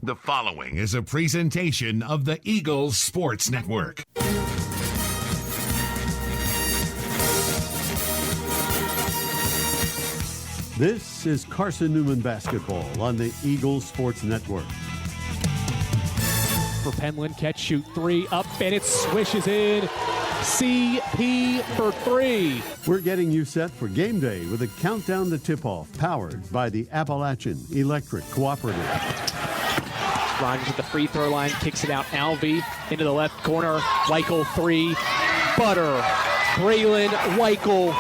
The following is a presentation of the Eagles Sports Network. This is Carson-Newman basketball on the Eagles Sports Network. For Penland, catch, shoot, three, up, and it swishes in. CP for three. We're getting you set for game day with a countdown to tip-off, powered by the Appalachian Electric Cooperative. Rogers at the free throw line, kicks it out. Alvey into the left corner. Weichel three. Butter. Braylon Weichel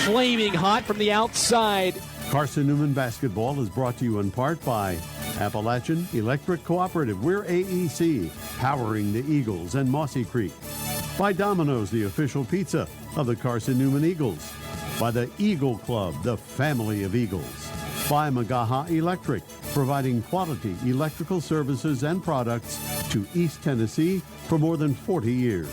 flaming hot from the outside. Carson-Newman basketball is brought to you in part by Appalachian Electric Cooperative. We're AEC, powering the Eagles and Mossy Creek. By Domino's, the official pizza of the Carson-Newman Eagles. By the Eagle Club, the family of Eagles. By Magaha Electric, providing quality electrical services and products to East Tennessee for more than 40 years.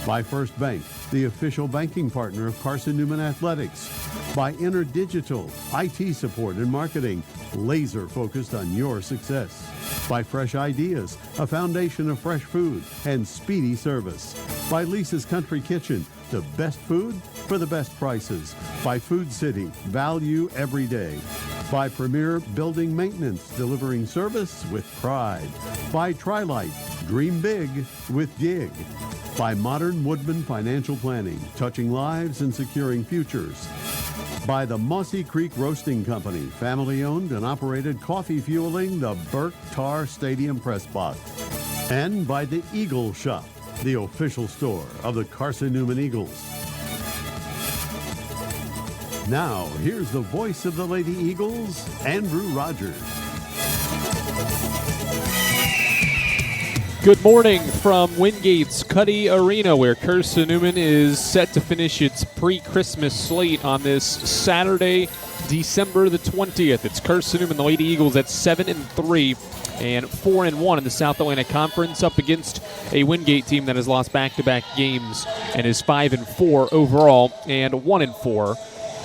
By First Bank, the official banking partner of Carson-Newman Athletics. By InterDigital, IT support and marketing, laser focused on your success. By Fresh Ideas, a foundation of fresh food and speedy service. By Lisa's Country Kitchen, the best food for the best prices. By Food City, value every day. By Premier Building Maintenance, delivering service with pride. By Trilite, dream big with Gig. By Modern Woodman Financial Planning, touching lives and securing futures. By the Mossy Creek Roasting Company, family-owned and operated, coffee fueling the Burke Tar Stadium Press Box. And by the Eagle Shop, the official store of the Carson-Newman Eagles. Now, here's the voice of the Lady Eagles, Andrew Rogers. Good morning from Wingate's Cuddy Arena, where Carson-Newman is set to finish its pre-Christmas slate on this Saturday, December the 20th. It's Carson-Newman, the Lady Eagles, at 7-3 and 4-1 in the South Atlantic Conference, up against a Wingate team that has lost back-to-back games and is 5-4 overall and 1-4.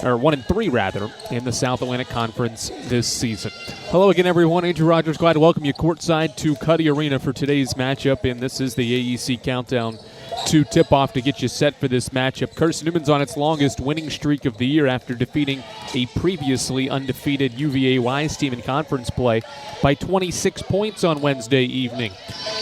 Or 1-3 rather, in the South Atlantic Conference this season. Hello again, everyone. Andrew Rogers, glad to welcome you courtside to Cuddy Arena for today's matchup, and this is the AEC Countdown to tip-off to get you set for this matchup. Carson-Newman's on its longest winning streak of the year after defeating a previously undefeated UVA-Wise team in conference play by 26 points on Wednesday evening.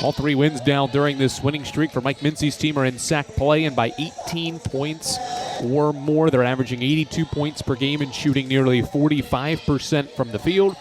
All three wins now during this winning streak for Mike Mincy's team are in SAC play, and by 18 points or more. They're averaging 82 points per game and shooting nearly 45% from the field.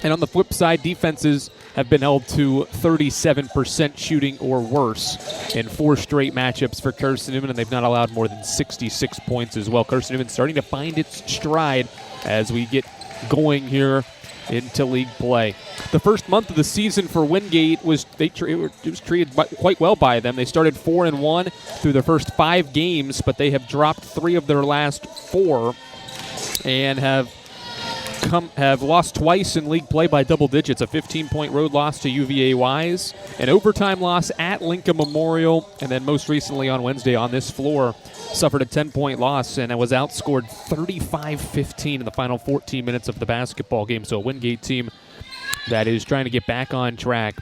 And on the flip side, defenses have been held to 37% shooting or worse in 4 straight matchups for Carson-Newman, and they've not allowed more than 66 points as well. Carson-Newman starting to find its stride as we get going here into league play. The first month of the season for Wingate was treated quite well by them. They started 4-1 through their first 5 games, but they have dropped 3 of their last 4 and have lost twice in league play by double digits. A 15-point road loss to UVA-Wise, an overtime loss at Lincoln Memorial, and then most recently on Wednesday on this floor suffered a 10-point loss and was outscored 35-15 in the final 14 minutes of the basketball game. So a Wingate team that is trying to get back on track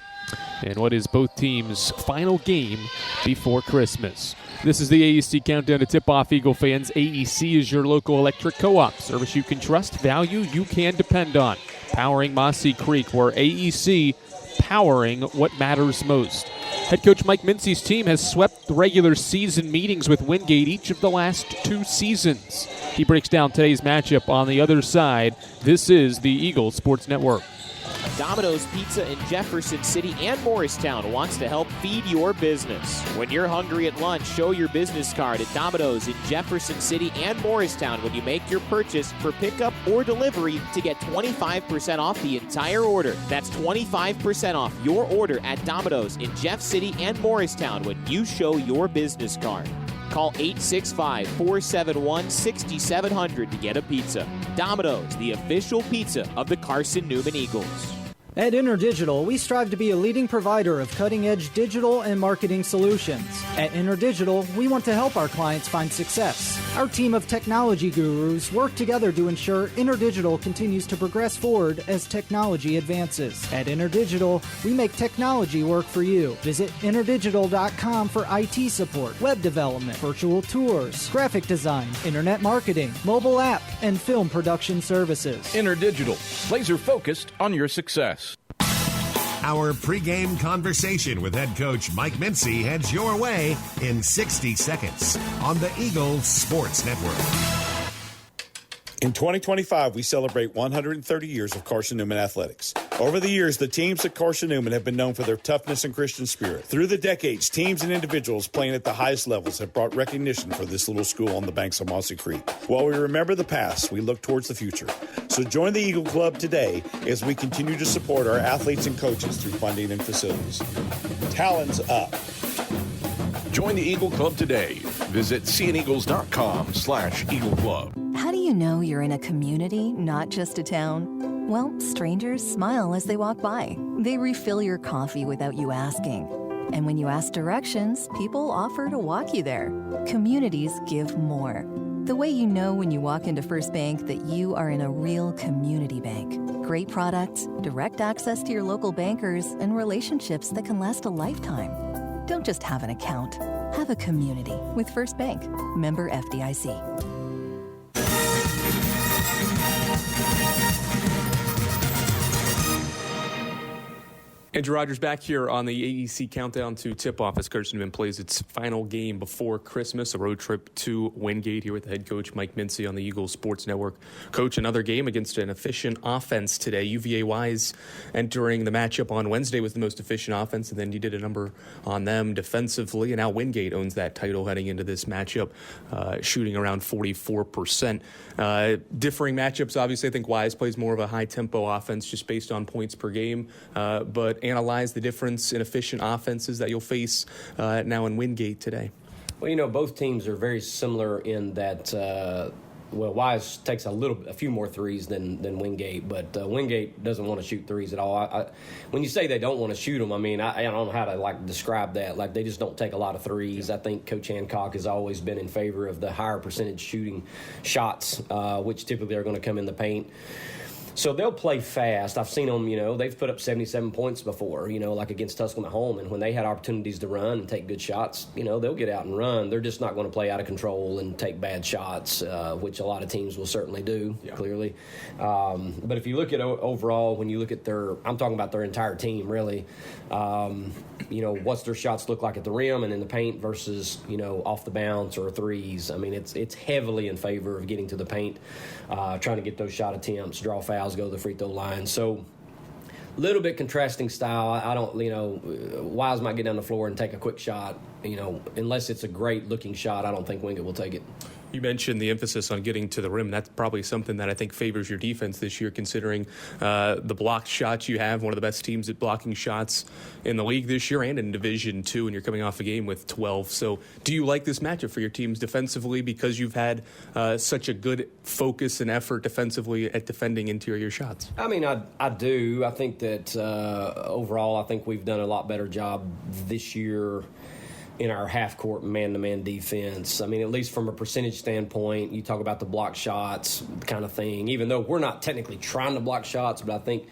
in what is both teams' final game before Christmas. This is the AEC Countdown to Tip-Off, Eagle fans. AEC is your local electric co-op. Service you can trust, value you can depend on. Powering Mossy Creek, where AEC powering what matters most. Head coach Mike Mincy's team has swept the regular season meetings with Wingate each of the last 2 seasons. He breaks down today's matchup on the other side. This is the Eagles Sports Network. Domino's Pizza in Jefferson City and Morristown wants to help feed your business. When you're hungry at lunch, show your business card at Domino's in Jefferson City and Morristown when you make your purchase for pickup or delivery to get 25% off the entire order. That's 25% off your order at Domino's in Jeff City and Morristown when you show your business card. Call 865-471-6700 to get a pizza. Domino's, the official pizza of the Carson-Newman Eagles. At InterDigital, we strive to be a leading provider of cutting-edge digital and marketing solutions. At InterDigital, we want to help our clients find success. Our team of technology gurus work together to ensure InterDigital continues to progress forward as technology advances. At InterDigital, we make technology work for you. Visit interdigital.com for IT support, web development, virtual tours, graphic design, internet marketing, mobile app, and film production services. InterDigital, laser focused on your success. Our pregame conversation with head coach Mike Mincy heads your way in 60 seconds on the Eagles Sports Network. In 2025, we celebrate 130 years of Carson-Newman athletics. Over the years, the teams at Carson-Newman have been known for their toughness and Christian spirit. Through the decades, teams and individuals playing at the highest levels have brought recognition for this little school on the banks of Mossy Creek. While we remember the past, we look towards the future. So join the Eagle Club today as we continue to support our athletes and coaches through funding and facilities. Talons up. Join the Eagle Club today. Visit seeaneagles.com/Eagle Club. How do you know you're in a community, not just a town? Well, strangers smile as they walk by. They refill your coffee without you asking. And when you ask directions, people offer to walk you there. Communities give more. The way you know when you walk into First Bank that you are in a real community bank. Great products, direct access to your local bankers, and relationships that can last a lifetime. Don't just have an account. Have a community with First Bank. Member FDIC. Andrew Rogers back here on the AEC Countdown to Tip-Off as Carson-Newman plays its final game before Christmas, a road trip to Wingate here with the head coach Mike Mincy on the Eagles Sports Network. Coach, another game against an efficient offense today. UVA-wise entering the matchup on Wednesday with the most efficient offense, and then you did a number on them defensively, and now Wingate owns that title heading into this matchup, shooting around 44%. Differing matchups, obviously. I think Wise plays more of a high-tempo offense just based on points per game, but analyze the difference in efficient offenses that you'll face now in Wingate today. Well, both teams are very similar in that, Wise takes a few more threes than Wingate, but Wingate doesn't want to shoot threes at all. When you say they don't want to shoot them, I don't know how to describe that. They just don't take a lot of threes. I think Coach Hancock has always been in favor of the higher percentage shooting shots, which typically are going to come in the paint. So they'll play fast. I've seen them, they've put up 77 points before, like against Tusculum at home. And when they had opportunities to run and take good shots, they'll get out and run. They're just not going to play out of control and take bad shots, which a lot of teams will certainly do, clearly. But if you look at overall, when you look at I'm talking about their entire team, really, what's their shots look like at the rim and in the paint versus, off the bounce or threes. It's heavily in favor of getting to the paint, trying to get those shot attempts, draw fouls, go to the free throw line. So a little bit contrasting style. I don't, Wise might get down the floor and take a quick shot, unless it's a great looking shot. I don't think Wingate will take it. You mentioned the emphasis on getting to the rim. That's probably something that I think favors your defense this year, considering the blocked shots you have, one of the best teams at blocking shots in the league this year and in Division II, and you're coming off a game with 12. So do you like this matchup for your teams defensively because you've had such a good focus and effort defensively at defending interior shots? I do. I think that overall, I think we've done a lot better job this year in our half-court man-to-man defense. At least from a percentage standpoint, you talk about the block shots kind of thing, even though we're not technically trying to block shots, but I think,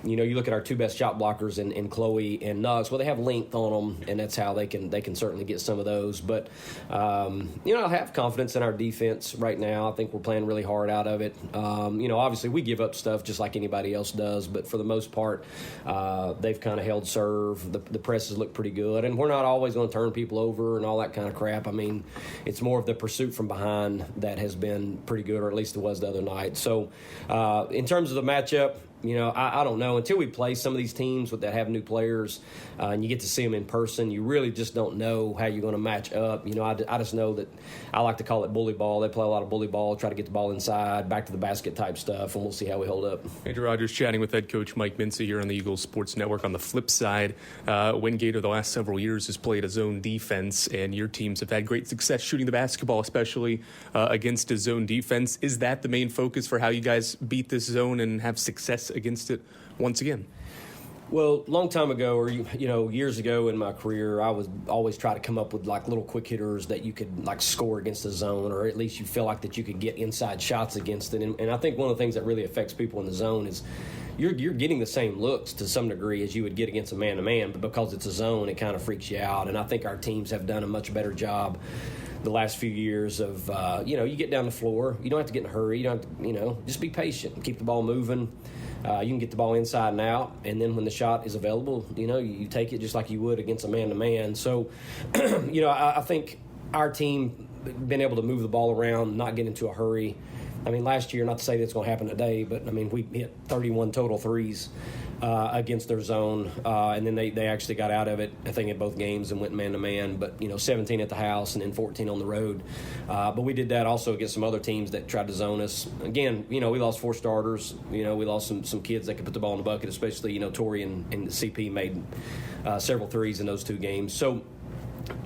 you look at our two best shot blockers in Chloe and Nugs. Well, they have length on them, and that's how they can certainly get some of those. But, I have confidence in our defense right now. I think we're playing really hard out of it. Obviously we give up stuff just like anybody else does, but for the most part, they've kind of held serve. The presses look pretty good, and we're not always going to turn people over and all that kind of crap. It's more of the pursuit from behind that has been pretty good, or at least it was the other night. So in terms of the matchup, I don't know. Until we play some of these teams that have new players and you get to see them in person, you really just don't know how you're going to match up. I just know that I like to call it bully ball. They play a lot of bully ball, try to get the ball inside, back to the basket type stuff, and we'll see how we hold up. Andrew Rogers chatting with head coach Mike Mincy here on the Eagles Sports Network. On the flip side, Wingate over the last several years has played a zone defense, and your teams have had great success shooting the basketball, especially against a zone defense. Is that the main focus for how you guys beat this zone and have success against it once again? Well, long time ago, or years ago in my career, I was always try to come up with like little quick hitters that you could like score against the zone, or at least you feel like that you could get inside shots against it. And I think one of the things that really affects people in the zone is you're getting the same looks to some degree as you would get against a man-to-man, but because it's a zone, it kind of freaks you out. And I think our teams have done a much better job the last few years of, you get down the floor. You don't have to get in a hurry. You don't have to, just be patient and keep the ball moving. You can get the ball inside and out, and then when the shot is available, you take it just like you would against a man-to-man. So, I think our team been able to move the ball around, not get into a hurry. I mean, last year, not to say that's going to happen today, but, we hit 31 total threes against their zone, and then they actually got out of it, I think, in both games and went man-to-man, but, 17 at the house and then 14 on the road. But we did that also against some other teams that tried to zone us. Again, we lost 4 starters. We lost some kids that could put the ball in the bucket, especially, Torrey and CP made several threes in those 2 games. So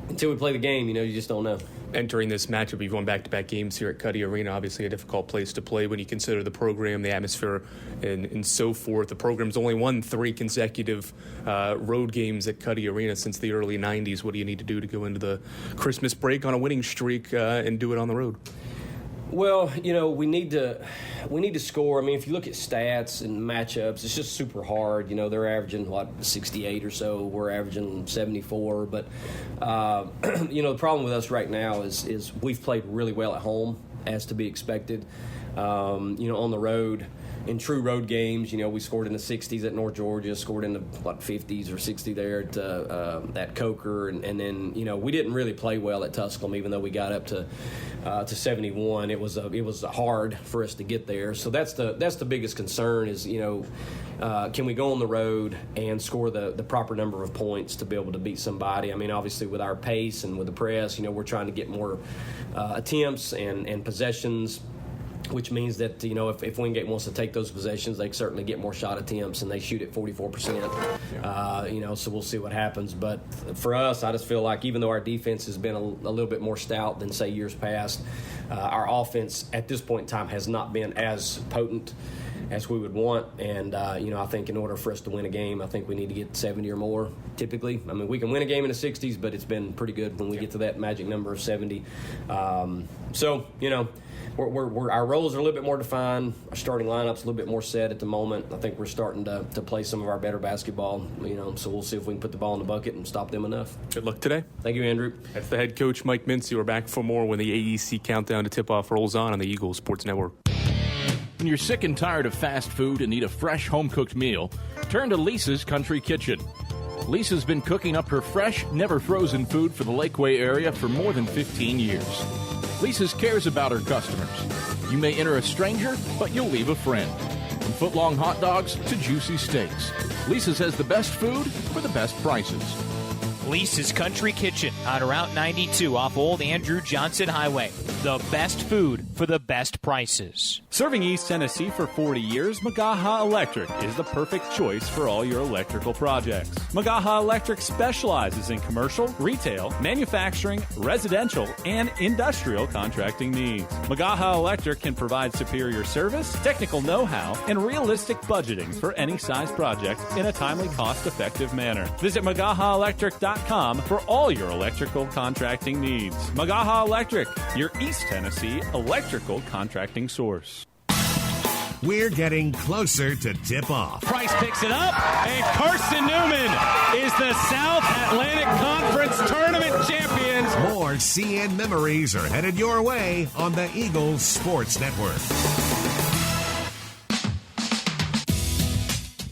until we play the game, you just don't know. Entering this matchup, you've won back-to-back games here at Cuddy Arena. Obviously a difficult place to play when you consider the program, the atmosphere, and so forth. The program's only won 3 consecutive road games at Cuddy Arena since the early 90s. What do you need to do to go into the Christmas break on a winning streak and do it on the road? Well, we need to score. I mean, if you look at stats and matchups, it's just super hard. They're averaging 68 or so. We're averaging 74. But the problem with us right now is we've played really well at home, as to be expected. On the road, in true road games, we scored in the 60s at North Georgia, scored in the 50s or 60 there at Coker, and then we didn't really play well at Tusculum, even though we got up to 71. It was hard for us to get there. So that's the biggest concern is can we go on the road and score the proper number of points to be able to beat somebody? I mean, obviously with our pace and with the press, we're trying to get more attempts and possessions, which means that, if Wingate wants to take those possessions, they certainly get more shot attempts, and they shoot at 44%. So we'll see what happens. But for us, I just feel like even though our defense has been a little bit more stout than, say, years past, our offense at this point in time has not been as potent as we would want. And, I think in order for us to win a game, I think we need to get 70 or more, typically. I mean, we can win a game in the 60s, but it's been pretty good when we get to that magic number of 70. Our roles are a little bit more defined. Our starting lineup's a little bit more set at the moment. I think we're starting to play some of our better basketball, so we'll see if we can put the ball in the bucket and stop them enough. Good luck today. Thank you, Andrew. That's the head coach, Mike Mincy. We're back for more when the AEC countdown to tip-off rolls on the Eagles Sports Network. When you're sick and tired of fast food and need a fresh home-cooked meal, turn to Lisa's Country Kitchen. Lisa's been cooking up her fresh, never-frozen food for the Lakeway area for more than 15 years. Lisa's cares about her customers. You may enter a stranger, but you'll leave a friend. From foot-long hot dogs to juicy steaks, Lisa's has the best food for the best prices. Lisa's Country Kitchen on Route 92 off Old Andrew Johnson Highway. The best food for the best prices. Serving East Tennessee for 40 years, Magaha Electric is the perfect choice for all your electrical projects. Magaha Electric specializes in commercial, retail, manufacturing, residential, and industrial contracting needs. Magaha Electric can provide superior service, technical know-how, and realistic budgeting for any size project in a timely, cost-effective manner. Visit MagahaElectric.com for all your electrical contracting needs. Magaha Electric, your East Tennessee electrical contracting source. We're getting closer to tip-off. Price picks it up, and Carson-Newman is the South Atlantic Conference Tournament champions. More CN memories are headed your way on the Eagles Sports Network.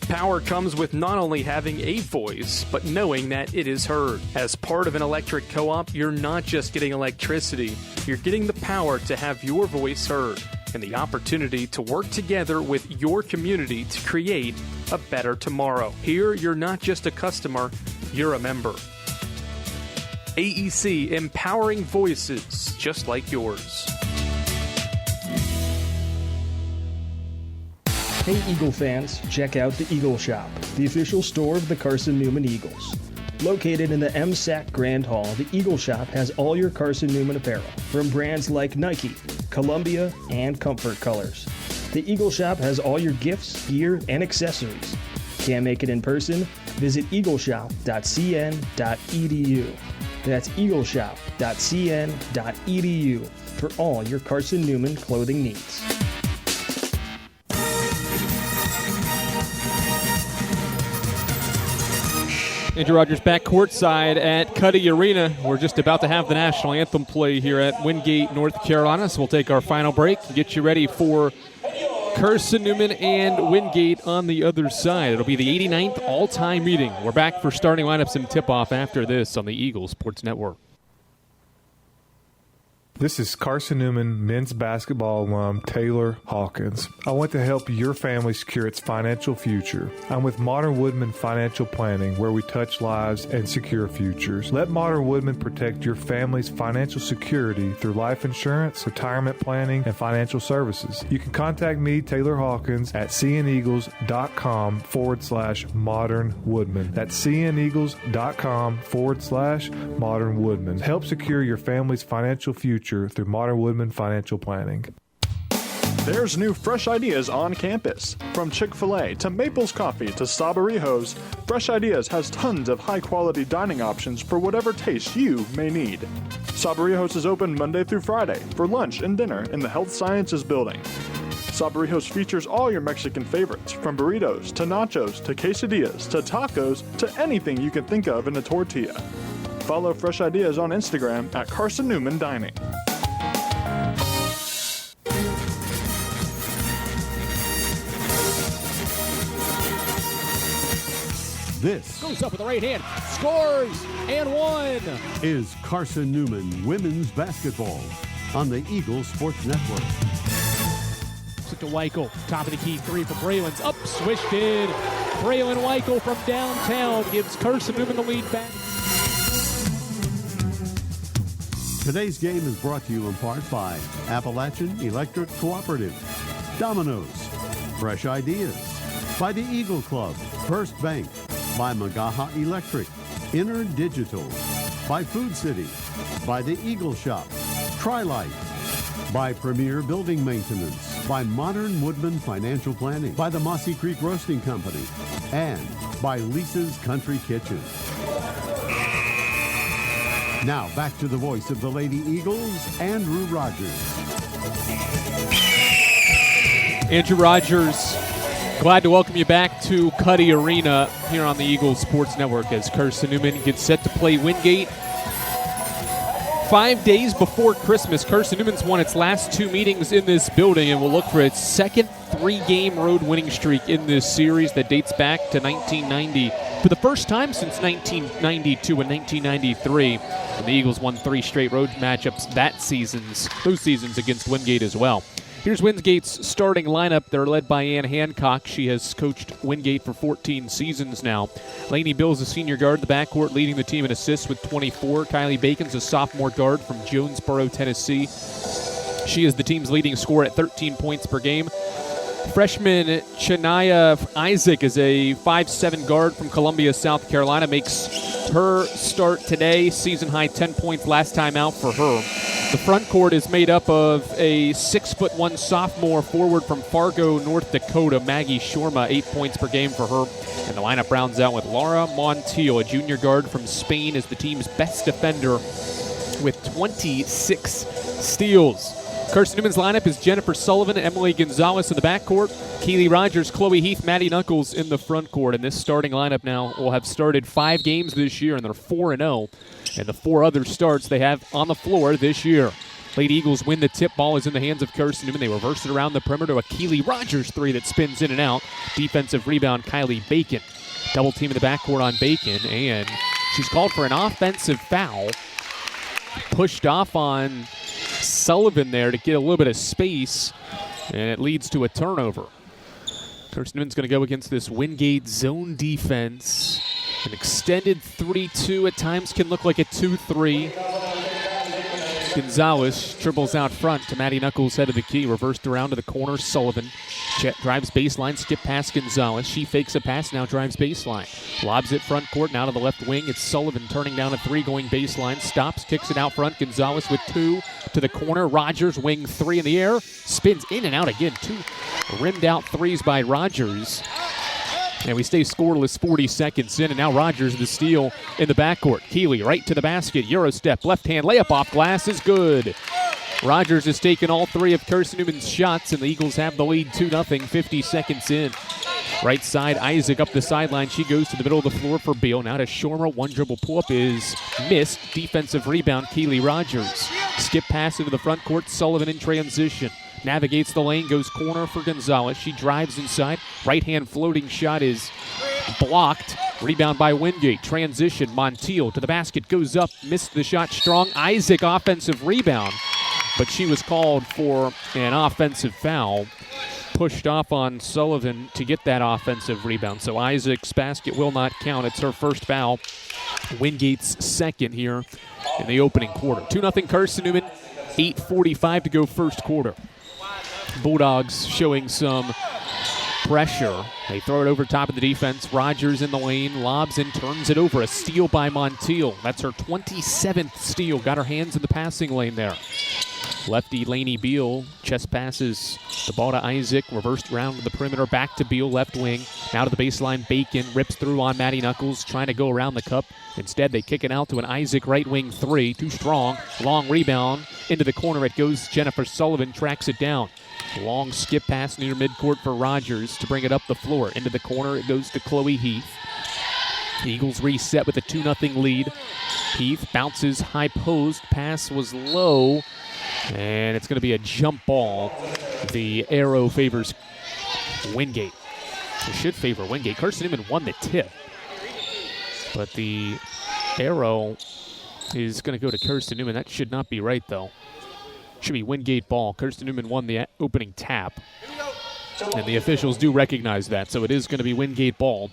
Power comes with not only having a voice, but knowing that it is heard. As part of an electric co-op, you're not just getting electricity, you're getting the power to have your voice heard and the opportunity to work together with your community to create a better tomorrow. Here, you're not just a customer, you're a member. AEC, empowering voices just like yours. Hey Eagle fans, check out the Eagle Shop, the official store of the Carson-Newman Eagles. Located in the MSAC Grand Hall, the Eagle Shop has all your Carson-Newman apparel, from brands like Nike, Columbia, and Comfort Colors. The Eagle Shop has all your gifts, gear, and accessories. Can't make it in person? Visit eagleshop.cn.edu. That's eagleshop.cn.edu for all your Carson-Newman clothing needs. Andrew Rogers back courtside at Cuddy Arena. We're just about to have the national anthem play here at Wingate, North Carolina, so we'll take our final break and get you ready for Carson-Newman and Wingate on the other side. It'll be the 89th all-time meeting. We're back for starting lineups and tip-off after this on the Eagle Sports Network. This is Carson-Newman men's basketball alum Taylor Hawkins. I want to help your family secure its financial future. I'm with Modern Woodman Financial Planning, where we touch lives and secure futures. Let Modern Woodman protect your family's financial security through life insurance, retirement planning, and financial services. You can contact me, Taylor Hawkins, at cneagles.com/Modern Woodman. That's cneagles.com/Modern Woodman. Help secure your family's financial future through Modern Woodman Financial Planning. There's new fresh ideas on campus. From Chick-fil-A to Maples Coffee to Sabarijos, Fresh Ideas has tons of high-quality dining options for whatever taste you may need. Sabarijos is open Monday through Friday for lunch and dinner in the Health Sciences Building. Sabarijos features all your Mexican favorites, from burritos to nachos to quesadillas to tacos to anything you can think of in a tortilla. Follow Fresh Ideas on Instagram at Carson-Newman Dining. This goes up with the right hand, scores, and one. Is Carson-Newman women's basketball on the Eagle Sports Network. To Weichel, top of the key three for Braylon's up, swished in. Braylon Weichel from downtown gives Carson-Newman the lead back. Today's game is brought to you in part by Appalachian Electric Cooperative, Domino's, Fresh Ideas, by the Eagle Club, First Bank, by Magaha Electric, Inner Digital, by Food City, by the Eagle Shop, Tri-Light, by Premier Building Maintenance, by Modern Woodman Financial Planning, by the Mossy Creek Roasting Company, and by Lisa's Country Kitchen. Now back to the voice of the Lady Eagles, Andrew Rogers. Andrew Rogers, glad to welcome you back to Cuddy Arena here on the Eagle Sports Network as Carson-Newman gets set to play Wingate. 5 days before Christmas, Carson-Newman's won its last two meetings in this building and will look for its second three-game road winning streak in this series that dates back to 1990. For the first time since 1992 and 1993, and the Eagles won three straight road matchups those seasons against Wingate as well. Here's Wingate's starting lineup. They're led by Ann Hancock. She has coached Wingate for 14 seasons now. Lainey Bill's a senior guard, the backcourt leading the team in assists with 24. Kylie Bacon's a sophomore guard from Jonesboro, Tennessee. She is the team's leading scorer at 13 points per game. Freshman Chania Isaac is a 5'7" guard from Columbia, South Carolina. Makes her start today. Season-high 10 points last time out for her. The front court is made up of a 6'1" sophomore forward from Fargo, North Dakota, Maggie Shorma, 8 points per game for her. And the lineup rounds out with Laura Montiel, a junior guard from Spain, is the team's best defender with 26 steals. Carson-Newman's lineup is Jennifer Sullivan, Emily Gonzalez in the backcourt, Keely Rogers, Chloe Heath, Maddie Knuckles in the front court. And this starting lineup now will have started 5 games this year, and they're 4-0. And the 4 other starts they have on the floor this year. Lady Eagles win the tip. Ball is in the hands of Carson-Newman. They reverse it around the perimeter. A Keely Rogers three that spins in and out. Defensive rebound, Kylie Bacon. Double team in the backcourt on Bacon, and she's called for an offensive foul. Pushed off on Sullivan there to get a little bit of space, and it leads to a turnover. Carson-Newman's going to go against this Wingate zone defense. An extended 3-2 at times can look like a 2-3. Gonzalez dribbles out front to Maddie Knuckles, head of the key. Reversed around to the corner. Sullivan drives baseline, skip past Gonzalez. She fakes a pass, now drives baseline. Lobs it front court, now to the left wing. It's Sullivan turning down a three, going baseline. Stops, kicks it out front. Gonzalez with 2 to the corner. Rogers, wing 3 in the air. Spins in and out again. 2 rimmed out threes by Rogers. And we stay scoreless 40 seconds in, and now Rogers the steal in the backcourt. Keeley right to the basket, Euro step, left hand layup off glass is good. Rogers has taken all three of Carson-Newman's shots, and the Eagles have the lead 2-0, 50 seconds in. Right side, Isaac up the sideline. She goes to the middle of the floor for Beal. Now to Shormer. One dribble pull-up is missed. Defensive rebound, Keeley Rogers. Skip pass into the front court. Sullivan in transition. Navigates the lane, goes corner for Gonzalez. She drives inside. Right-hand floating shot is blocked. Rebound by Wingate. Transition, Montiel to the basket. Goes up, missed the shot strong. Isaac offensive rebound, but she was called for an offensive foul. Pushed off on Sullivan to get that offensive rebound. So Isaac's basket will not count. It's her first foul. Wingate's second here in the opening quarter. 2-0 Carson-Newman. 8:45 to go first quarter. Bulldogs showing some pressure. They throw it over top of the defense. Rogers in the lane, lobs and turns it over. A steal by Montiel. That's her 27th steal. Got her hands in the passing lane there. Lefty Laney Beal chest passes the ball to Isaac. Reversed around to the perimeter. Back to Beal, left wing. Now to the baseline. Bacon rips through on Maddie Knuckles, trying to go around the cup. Instead, they kick it out to an Isaac right wing three. Too strong. Long rebound. Into the corner it goes. Jennifer Sullivan tracks it down. Long skip pass near midcourt for Rogers to bring it up the floor. Into the corner it goes to Chloe Heath. The Eagles reset with a 2-0 lead. Heath bounces high post. Pass was low. And it's going to be a jump ball. The arrow favors Wingate. It should favor Wingate. Carson-Newman won the tip. But the arrow is going to go to Carson-Newman. That should not be right, though. Should be Wingate ball. Carson-Newman won the opening tap. And the officials do recognize that. So it is going to be Wingate ball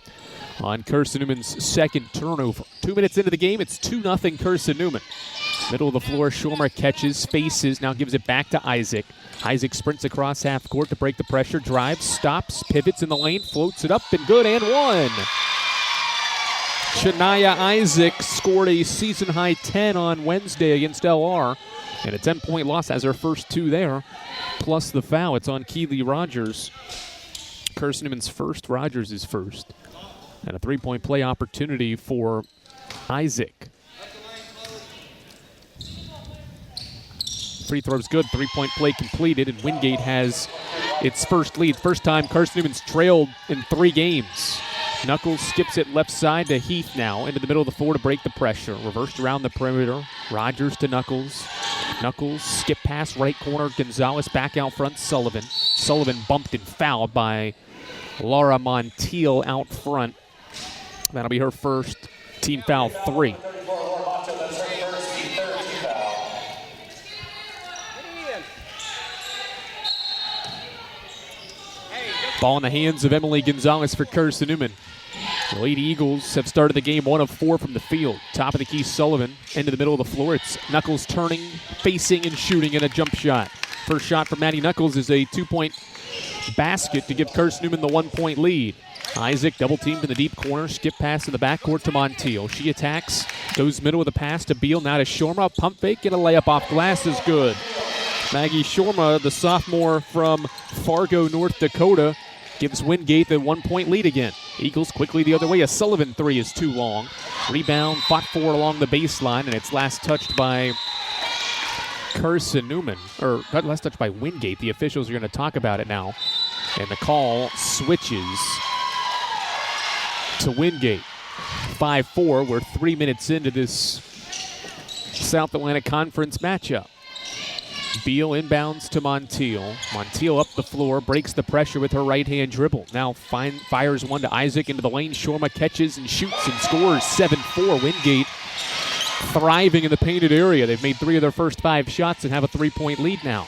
on Carson-Newman's second turnover. 2 minutes into the game, it's 2-0 Carson-Newman. Middle of the floor, Shormer catches, faces, now gives it back to Isaac. Isaac sprints across half court to break the pressure, drives, stops, pivots in the lane, floats it up, and good, and one. Shania Isaac scored a season-high 10 on Wednesday against LR, and a 10-point loss, has her first two there, plus the foul. It's on Keeley Rogers. Carson-Newman's first, Rogers is first. And a three-point play opportunity for Isaac. Free throw's good, three-point play completed, and Wingate has its first lead. First time Carson-Newman's trailed in 3 games. Knuckles skips it left side to Heath now, into the middle of the floor to break the pressure. Reversed around the perimeter. Rogers to Knuckles. Knuckles, skip pass, right corner. Gonzalez back out front, Sullivan. Sullivan bumped and fouled by Laura Montiel out front. That'll be her first, team foul 3. Ball in the hands of Emily Gonzalez for Carson-Newman. The Lady Eagles have started the game 1 of 4 from the field. Top of the key, Sullivan. Into the middle of the floor. It's Knuckles turning, facing, and shooting in a jump shot. First shot from Maddie Knuckles is a 2-point basket to give Carson-Newman the 1-point lead. Isaac double teamed in the deep corner. Skip pass in the backcourt to Montiel. She attacks, goes middle with a pass to Beal. Now to Shorma. Pump fake and a layup off glass is good. Maggie Shorma, the sophomore from Fargo, North Dakota, gives Wingate the 1-point lead again. Eagles quickly the other way. A Sullivan three is too long. Rebound fought for along the baseline, and it's last touched by Carson-Newman, or last touched by Wingate. The officials are going to talk about it now. And the call switches to Wingate. 5-4. We're 3 minutes into this South Atlantic Conference matchup. Beal inbounds to Montiel. Montiel up the floor, breaks the pressure with her right-hand dribble. Now fires one to Isaac into the lane. Shorma catches and shoots and scores 7-4. Wingate thriving in the painted area. They've made 3 of their first 5 shots and have a 3-point lead now.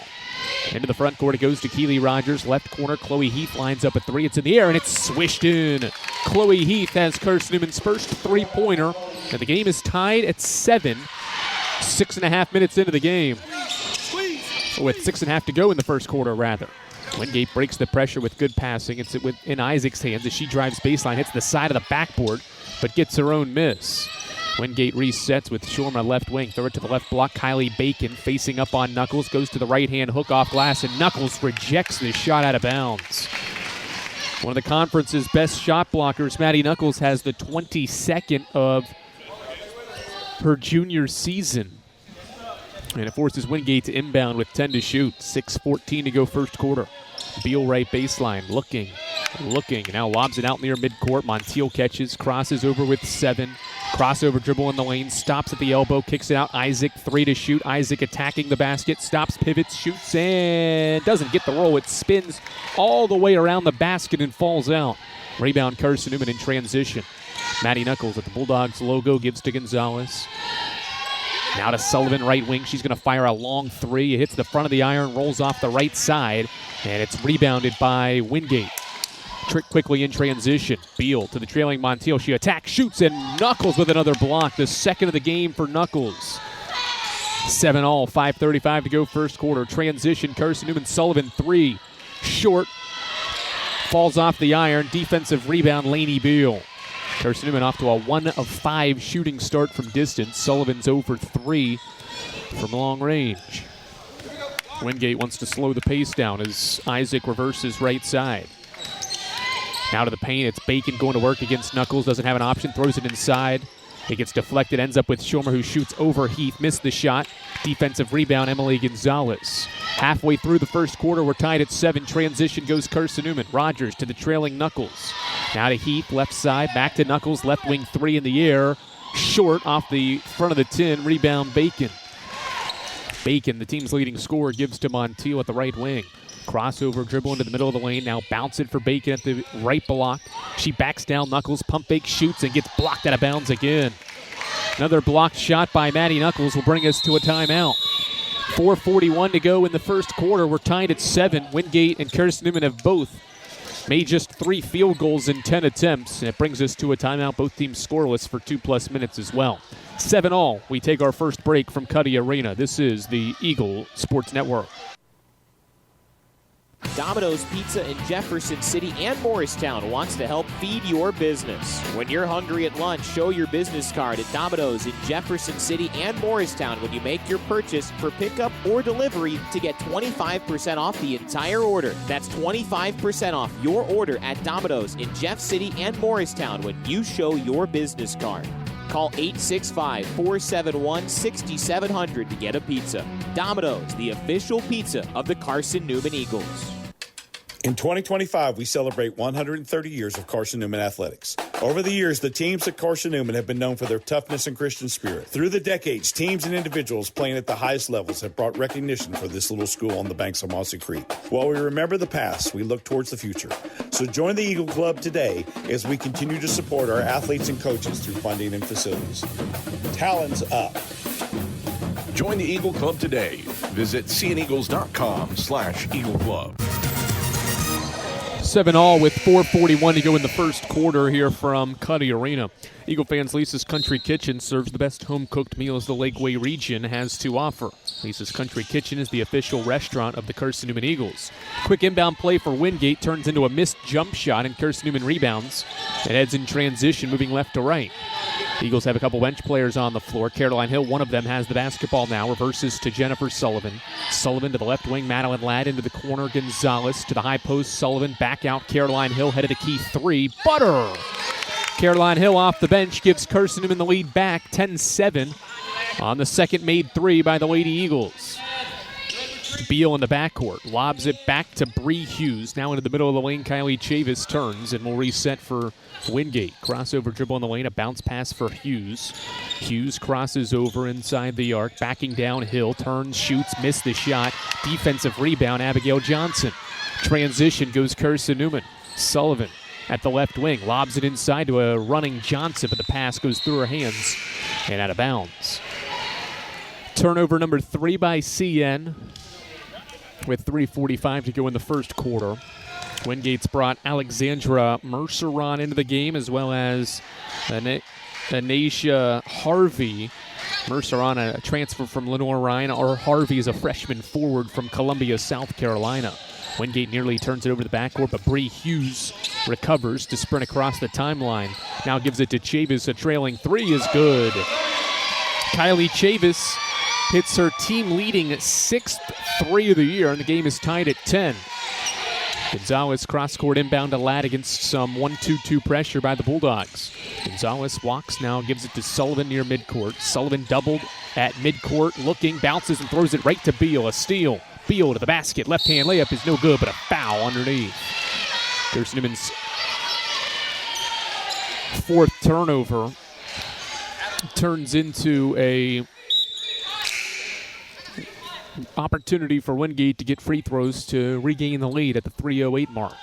Into the front court it goes to Keeley Rogers. Left corner, Chloe Heath lines up a 3. It's in the air and it's swished in. Chloe Heath has Carson-Newman's first 3-pointer. And the game is tied at 7. 6.5 minutes into the game. With 6.5 to go in the first quarter, rather. Wingate breaks the pressure with good passing. It's in Isaac's hands as she drives baseline, hits the side of the backboard, but gets her own miss. Wingate resets with Shorma left wing. Throw it to the left block. Kylie Bacon facing up on Knuckles. Goes to the right-hand hook off glass, and Knuckles rejects this shot out of bounds. One of the conference's best shot blockers, Maddie Knuckles, has the 22nd of her junior season. And it forces Wingate to inbound with 10 to shoot. 6:14 to go first quarter. Beal right baseline, looking. Now lobs it out near midcourt. Montiel catches, crosses over with 7. Crossover dribble in the lane, stops at the elbow, kicks it out. Isaac, 3 to shoot. Isaac attacking the basket, stops, pivots, shoots, and doesn't get the roll. It spins all the way around the basket and falls out. Rebound Carson-Newman in transition. Maddie Knuckles at the Bulldogs logo, gives to Gonzalez. Now to Sullivan, right wing. She's going to fire a long 3. It hits the front of the iron, rolls off the right side, and it's rebounded by Wingate. Trick quickly in transition. Beal to the trailing Montiel. She attacks, shoots, and Knuckles with another block. The second of the game for Knuckles. 7-all, 5:35 to go first quarter. Transition, Carson-Newman, Sullivan, 3. Short. Falls off the iron. Defensive rebound, Lainey Beal. Carson-Newman off to a 1 of 5 shooting start from distance. Sullivan's 0 for 3 from long range. Wingate wants to slow the pace down as Isaac reverses right side. Now to the paint. It's Bacon going to work against Knuckles. Doesn't have an option. Throws it inside. It gets deflected. Ends up with Schomer, who shoots over Heath. Missed the shot. Defensive rebound, Emily Gonzalez. Halfway through the first quarter, we're tied at 7. Transition goes Carson-Newman. Rogers to the trailing Knuckles. Now to Heath, left side. Back to Knuckles. Left wing 3 in the air. Short off the front of the tin. Rebound Bacon. Bacon, the team's leading scorer, gives to Montiel at the right wing. Crossover dribble into the middle of the lane. Now bounce it for Bacon at the right block. She backs down Knuckles. Pump fake, shoots, and gets blocked out of bounds again. Another blocked shot by Maddie Knuckles will bring us to a timeout. 4:41 to go in the first quarter. We're tied at 7. Wingate and Carson-Newman have both made just 3 field goals in 10 attempts. And it brings us to a timeout. Both teams scoreless for 2+ minutes as well. 7-all. We take our first break from Cuddy Arena. This is the Eagle Sports Network. Domino's Pizza in Jefferson City and Morristown wants to help feed your business. When you're hungry at lunch, show your business card at Domino's in Jefferson City and Morristown when you make your purchase for pickup or delivery to get 25% off the entire order. That's 25% off your order at Domino's in Jeff City and Morristown when you show your business card. Call 865-471-6700 to get a pizza. Domino's, the official pizza of the Carson-Newman Eagles. In 2025, we celebrate 130 years of Carson-Newman athletics. Over the years, the teams at Carson-Newman have been known for their toughness and Christian spirit. Through the decades, teams and individuals playing at the highest levels have brought recognition for this little school on the banks of Mossy Creek. While we remember the past, we look towards the future. So join the Eagle Club today as we continue to support our athletes and coaches through funding and facilities. Talons up. Join the Eagle Club today. Visit cneagles.com/Eagle Club. 7-all with 4:41 to go in the first quarter here from Cuddy Arena. Eagle fans, Lisa's Country Kitchen serves the best home-cooked meals the Lakeway region has to offer. Lisa's Country Kitchen is the official restaurant of the Carson-Newman Eagles. Quick inbound play for Wingate turns into a missed jump shot, and Carson-Newman rebounds. It heads in transition, moving left to right. The Eagles have a couple bench players on the floor. Caroline Hill, one of them, has the basketball now. Reverses to Jennifer Sullivan. Sullivan to the left wing. Madeline Ladd into the corner. Gonzalez to the high post. Sullivan back out. Caroline Hill headed a key 3. Butter! Caroline Hill off the bench gives Carson-Newman the lead back. 10-7 on the second made 3 by the Lady Eagles. Beal in the backcourt. Lobs it back to Bree Hughes. Now into the middle of the lane. Kylie Chavis turns and will reset for Wingate. Crossover dribble in the lane. A bounce pass for Hughes. Hughes crosses over inside the arc. Backing down Hill. Turns, shoots, missed the shot. Defensive rebound, Abigail Johnson. Transition goes Carson-Newman. Sullivan at the left wing. Lobs it inside to a running Johnson, but the pass goes through her hands and out of bounds. Turnover number 3 by CN. With 3:45 to go in the first quarter. Wingate's brought Alexandra Mercer on into the game, as well as Anisha Harvey. Mercer on a transfer from Lenore Ryan, or Harvey is a freshman forward from Columbia, South Carolina. Wingate nearly turns it over to the backcourt, but Bree Hughes recovers to sprint across the timeline. Now gives it to Chavis. A trailing 3 is good. Kylie Chavis hits her team-leading 6th 3 of the year, and the game is tied at 10. Gonzalez cross-court inbound to Ladd against some 1-2-2 pressure by the Bulldogs. Gonzalez walks now, gives it to Sullivan near midcourt. Sullivan doubled at midcourt, looking, bounces and throws it right to Beal. A steal. Beal to the basket. Left-hand layup is no good, but a foul underneath. Carson-Newman's fourth turnover turns into a opportunity for Wingate to get free throws to regain the lead at the 3:08 mark.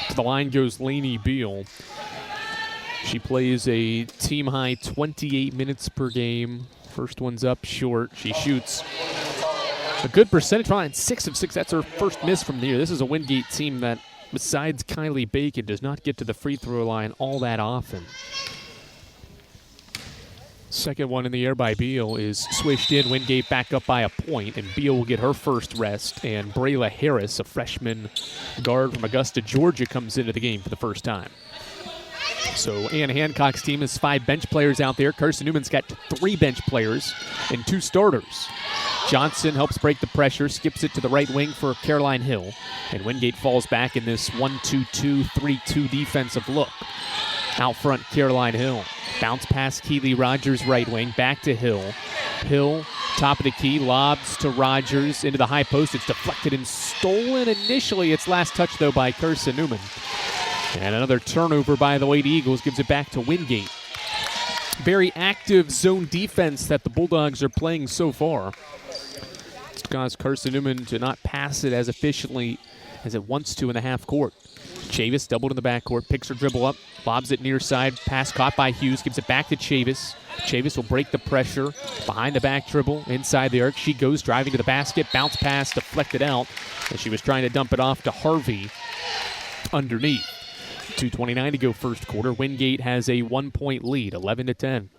To the line goes Lainey Beal. She plays a team-high 28 minutes per game. First one's up short. She shoots a good percentage, line 6 of 6. That's her first miss from the year. This is a Wingate team that, besides Kylie Bacon, does not get to the free throw line all that often. Second one in the air by Beal is swished in. Wingate back up by a point, and Beal will get her first rest. And Brayla Harris, a freshman guard from Augusta, Georgia, comes into the game for the first time. So Ann Hancock's team has 5 bench players out there. Carson-Newman's got 3 bench players and 2 starters. Johnson helps break the pressure, skips it to the right wing for Caroline Hill. And Wingate falls back in this 1-2-2, 3-2 defensive look. Out front, Caroline Hill. Bounce pass Keely Rogers, right wing, back to Hill. Hill, top of the key, lobs to Rogers into the high post. It's deflected and stolen initially. Its last touch, though, by Carson-Newman. And another turnover by the Lady Eagles gives it back to Wingate. Very active zone defense that the Bulldogs are playing so far. It's caused Carson-Newman to not pass it as efficiently as it wants to in the half court. Chavis doubled in the backcourt, picks her dribble up, lobs it near side, pass caught by Hughes, gives it back to Chavis. Chavis will break the pressure, behind the back dribble, inside the arc. She goes driving to the basket, bounce pass, deflected out, as she was trying to dump it off to Harvey underneath. 2:29 to go first quarter. Wingate has a 1-point lead, 11-10.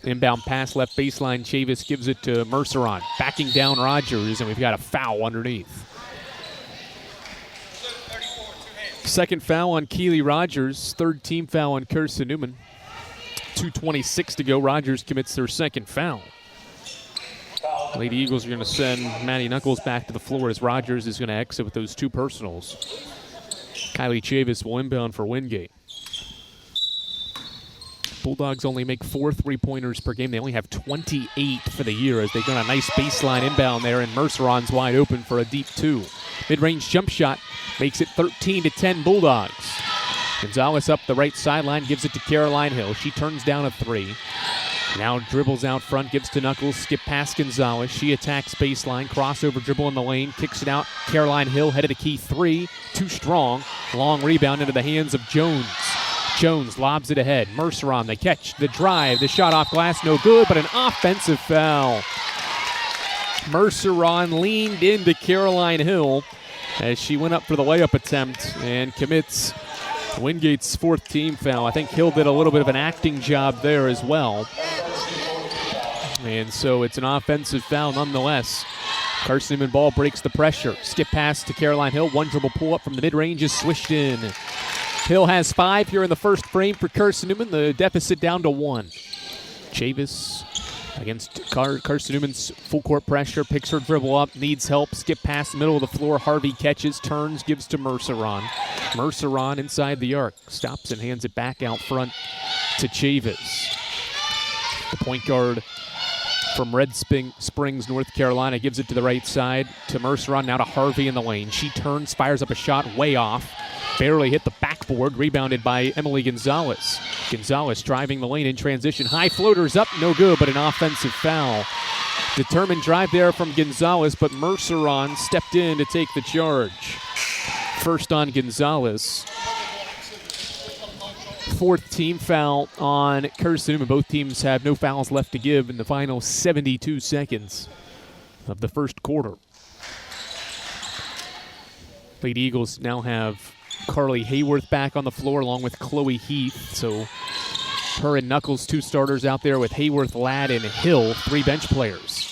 Inbound pass, left baseline. Chavis gives it to Merceron. Backing down Rogers, and we've got a foul underneath. Second foul on Keely Rogers. Third team foul on Carson-Newman. 2:26 to go. Rogers commits their second foul. Lady Eagles are going to send Maddie Knuckles back to the floor as Rogers is going to exit with those 2 personals. Kylie Chavis will inbound for Wingate. Bulldogs only make 4 3-pointers per game. They only have 28 for the year as they got a nice baseline inbound there, and Merceron's wide open for a deep 2. Mid-range jump shot makes it 13-10 Bulldogs. Gonzalez up the right sideline, gives it to Caroline Hill. She turns down a 3. Now dribbles out front, gives to Knuckles, skip past Gonzalez. She attacks baseline, crossover dribble in the lane, kicks it out. Caroline Hill headed a key 3, too strong. Long rebound into the hands of Jones. Jones lobs it ahead. Mercer on the catch, the drive, the shot off glass, no good, but an offensive foul. Merceron leaned into Caroline Hill as she went up for the layup attempt and commits Wingate's 4th team foul. I think Hill did a little bit of an acting job there as well. And so it's an offensive foul nonetheless. Carson-Newman ball breaks the pressure. Skip pass to Caroline Hill. 1 dribble pull up from the mid-range is swished in. Hill has 5 here in the first frame for Carson-Newman. The deficit down to 1. Chavis against Carson-Newman's full court pressure. Picks her dribble up. Needs help. Skip past the middle of the floor. Harvey catches. Turns. Gives to Merceron. Merceron inside the arc. Stops and hands it back out front to Chavis. The point guard from Red Springs, North Carolina, gives it to the right side to Merceron. Now to Harvey in the lane. She turns. Fires up a shot way off. Barely hit the backboard, rebounded by Emily Gonzalez. Gonzalez driving the lane in transition. High floaters up, no good, but an offensive foul. Determined drive there from Gonzalez, but Merceron stepped in to take the charge. First on Gonzalez. 4th team foul on Carson-Newman. Both teams have no fouls left to give in the final 72 seconds of the first quarter. Lady Eagles now have Carly Hayworth back on the floor along with Chloe Heath. So her and Knuckles, 2 starters out there with Hayworth, Ladd, and Hill, 3 bench players.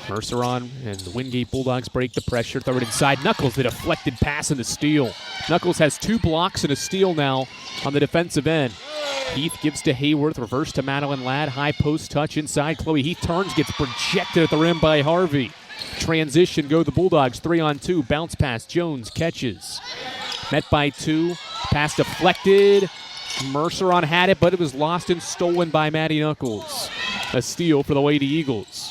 Merceron and the Wingate Bulldogs break the pressure. Throw it inside. Knuckles, the deflected pass and the steal. Knuckles has 2 blocks and a steal now on the defensive end. Heath gives to Hayworth, reverse to Madeline Ladd. High post touch inside. Chloe Heath turns, gets projected at the rim by Harvey. Transition, go the Bulldogs, 3-on-2. Bounce pass, Jones catches. Met by 2. Pass deflected. Merceron had it, but it was lost and stolen by Maddie Knuckles. A steal for the Lady Eagles.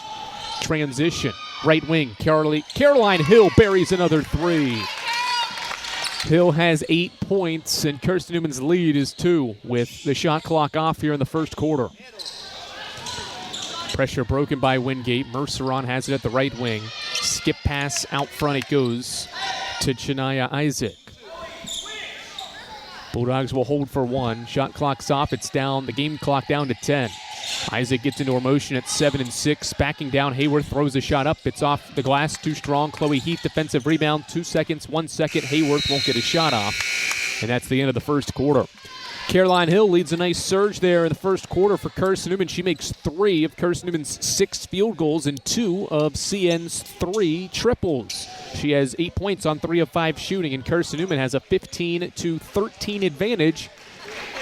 Transition, right wing. Caroline Hill buries another 3. Hill has 8 points, and Carson-Newman's lead is 2 with the shot clock off here in the first quarter. Pressure broken by Wingate. Merceron has it at the right wing. Skip pass out front it goes to Chania Isaac. Bulldogs will hold for 1. Shot clock's off. It's down. The game clock down to 10. Isaac gets into her motion at 7 and 6. Backing down. Hayworth throws a shot up. It's off the glass. Too strong. Chloe Heath defensive rebound. 2 seconds. 1 second. Hayworth won't get a shot off. And that's the end of the first quarter. Caroline Hill leads a nice surge there in the first quarter for Carson-Newman. She makes 3 of Carson-Newman's 6 field goals and 2 of CN's 3 triples. She has 8 points on 3 of 5 shooting, and Carson-Newman has a 15-13 advantage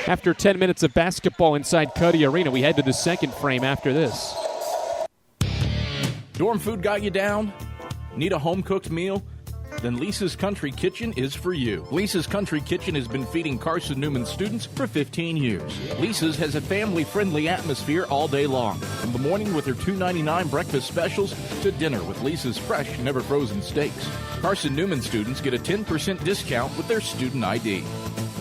after 10 minutes of basketball inside Cuddy Arena. We head to the second frame after this. Dorm food got you down? Need a home-cooked meal? Then Lisa's Country Kitchen is for you. Lisa's Country Kitchen has been feeding Carson-Newman students for 15 years. Lisa's has a family-friendly atmosphere all day long. From the morning with their $2.99 breakfast specials to dinner with Lisa's fresh, never-frozen steaks. Carson-Newman students get a 10% discount with their student ID.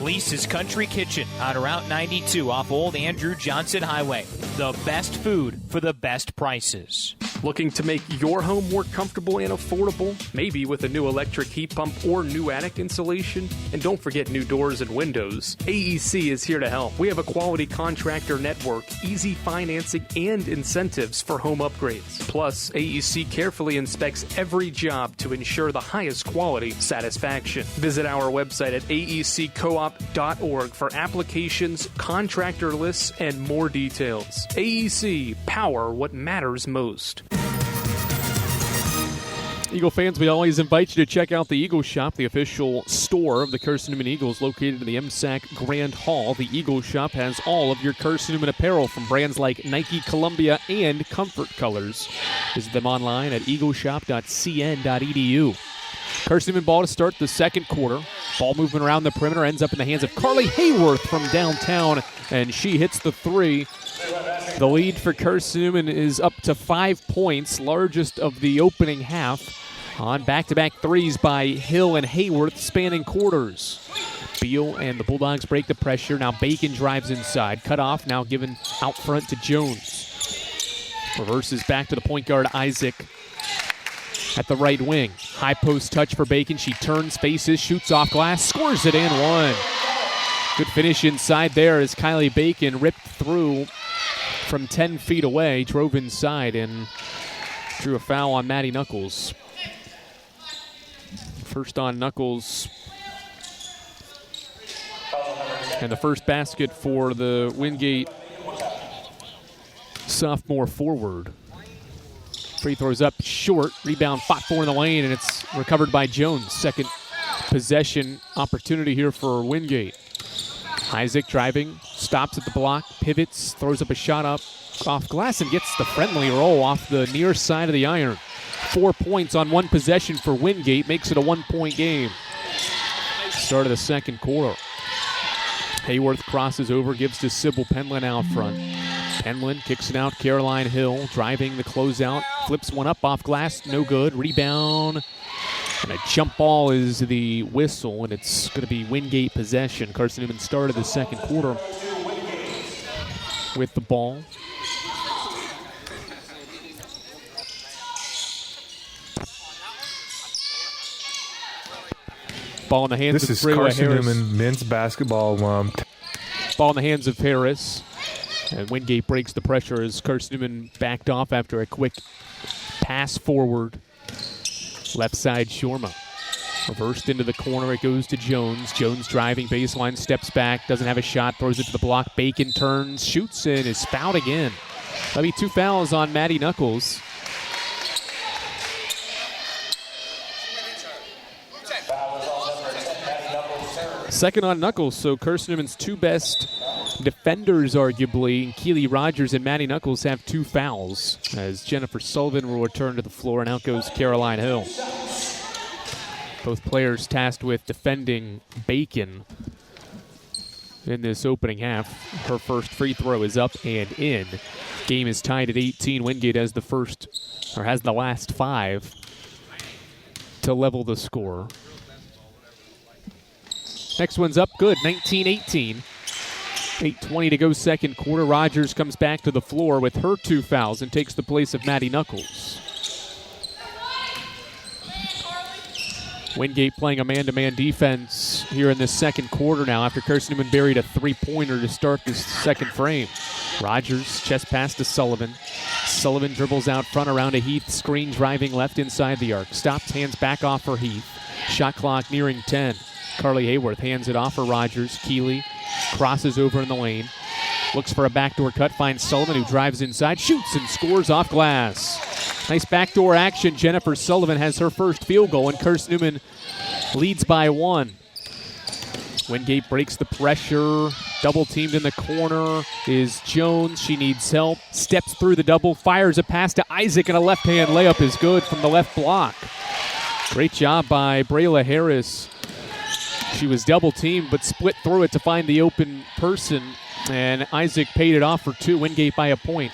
Lisa's Country Kitchen on Route 92 off Old Andrew Johnson Highway. The best food for the best prices. Looking to make your home more comfortable and affordable? Maybe with a new electric heat pump or new attic insulation? And don't forget new doors and windows. AEC is here to help. We have a quality contractor network, easy financing, and incentives for home upgrades. Plus, AEC carefully inspects every job to ensure the highest quality satisfaction. Visit our website at aeccoop.org for applications, contractor lists, and more details. AEC, power what matters most. Eagle fans, we always invite you to check out the Eagle Shop, the official store of the Carson-Newman Eagles, located in the MSAC Grand Hall. The Eagle Shop has all of your Carson-Newman apparel from brands like Nike, Columbia, and Comfort Colors. Visit them online at eagleshop.cn.edu. Carson-Newman ball to start the second quarter. Ball movement around the perimeter ends up in the hands of Carly Hayworth from downtown, and she hits the 3. The lead for Carson-Newman is up to 5 points, largest of the opening half, on back-to-back threes by Hill and Hayworth spanning quarters. Beal and the Bulldogs break the pressure. Now Bacon drives inside. Cut off, now given out front to Jones. Reverses back to the point guard, Isaac, at the right wing. High post touch for Bacon. She turns, faces, shoots off glass, scores it and 1. Good finish inside there as Kylie Bacon ripped through from 10 feet away, drove inside, and drew a foul on Maddie Knuckles. First on Knuckles. And the first basket for the Wingate sophomore forward. Free throws up short, rebound fought for in the lane, and it's recovered by Jones. Second possession opportunity here for Wingate. Isaac driving, stops at the block, pivots, throws up a shot up off glass and gets the friendly roll off the near side of the iron. 4 points on one possession for Wingate, makes it a 1-point game. Start of the second quarter. Hayworth crosses over, gives to Sybil Penland out front. Penland kicks it out, Caroline Hill driving the closeout, flips one up off glass, no good, rebound. And a jump ball is the whistle, and it's going to be Wingate possession. Carson-Newman started the second quarter with the ball. Ball in the hands this of is Freeway Carson-Newman Harris. men's basketball alum. Ball in the hands of Harris. And Wingate breaks the pressure as Carson-Newman backed off after a quick pass forward. Left side, Shorma. Reversed into the corner, it goes to Jones. Jones driving, baseline, steps back, doesn't have a shot, throws it to the block. Bacon turns, shoots, and is fouled again. That'll be 2 fouls on Maddie Knuckles. Second on Knuckles, so Carson-Newman's 2 best defenders, arguably. Keely Rogers and Maddie Knuckles have 2 fouls as Jennifer Sullivan will return to the floor, and out goes Caroline Hill. Both players tasked with defending Bacon in this opening half. Her first free throw is up and in. Game is tied at 18. Wingate has the last 5 to level the score. Next one's up good, 19-18. 8:20 to go second quarter. Rogers comes back to the floor with her 2 fouls and takes the place of Maddie Knuckles. Wingate playing a man-to-man defense here in this second quarter now after Carson-Newman buried a 3-pointer to start this second frame. Rogers, chest pass to Sullivan. Sullivan dribbles out front around a Heath screen, driving left inside the arc. Stops, hands back off for Heath. Shot clock nearing 10. Carly Hayworth hands it off for Rogers. Keeley crosses over in the lane. Looks for a backdoor cut, finds Sullivan who drives inside, shoots and scores off glass. Nice backdoor action. Jennifer Sullivan has her first field goal, and Carson-Newman leads by 1. Wingate breaks the pressure. Double teamed in the corner is Jones. She needs help. Steps through the double, fires a pass to Isaac, and a left-hand layup is good from the left block. Great job by Brayla Harris. She was double teamed but split through it to find the open person, and Isaac paid it off for 2. Wingate by a point.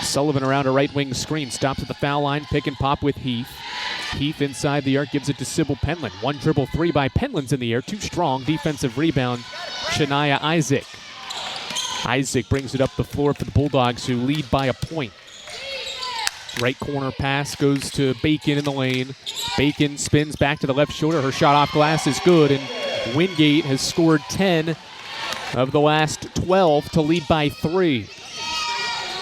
Sullivan around a right wing screen, stops at the foul line, pick and pop with Heath. Heath inside the arc gives it to Sybil Penland. 1 dribble 3 by Penland's in the air, too strong. Defensive rebound, Shania Isaac. Isaac brings it up the floor for the Bulldogs, who lead by a point. Right corner pass goes to Bacon in the lane. Bacon spins back to the left shoulder. Her shot off glass is good, and Wingate has scored 10 of the last 12 to lead by 3.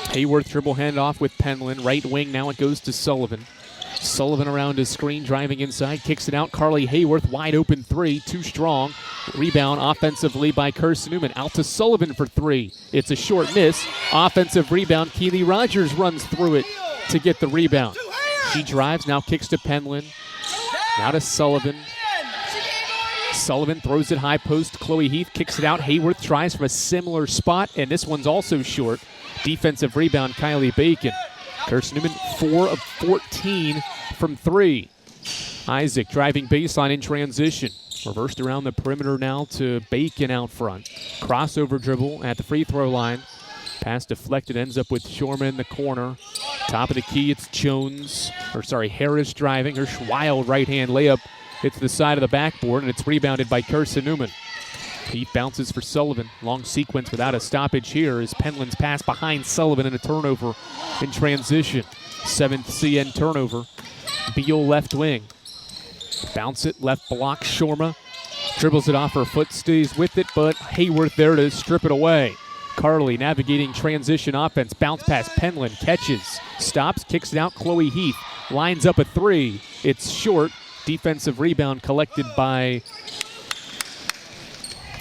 Hayworth dribble handoff with Penland. Right wing, now it goes to Sullivan. Sullivan around his screen, driving inside, kicks it out. Carly Hayworth, wide open 3, too strong. Rebound offensively by Carson-Newman. Out to Sullivan for 3. It's a short miss. Offensive rebound. Keely Rogers runs through it to get the rebound. She drives, now kicks to Penland. Now to Sullivan. Sullivan throws it high post. Chloe Heath kicks it out. Hayworth tries from a similar spot, and this one's also short. Defensive rebound, Kylie Bacon. Carson-Newman 4 of 14 from 3. Isaac driving baseline in transition. Reversed around the perimeter now to Bacon out front. Crossover dribble at the free throw line. Pass deflected, ends up with Shorman in the corner. Top of the key, it's Harris driving. Her wild right-hand layup hits the side of the backboard, and it's rebounded by Carson-Newman. Heath bounces for Sullivan. Long sequence without a stoppage here is Penland's pass behind Sullivan and a turnover in transition. 7th CN turnover. Beal left wing. Bounce it, left block, Shorma. Dribbles it off her foot, stays with it, but Hayworth there to strip it away. Carly navigating transition offense. Bounce pass, Penland catches. Stops, kicks it out, Chloe Heath. Lines up a 3. It's short. Defensive rebound collected by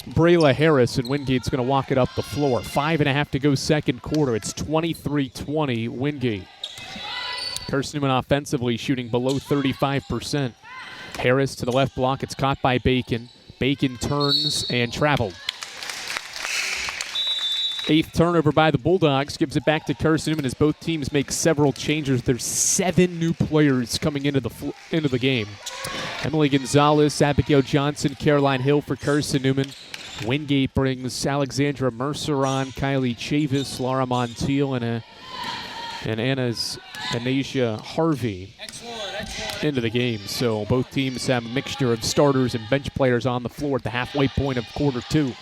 Brayla Harris, and Wingate's going to walk it up the floor. 5.5 to go second quarter. It's 23-20 Wingate. Carson-Newman offensively shooting below 35%. Harris to the left block. It's caught by Bacon. Bacon turns and traveled. 8th turnover by the Bulldogs gives it back to Carson-Newman as both teams make several changes. There's 7 new players coming into the game. Emily Gonzalez, Abigail Johnson, Caroline Hill for Carson-Newman. Wingate brings Alexandra Mercer on, Kylie Chavis, Laura Montiel, and Anasia Harvey into the game. So both teams have a mixture of starters and bench players on the floor at the halfway point of quarter 2.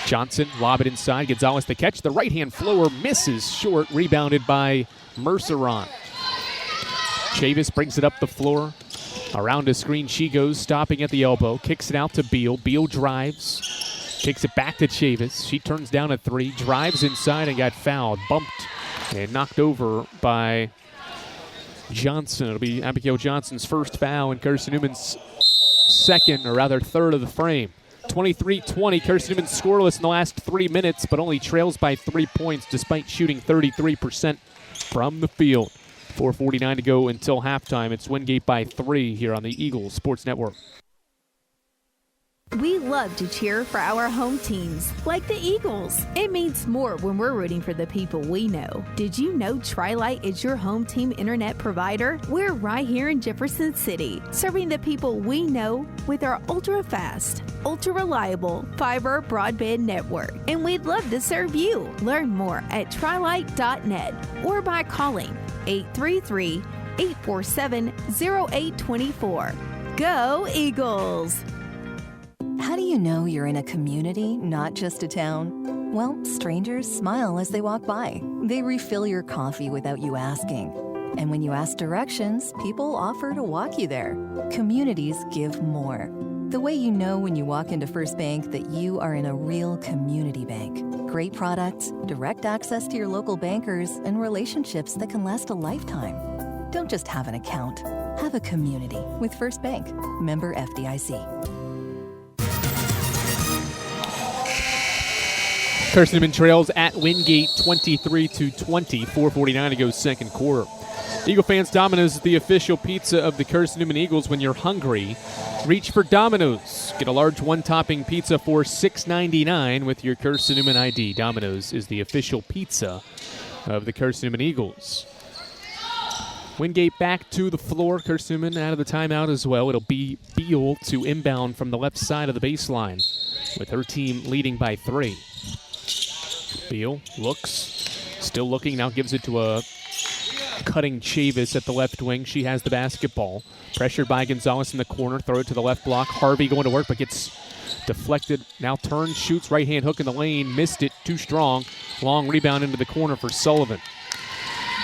Johnson, lob it inside. Gonzalez the catch. The right-hand floater misses short. Rebounded by Merceron. Chavis brings it up the floor. Around a screen she goes, stopping at the elbow. Kicks it out to Beal. Beal drives. Kicks it back to Chavis. She turns down a 3. Drives inside and got fouled. Bumped and knocked over by Johnson. It'll be Abigail Johnson's first foul and Carson-Newman's third of the frame. 23-20, Carson-Newman scoreless in the last 3 minutes, but only trails by 3 points despite shooting 33% from the field. 4:49 to go until halftime. It's Wingate by 3 here on the Eagles Sports Network. We love to cheer for our home teams, like the Eagles. It means more when we're rooting for the people we know. Did you know Tri-Lite is your home team internet provider? We're right here in Jefferson City, serving the people we know with our ultra-fast, ultra-reliable fiber broadband network. And we'd love to serve you. Learn more at trilite.net or by calling 833-847-0824. Go Eagles! How do you know you're in a community, not just a town? Well, strangers smile as they walk by. They refill your coffee without you asking. And when you ask directions, people offer to walk you there. Communities give more. The way you know when you walk into First Bank that you are in a real community bank. Great products, direct access to your local bankers, and relationships that can last a lifetime. Don't just have an account. Have a community with First Bank. Member FDIC. Carson-Newman trails at Wingate 23-20, 4:49 to go second quarter. Eagle fans, Domino's is the official pizza of the Carson-Newman Eagles. When you're hungry, reach for Domino's. Get a large one-topping pizza for $6.99 with your Carson-Newman ID. Domino's is the official pizza of the Carson-Newman Eagles. Wingate back to the floor. Carson-Newman out of the timeout as well. It'll be Beal to inbound from the left side of the baseline with her team leading by 3. Beal looks, still looking, now gives it to a cutting Chavis at the left wing. She has the basketball. Pressured by Gonzalez in the corner, throw it to the left block. Harvey going to work, but gets deflected. Now turns, shoots, right-hand hook in the lane, missed it, too strong. Long rebound into the corner for Sullivan.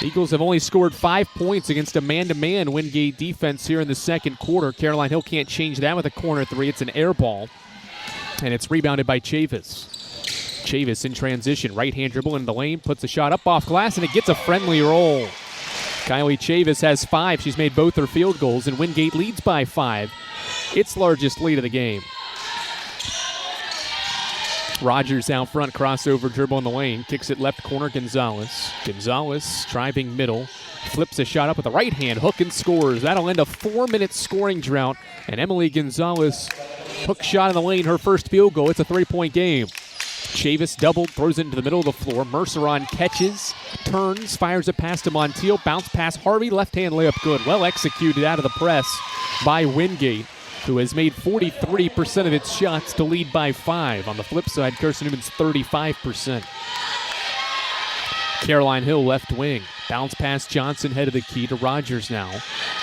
Eagles have only scored 5 points against a man-to-man Wingate defense here in the second quarter. Caroline Hill can't change that with a corner three. It's an air ball, and it's rebounded by Chavis. Chavis in transition, right-hand dribble into the lane, puts a shot up off glass, and it gets a friendly roll. Kylie Chavis has 5. She's made both her field goals, and Wingate leads by 5. Its largest lead of the game. Rogers out front, crossover dribble in the lane, kicks it left corner, Gonzalez. Gonzalez driving middle, flips a shot up with a right-hand hook and scores. That'll end a 4-minute scoring drought, and Emily Gonzalez, hook shot in the lane, her first field goal. It's a 3-point game. Chavis doubled, throws it into the middle of the floor. Merceron catches, turns, fires it past to Montiel. Bounce pass, Harvey, left-hand layup good. Well executed out of the press by Wingate, who has made 43% of its shots to lead by 5. On the flip side, Carson-Newman's 35%. Caroline Hill, left wing. Bounce pass, Johnson, head of the key to Rogers now.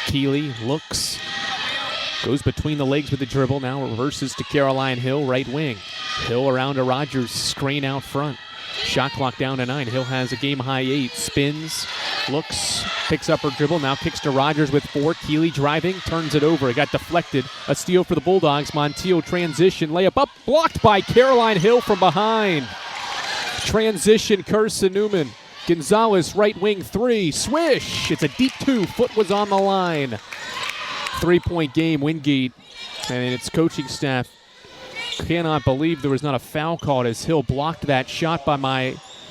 Keeley looks, goes between the legs with the dribble, now reverses to Caroline Hill, right wing. Hill around to Rogers, screen out front. Shot clock down to 9. Hill has a game-high 8. Spins, looks, picks up her dribble, now kicks to Rogers with 4. Keeley driving, turns it over. It got deflected. A steal for the Bulldogs. Montiel transition, layup up, blocked by Caroline Hill from behind. Transition, Carson-Newman. Gonzalez, right wing 3. Swish! It's a deep 2. Foot was on the line. 3-point game, Wingate and its coaching staff cannot believe there was not a foul called as Hill blocked that shot by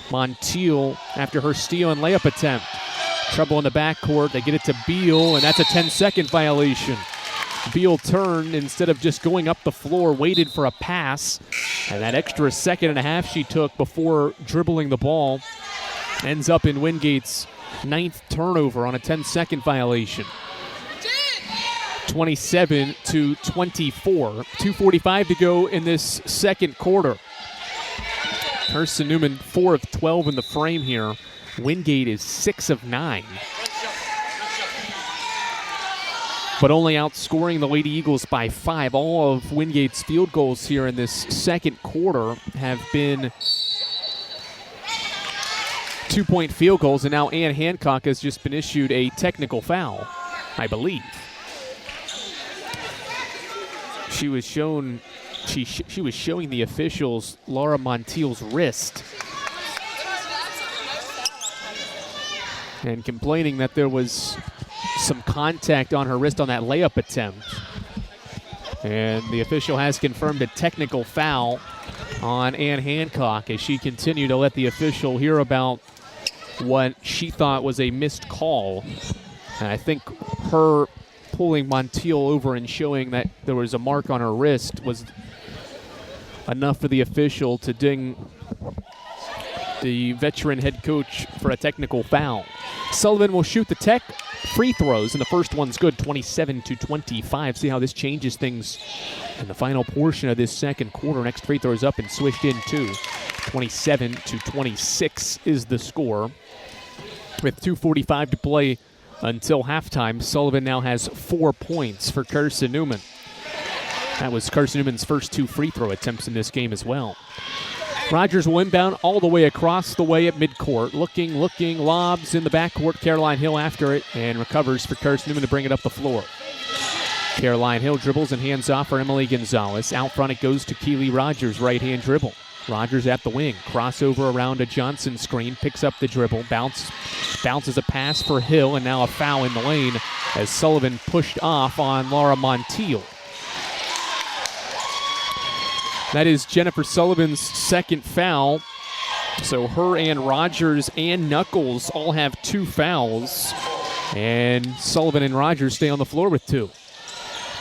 Montiel after her steal and layup attempt. Trouble in the backcourt. They get it to Beal, and that's a 10-second violation. Beal turned instead of just going up the floor, waited for a pass, and that extra second and a half she took before dribbling the ball ends up in Wingate's 9th turnover on a 10-second violation. 27-24. 2:45 to go in this second quarter. Carson-Newman 4 of 12 in the frame here. Wingate is 6 of 9. But only outscoring the Lady Eagles by 5. All of Wingate's field goals here in this second quarter have been 2-point field goals, and now Ann Hancock has just been issued a technical foul, I believe. She was shown, she was showing the officials Laura Montiel's wrist and complaining that there was some contact on her wrist on that layup attempt. And the official has confirmed a technical foul on Ann Hancock as she continued to let the official hear about what she thought was a missed call. And I think her pulling Montiel over and showing that there was a mark on her wrist was enough for the official to ding the veteran head coach for a technical foul. Sullivan will shoot the tech free throws, and the first one's good, 27-25. See how this changes things in the final portion of this second quarter. Next free throw's up and swished in too. 27-26 is the score. With 2:45 to play until halftime, Sullivan now has 4 points for Carson-Newman. That was Carson-Newman's first 2 free throw attempts in this game as well. Rogers will inbound all the way across the way at midcourt. Looking, lobs in the backcourt. Caroline Hill after it and recovers for Carson-Newman to bring it up the floor. Caroline Hill dribbles and hands off for Emily Gonzalez. Out front it goes to Keely Rogers, right-hand dribble. Rogers at the wing. Crossover around a Johnson screen. Picks up the dribble. Bounces a pass for Hill, and now a foul in the lane as Sullivan pushed off on Laura Montiel. That is Jennifer Sullivan's second foul. So her and Rogers and Knuckles all have 2 fouls. And Sullivan and Rogers stay on the floor with 2.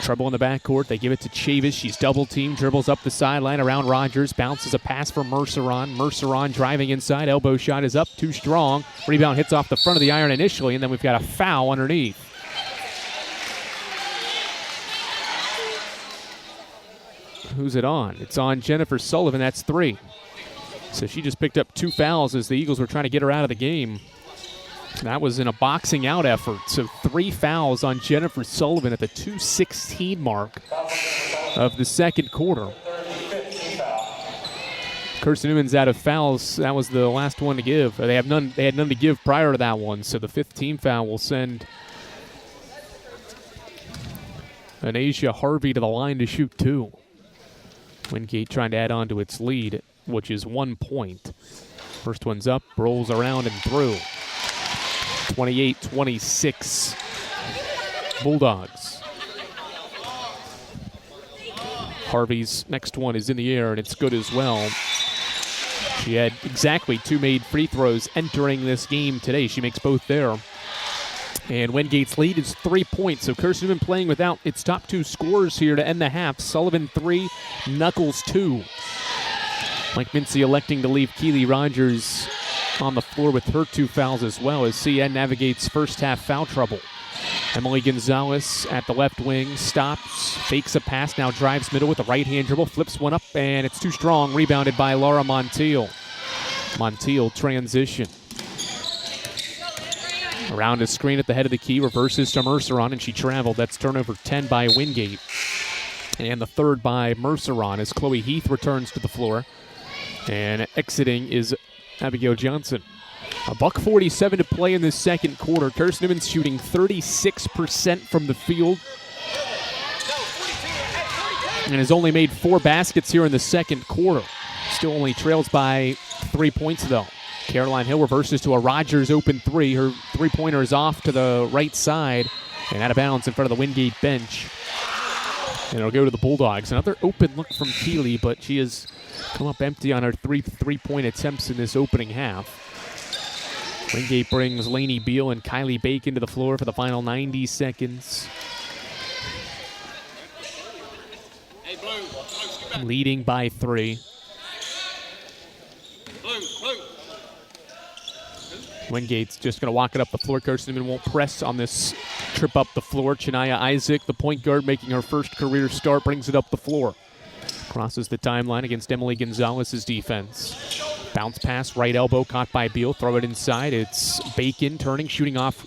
Trouble in the backcourt. They give it to Chavis. She's double-teamed, dribbles up the sideline around Rogers, bounces a pass for Merceron. Merceron driving inside. Elbow shot is up, too strong. Rebound hits off the front of the iron initially, and then we've got a foul underneath. Who's it on? It's on Jennifer Sullivan. That's 3. So she just picked up 2 fouls as the Eagles were trying to get her out of the game. That was in a boxing out effort. So 3 fouls on Jennifer Sullivan at the 2:16 mark of the second quarter. Carson-Newman's out of fouls. That was the last one to give. They had none to give prior to that one. So the 5th team foul will send Anasia Harvey to the line to shoot 2. Wingate trying to add on to its lead, which is 1 point. First one's up, rolls around and through. 28-26 Bulldogs. Harvey's next one is in the air, and it's good as well. She had exactly 2 made free throws entering this game today. She makes both there. And Wingate's lead is 3 points. So Carson-Newman playing without its top 2 scorers here to end the half. Sullivan 3, Knuckles 2. Mike Mincy electing to leave Keely Rogers on the floor with her 2 fouls as well as CN navigates first half foul trouble. Emily Gonzalez at the left wing, stops, fakes a pass, now drives middle with a right-hand dribble, flips one up, and it's too strong, rebounded by Laura Montiel. Montiel transition. Around a screen at the head of the key, reverses to Merceron, and she traveled. That's turnover 10 by Wingate. And the third by Merceron as Chloe Heath returns to the floor. And exiting is Abigail Johnson. $1:47 to play in this second quarter. Carson-Newman's shooting 36% from the field. And has only made 4 baskets here in the second quarter. Still only trails by 3 points though. Caroline Hill reverses to a Rogers open 3. Her 3-pointer is off to the right side and out of bounds in front of the Wingate bench. And it'll go to the Bulldogs. Another open look from Keeley, but she has come up empty on her 3-point attempts in this opening half. Wingate brings Lainey Beal and Kylie Bacon to the floor for the final 90 seconds. Leading by 3. Wingate's just going to walk it up the floor. Carson-Newman won't press on this trip up the floor. Chania Isaac, the point guard, making her first career start, brings it up the floor. Crosses the timeline against Emily Gonzalez's defense. Bounce pass, right elbow, caught by Beal. Throw it inside. It's Bacon turning, shooting off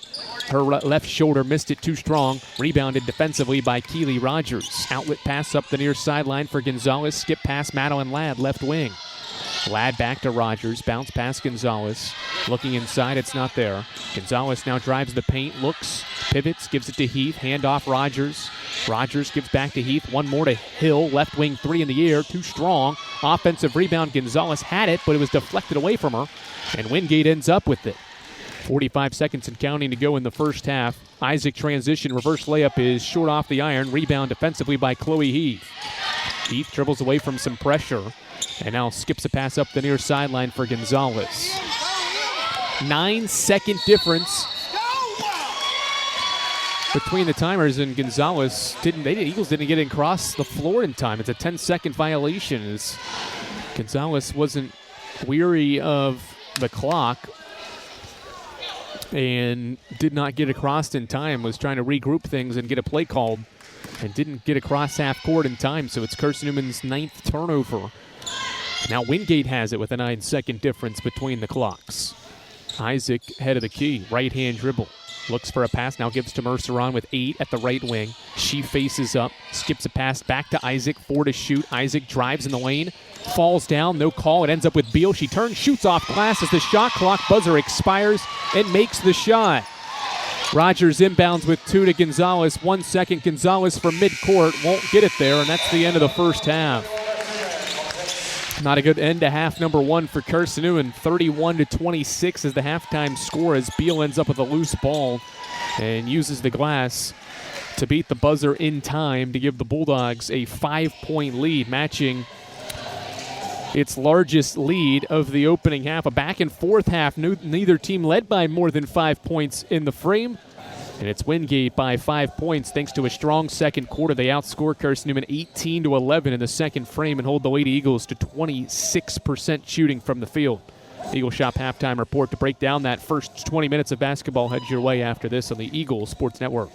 her left shoulder. Missed it too strong. Rebounded defensively by Keely Rogers. Outlet pass up the near sideline for Gonzalez. Skip pass, Madeline Ladd, left wing. Ladd back to Rogers. Bounce pass Gonzalez. Looking inside, it's not there. Gonzalez now drives the paint, looks, pivots, gives it to Heath. Hand off Rogers. Rogers gives back to Heath. One more to Hill. Left wing 3 in the air. Too strong. Offensive rebound. Gonzalez had it, but it was deflected away from her. And Wingate ends up with it. 45 seconds and counting to go in the first half. Isaac transition. Reverse layup is short off the iron. Rebound defensively by Chloe Heath. Heath dribbles away from some pressure. And now skips a pass up the near sideline for Gonzalez. 9-second difference. between the timers, and Gonzalez Eagles didn't get across the floor in time. It's a 10-second violation as Gonzalez wasn't weary of the clock and did not get across in time, was trying to regroup things and get a play called, and didn't get across half court in time, so it's Carson-Newman's 9th turnover. Now Wingate has it with a 9-second difference between the clocks. Isaac, head of the key, right-hand dribble. Looks for a pass, now gives to Merceron with 8 at the right wing. She faces up, skips a pass back to Isaac, 4 to shoot. Isaac drives in the lane, falls down, no call. It ends up with Beal. She turns, shoots off glass as the shot clock buzzer expires and makes the shot. Rogers inbounds with 2 to Gonzalez. 1 second, Gonzalez from midcourt won't get it there, and that's the end of the first half. Not a good end to half number 1 for Carson-Newman. 31-26 is the halftime score as Beal ends up with a loose ball and uses the glass to beat the buzzer in time to give the Bulldogs a 5-point lead, matching its largest lead of the opening half. A back and forth half. Neither team led by more than 5 points in the frame. And it's Wingate by 5 points thanks to a strong second quarter. They outscore Carson-Newman 18-11 in the second frame and hold the Lady Eagles to 26% shooting from the field. Eagle Shop halftime report to break down that first 20 minutes of basketball heads your way after this on the Eagle Sports Network.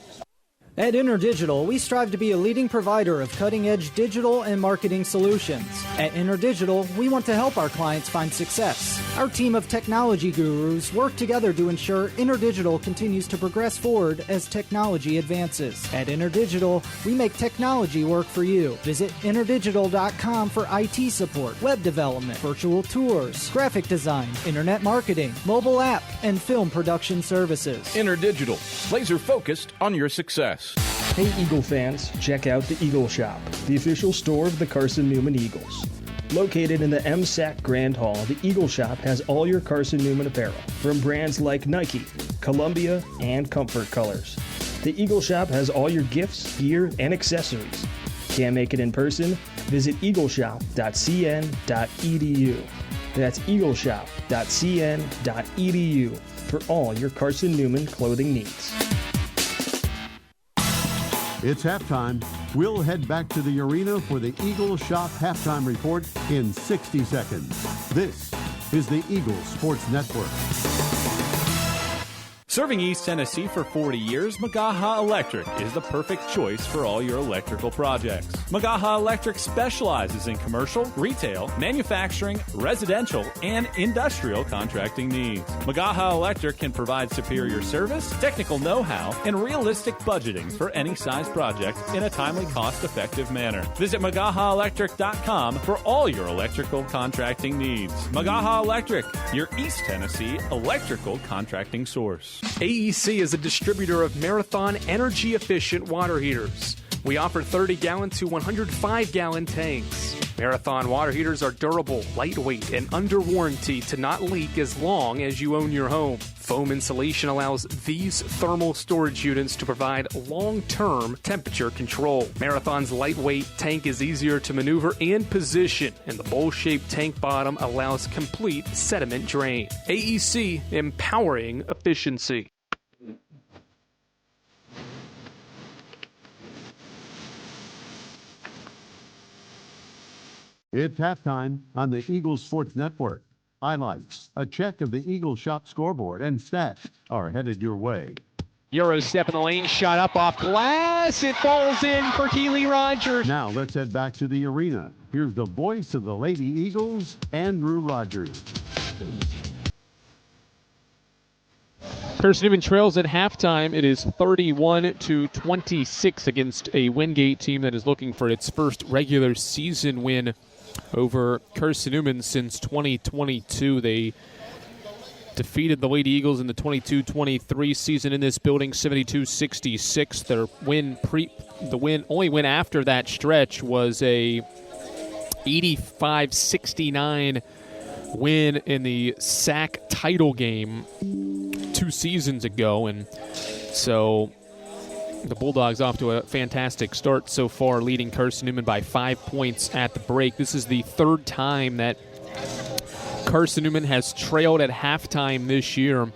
At InterDigital, we strive to be a leading provider of cutting-edge digital and marketing solutions. At InterDigital, we want to help our clients find success. Our team of technology gurus work together to ensure InterDigital continues to progress forward as technology advances. At InterDigital, we make technology work for you. Visit interdigital.com for IT support, web development, virtual tours, graphic design, internet marketing, mobile app, and film production services. InterDigital, laser-focused on your success. Hey Eagle fans, check out the Eagle Shop, the official store of the Carson-Newman Eagles. Located in the MSAC Grand Hall, the Eagle Shop has all your Carson-Newman apparel, from brands like Nike, Columbia, and Comfort Colors. The Eagle Shop has all your gifts, gear, and accessories. Can't make it in person? Visit eagleshop.cn.edu. That's eagleshop.cn.edu for all your Carson-Newman clothing needs. It's halftime. We'll head back to the arena for the Eagle Shop halftime report in 60 seconds. This is the Eagle Sports Network. Serving East Tennessee for 40 years, Magaha Electric is the perfect choice for all your electrical projects. Magaha Electric specializes in commercial, retail, manufacturing, residential, and industrial contracting needs. Magaha Electric can provide superior service, technical know-how, and realistic budgeting for any size project in a timely, cost-effective manner. Visit MagahaElectric.com for all your electrical contracting needs. Magaha Electric, your East Tennessee electrical contracting source. AEC is a distributor of Marathon energy-efficient water heaters. We offer 30-gallon to 105-gallon tanks. Marathon water heaters are durable, lightweight, and under warranty to not leak as long as you own your home. Foam insulation allows these thermal storage units to provide long-term temperature control. Marathon's lightweight tank is easier to maneuver and position, and the bowl-shaped tank bottom allows complete sediment drain. AEC, empowering efficiency. It's halftime on the Eagle Sports Network. Highlights, a check of the Eagle Shop scoreboard, and stats are headed your way. Euro step in the lane, shot up off glass. It falls in for Keely Rogers. Now let's head back to the arena. Here's the voice of the Lady Eagles, Andrew Rogers. Carson-Newman trails at halftime. It is 31-26 against a Wingate team that is looking for its first regular season win over Carson-Newman since 2022. They defeated the Lady Eagles in the 22-23 season in this building, 72-66. Their only win after that stretch was a 85-69 win in the SAC title game 2 seasons ago, and so the Bulldogs off to a fantastic start so far, leading Carson-Newman by 5 points at the break. This is the third time that Carson-Newman has trailed at halftime this year,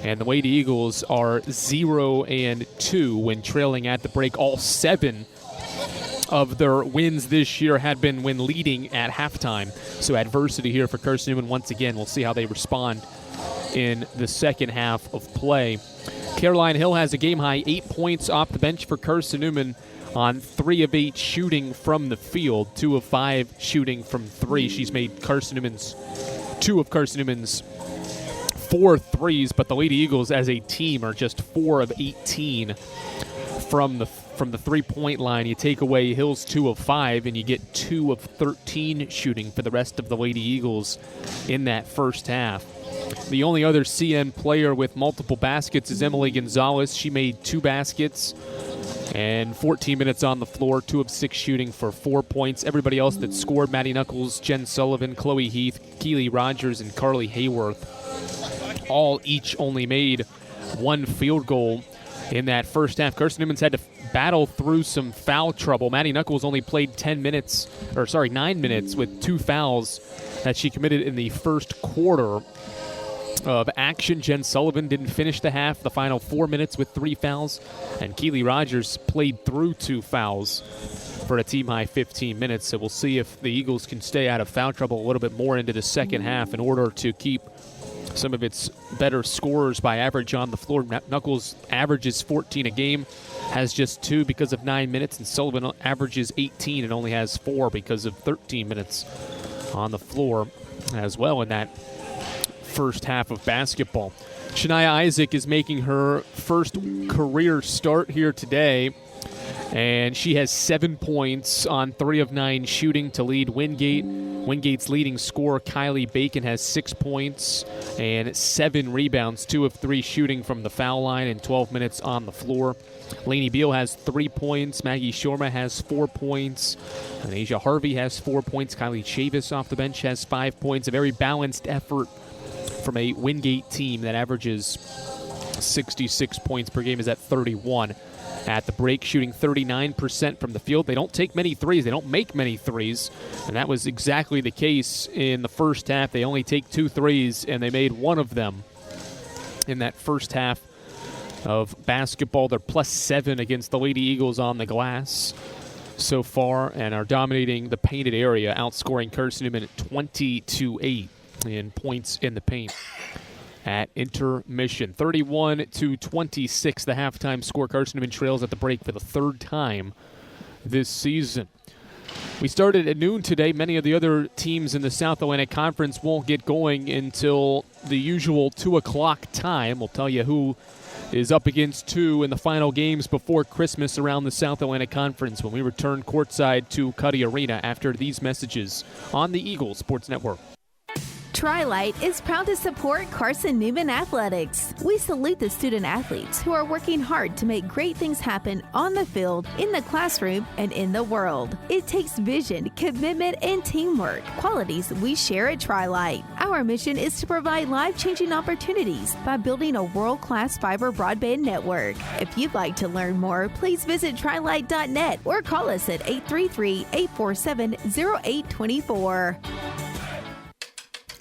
And the Lady Eagles are 0-2 when trailing at the break. All 7 of their wins this year had been when leading at halftime. So adversity here for Carson-Newman once again. We'll see how they respond in the second half of play. Caroline Hill has a game-high 8 points off the bench for Carson-Newman on 3 of 8 shooting from the field, 2 of 5 shooting from 3. She's made 2 of Carson-Newman's 4 threes, but the Lady Eagles as a team are just 4 of 18 from the 3-point line. You take away Hill's 2 of 5, and you get 2 of 13 shooting for the rest of the Lady Eagles in that first half. The only other CN player with multiple baskets is Emily Gonzalez. She made 2 baskets and 14 minutes on the floor, 2 of 6 shooting for 4 points. Everybody else that scored, Maddie Knuckles, Jen Sullivan, Chloe Heath, Keely Rogers, and Carly Hayworth, all each only made 1 field goal in that first half. Carson-Newman's had to battle through some foul trouble. Maddie Knuckles only played 9 minutes with 2 fouls that she committed in the first quarter of action. Jen Sullivan didn't finish the half, the final 4 minutes with 3 fouls, and Keely Rogers played through 2 fouls for a team-high 15 minutes. So we'll see if the Eagles can stay out of foul trouble a little bit more into the second half in order to keep some of its better scorers by average on the floor. Knuckles averages 14 a game, has just 2 because of 9 minutes, and Sullivan averages 18 and only has 4 because of 13 minutes on the floor as well in that first half of basketball. Shania Isaac is making her first career start here today, and she has 7 points on 3 of 9 shooting to lead Wingate. Wingate's leading scorer, Kylie Bacon, has 6 points and 7 rebounds, 2 of 3 shooting from the foul line in 12 minutes on the floor. Lainey Beal has 3 points. Maggie Shorma has 4 points. And Asia Harvey has 4 points. Kylie Chavis off the bench has 5 points. A very balanced effort from a Wingate team that averages 66 points per game, is at 31 at the break, shooting 39% from the field. They don't take many threes. They don't make many threes, and that was exactly the case in the first half. They only take 2 threes, and they made 1 of them in that first half of basketball. They're +7 against the Lady Eagles on the glass so far and are dominating the painted area, outscoring Carson-Newman at 20-8 in points in the paint at intermission. 31-26, the halftime score. Carson-Newman trails at the break for the 3rd time this season. We started at noon today. Many of the other teams in the South Atlantic Conference won't get going until the usual 2 o'clock time. We'll tell you who is up against 2 in the final games before Christmas around the South Atlantic Conference when we return courtside to Cuddy Arena after these messages on the Eagle Sports Network. Tri-Light is proud to support Carson-Newman Athletics. We salute the student athletes who are working hard to make great things happen on the field, in the classroom, and in the world. It takes vision, commitment, and teamwork, qualities we share at Tri-Light. Our mission is to provide life-changing opportunities by building a world-class fiber broadband network. If you'd like to learn more, please visit trilight.net or call us at 833-847-0824.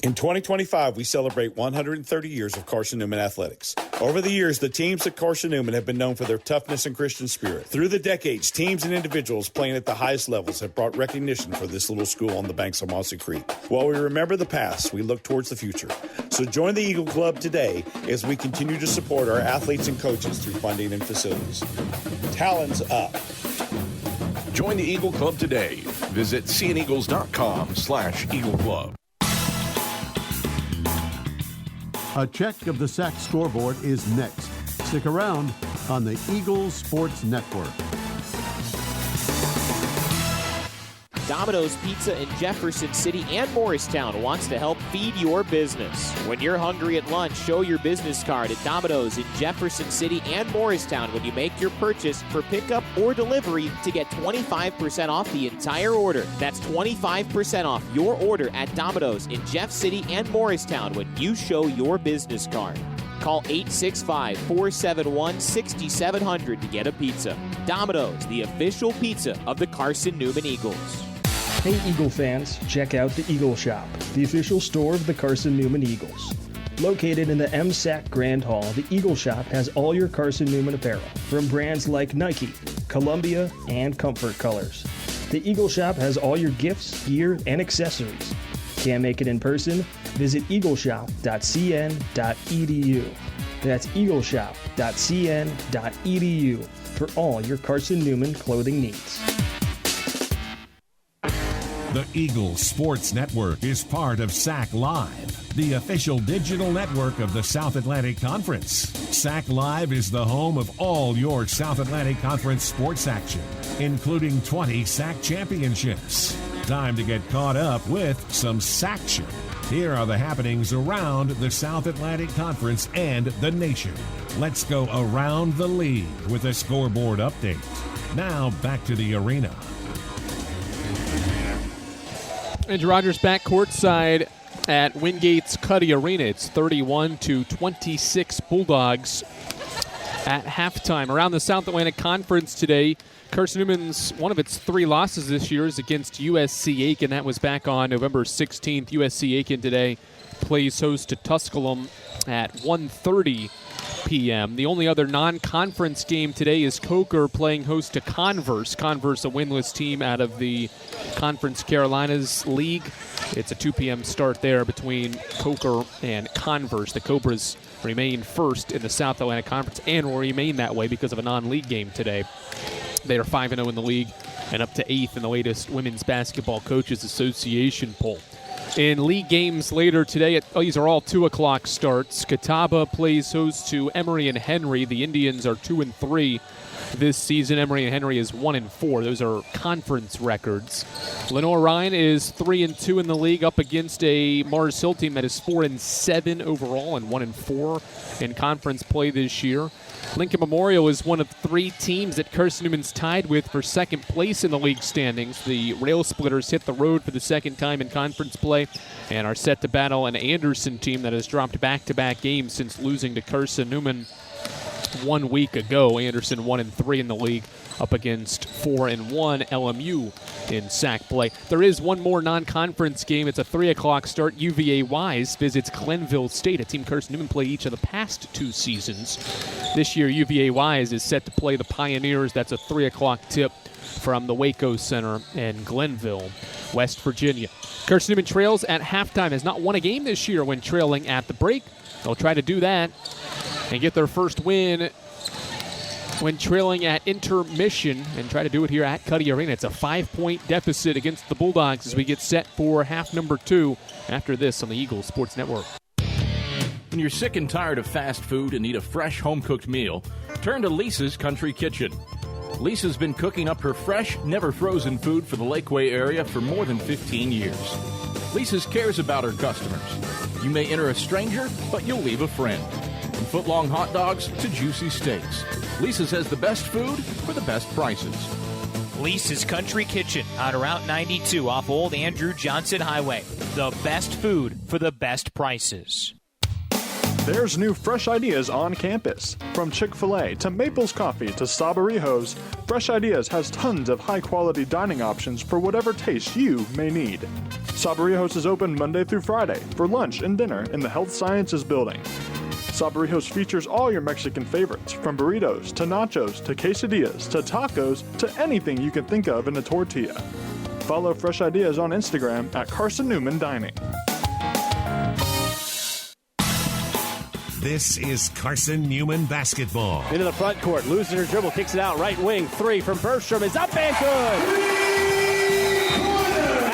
In 2025, we celebrate 130 years of Carson-Newman athletics. Over the years, the teams at Carson-Newman have been known for their toughness and Christian spirit. Through the decades, teams and individuals playing at the highest levels have brought recognition for this little school on the banks of Mossy Creek. While we remember the past, we look towards the future. So join the Eagle Club today as we continue to support our athletes and coaches through funding and facilities. Talons up. Join the Eagle Club today. Visit cneagles.com/Eagle Club. A check of the SAC scoreboard is next. Stick around on the Eagle Sports Network. Domino's Pizza in Jefferson City and Morristown wants to help feed your business. When you're hungry at lunch, show your business card at Domino's in Jefferson City and Morristown when you make your purchase for pickup or delivery to get 25% off the entire order. That's 25% off your order at Domino's in Jeff City and Morristown when you show your business card. Call 865-471-6700 to get a pizza. Domino's, the official pizza of the Carson-Newman Eagles. Hey Eagle fans, check out the Eagle Shop, the official store of the Carson-Newman Eagles. Located in the MSAC Grand Hall, the Eagle Shop has all your Carson-Newman apparel from brands like Nike, Columbia, and Comfort Colors. The Eagle Shop has all your gifts, gear, and accessories. Can't make it in person? Visit eagleshop.cn.edu. That's eagleshop.cn.edu for all your Carson-Newman clothing needs. The Eagle Sports Network is part of SAC Live, the official digital network of the South Atlantic Conference. SAC Live is the home of all your South Atlantic Conference sports action, including 20 SAC championships. Time to get caught up with some SACtion. Here are the happenings around the South Atlantic Conference and the nation. Let's go around the league with a scoreboard update. Now back to the arena. Andrew Rogers back courtside at Wingate's Cuddy Arena. It's 31-26 Bulldogs at halftime. Around the South Atlantic Conference today, Carson-Newman's one of its 3 losses this year is against USC Aiken. That was back on November 16th. USC Aiken today plays host to Tusculum at 1:30 p.m. The only other non-conference game today is Coker playing host to Converse. Converse, a winless team out of the Conference Carolinas League. It's a 2 p.m. start there between Coker and Converse. The Cobras remain first in the South Atlantic Conference and will remain that way because of a non-league game today. They are 5-0 in the league and up to 8th in the latest Women's Basketball Coaches Association poll. In league games later today, these are all 2 o'clock starts. Catawba plays host to Emory and Henry. The Indians are 2-3 this season. Emory and Henry is 1-4. Those are conference records. Lenore Ryan is 3-2 in the league, up against a Mars Hill team that is 4-7 overall and 1-4 in conference play this year. Lincoln Memorial is one of 3 teams that Carson-Newman's tied with for second place in the league standings. The Rail Splitters hit the road for the second time in conference play and are set to battle an Anderson team that has dropped back-to-back games since losing to Carson-Newman 1 week ago. Anderson 1-3 in the league, up against 4-1 LMU in SAC play. There is one more non-conference game. It's a 3 o'clock start. UVA Wise visits Glenville State, a team Carson-Newman played each of the past 2 seasons. This year, UVA Wise is set to play the Pioneers. That's a 3 o'clock tip from the Waco Center in Glenville, West Virginia. Carson-Newman trails at halftime, has not won a game this year when trailing at the break. They'll try to do that and get their first win when trailing at intermission and try to do it here at Cuddy Arena. It's a 5-point deficit against the Bulldogs as we get set for half number 2 after this on the Eagle Sports Network. When you're sick and tired of fast food and need a fresh home-cooked meal, turn to Lisa's Country Kitchen. Lisa's been cooking up her fresh, never-frozen food for the Lakeway area for more than 15 years. Lisa's cares about her customers. You may enter a stranger, but you'll leave a friend. From foot-long hot dogs to juicy steaks, Lisa's has the best food for the best prices. Lisa's Country Kitchen on Route 92 off Old Andrew Johnson Highway. The best food for the best prices. There's new fresh ideas on campus. From Chick-fil-A to Maples Coffee to Sabarijos, Fresh Ideas has tons of high-quality dining options for whatever taste you may need. Sabarijos is open Monday through Friday for lunch and dinner in the Health Sciences Building. Sabarijos features all your Mexican favorites, from burritos to nachos to quesadillas to tacos to anything you can think of in a tortilla. Follow Fresh Ideas on Instagram at Carson-Newman Dining. This is Carson-Newman basketball. Into the front court, losing her dribble, kicks it out, right wing, 3 from Bergstrom is up and good!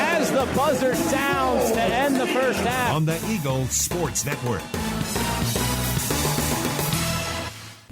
As the buzzer sounds to end the first half. On the Eagle Sports Network.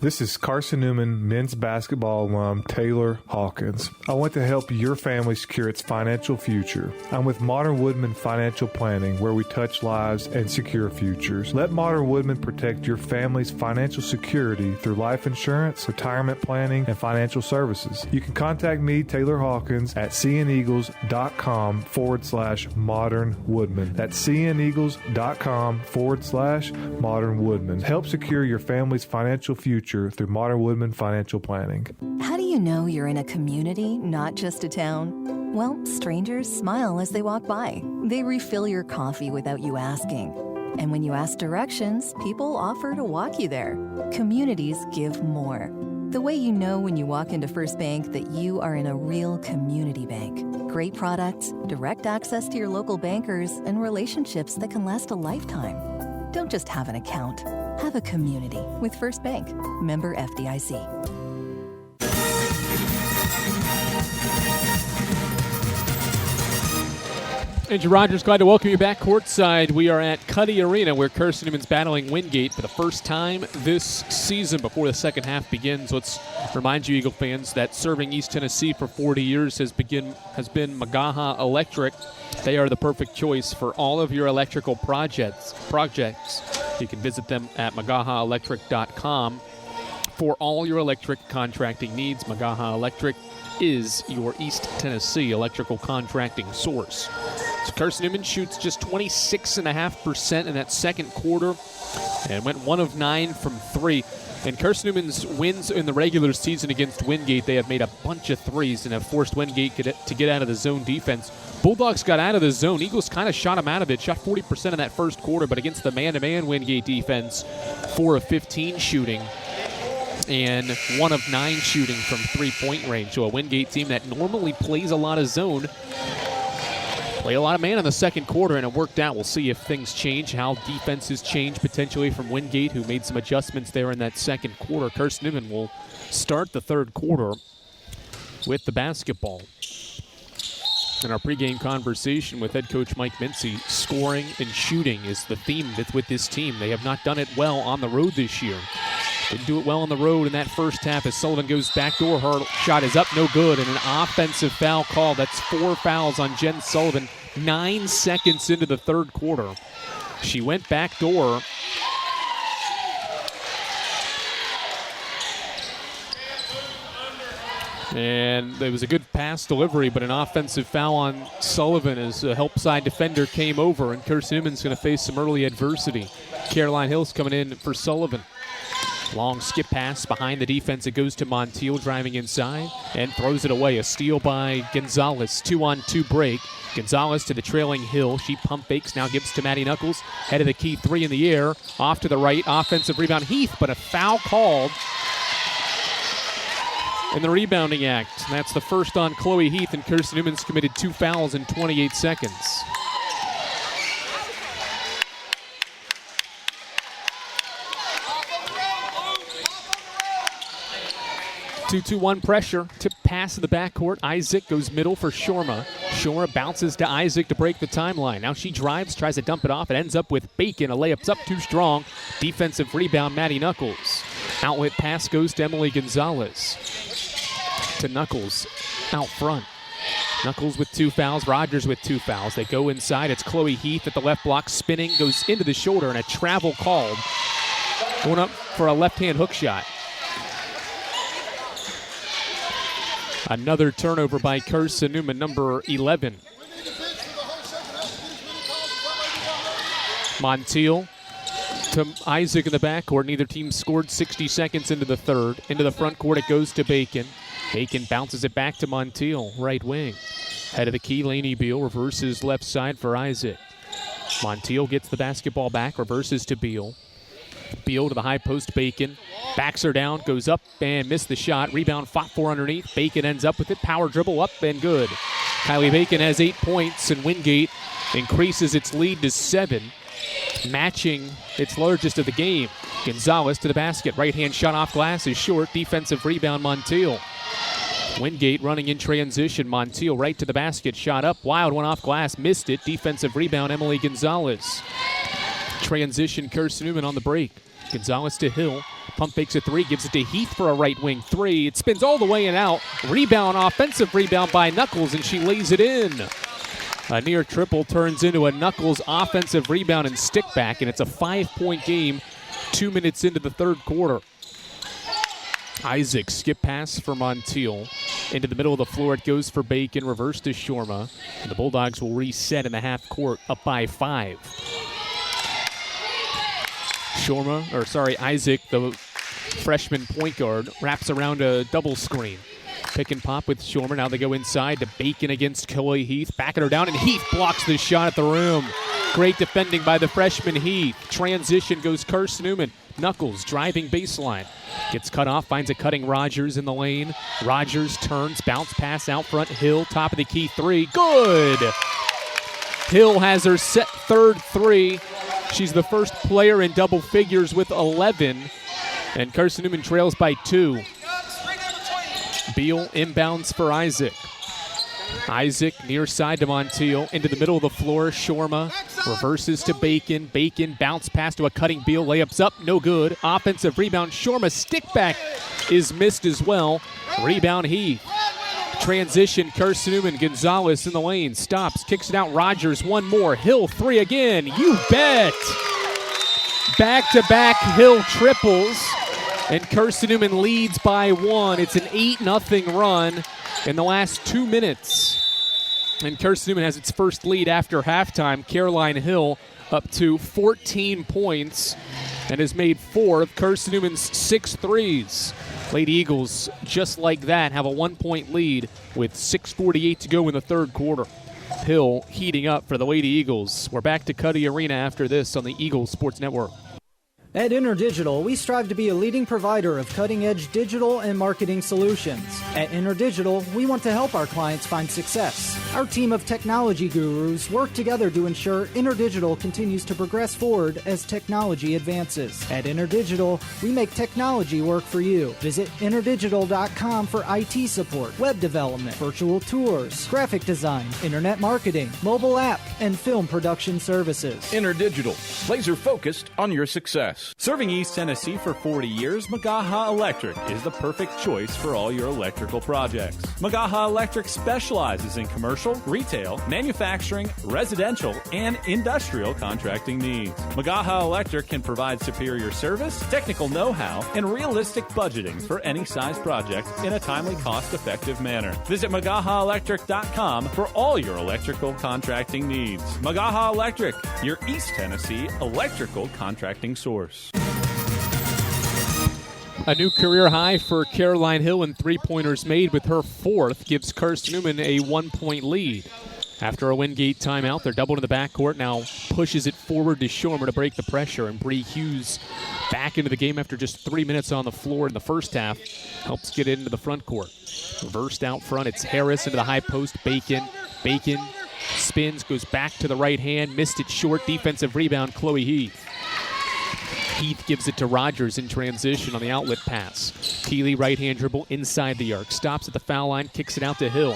This is Carson-Newman men's basketball alum Taylor Hawkins. I want to help your family secure its financial future. I'm with Modern Woodman Financial Planning, where we touch lives and secure futures. Let Modern Woodman protect your family's financial security through life insurance, retirement planning, and financial services. You can contact me, Taylor Hawkins, at cneagles.com/Modern Woodman. That's cneagles.com/Modern Woodman. Help secure your family's financial future through Modern Woodman Financial Planning. How do you know you're in a community, not just a town? Well, strangers smile as they walk by. They refill your coffee without you asking. And when you ask directions, people offer to walk you there. Communities give more. The way you know when you walk into First Bank that you are in a real community bank. Great products, direct access to your local bankers, and relationships that can last a lifetime. Don't just have an account. Have a community with First Bank. Member FDIC. Andrew Rogers, glad to welcome you back courtside. We are at Cuddy Arena where Carson-Newman's battling Wingate for the first time this season before the second half begins. Let's remind you, Eagle fans, that serving East Tennessee for 40 years has been Magaha Electric. They are the perfect choice for all of your electrical projects. You can visit them at magahaelectric.com for all your electric contracting needs. Magaha Electric is your East Tennessee electrical contracting source. So Carson-Newman shoots just 26.5% in that second quarter and went 1 of 9 from 3. And Carson-Newman's wins in the regular season against Wingate, they have made a bunch of threes and have forced Wingate to get out of the zone defense. Bulldogs got out of the zone. Eagles kind of shot them out of it, shot 40% in that first quarter, but against the man-to-man Wingate defense, 4 of 15 shooting and 1 of 9 shooting from three-point range. So a Wingate team that normally plays a lot of zone play a lot of man in the second quarter, and it worked out. We'll see if things change, how defenses change potentially from Wingate, who made some adjustments there in that second quarter. Carson-Newman will start the third quarter with the basketball. In our pregame conversation with head coach Mike Mincy, scoring and shooting is the theme with this team. They have not done it well on the road this year. Didn't do it well on the road in that first half as Sullivan goes backdoor. Her shot is up, no good, and an offensive foul call. That's 4 fouls on Jen Sullivan 9 seconds into the third quarter. She went backdoor. And there was a good pass delivery, but an offensive foul on Sullivan as a help side defender came over, and Carson-Newman's going to face some early adversity. Caroline Hill's coming in for Sullivan. Long skip pass behind the defense. It goes to Montiel driving inside and throws it away. A steal by Gonzalez. 2-on-2 break. Gonzalez to the trailing Hill. She pump fakes, now gives to Maddie Knuckles. Head of the key, 3 in the air. Off to the right. Offensive rebound. Heath, but a foul called in the rebounding act. And that's the first on Chloe Heath, and Carson-Newman's committed 2 fouls in 28 seconds. 2-2-1 pressure. Tip pass to the backcourt. Isaac goes middle for Shorma. Shorma bounces to Isaac to break the timeline. Now she drives, tries to dump it off. It ends up with Bacon. A layup's up too strong. Defensive rebound, Maddie Knuckles. Outlet pass goes to Emily Gonzalez. To Knuckles out front. Knuckles with 2 fouls. Rogers with 2 fouls. They go inside. It's Chloe Heath at the left block. Spinning. Goes into the shoulder and a travel called. Going up for a left-hand hook shot. Another turnover by Carson-Newman, number 11. Montiel to Isaac in the backcourt. Neither team scored 60 seconds into the third. Into the front court it goes to Bacon. Bacon bounces it back to Montiel, right wing. Head of the key, Lainey Beal reverses left side for Isaac. Montiel gets the basketball back, reverses to Beal. Beal to the high post, Bacon. Backs her down, goes up and missed the shot. Rebound fought for underneath. Bacon ends up with it. Power dribble up and good. Kylie Bacon has 8 points, and Wingate increases its lead to 7, matching its largest of the game. Gonzalez to the basket. Right-hand shot off glass is short. Defensive rebound, Montiel. Wingate running in transition. Montiel right to the basket. Shot up. Wild one off glass. Missed it. Defensive rebound, Emily Gonzalez. Transition, Carson-Newman on the break. Gonzalez to Hill. Pump fakes a 3, gives it to Heath for a right wing 3. It spins all the way and out. Rebound, offensive rebound by Knuckles, and she lays it in. A near triple turns into a Knuckles offensive rebound and stick back, and it's a 5-point game 2 minutes into the third quarter. Isaac skip pass for Montiel. Into the middle of the floor it goes for Bacon, reverse to Shorma. And the Bulldogs will reset in the half court, up by 5. Isaac, the freshman point guard, wraps around a double screen. Pick and pop with Shorma. Now they go inside to Bacon against Chloe Heath. Backing her down, and Heath blocks the shot at the rim. Great defending by the freshman Heath. Transition goes Carson-Newman. Knuckles driving baseline. Gets cut off, finds a cutting Rogers in the lane. Rogers turns, bounce pass out front. Hill, top of the key three. Good! Hill has her set third three. She's the first player in double figures with 11. And Carson-Newman trails by 2. Beal inbounds for Isaac. Isaac near side to Montiel, into the middle of the floor. Shorma reverses to Bacon. Bacon bounce pass to a cutting Beal. Layups up, no good. Offensive rebound. Shorma stick back is missed as well. Rebound Heath. Transition, Carson-Newman. Gonzalez in the lane. Stops, kicks it out. Rogers, one more. Hill, 3 again. You bet. Back-to-back Hill triples. And Carson-Newman leads by 1. It's an 8-0 run in the last 2 minutes. And Carson-Newman has its first lead after halftime. Caroline Hill up to 14 points and has made 4 of Carson-Newman's 6 threes. Lady Eagles, just like that, have a 1-point lead with 6:48 to go in the third quarter. Hill heating up for the Lady Eagles. We're back to Cuddy Arena after this on the Eagles Sports Network. At InterDigital, we strive to be a leading provider of cutting-edge digital and marketing solutions. At InterDigital, we want to help our clients find success. Our team of technology gurus work together to ensure InterDigital continues to progress forward as technology advances. At InterDigital, we make technology work for you. Visit interdigital.com for IT support, web development, virtual tours, graphic design, internet marketing, mobile app, and film production services. InterDigital, laser-focused on your success. Serving East Tennessee for 40 years, Magaha Electric is the perfect choice for all your electrical projects. Magaha Electric specializes in commercial, retail, manufacturing, residential, and industrial contracting needs. Magaha Electric can provide superior service, technical know-how, and realistic budgeting for any size project in a timely, cost-effective manner. Visit MagahaElectric.com for all your electrical contracting needs. Magaha Electric, your East Tennessee electrical contracting source. A new career high for Caroline Hill in three-pointers made with her 4th gives Carson-Newman a 1-point lead. After a Wingate timeout, they're doubled in the backcourt. Now pushes it forward to Shormer to break the pressure, and Bree Hughes back into the game after just 3 minutes on the floor in the first half. Helps get into the front court. Reversed out front, it's Harris into the high post. Bacon spins, goes back to the right hand, missed it short. Defensive rebound, Chloe Heath. Heath gives it to Rogers in transition on the outlet pass. Keeley right-hand dribble inside the arc. Stops at the foul line, kicks it out to Hill.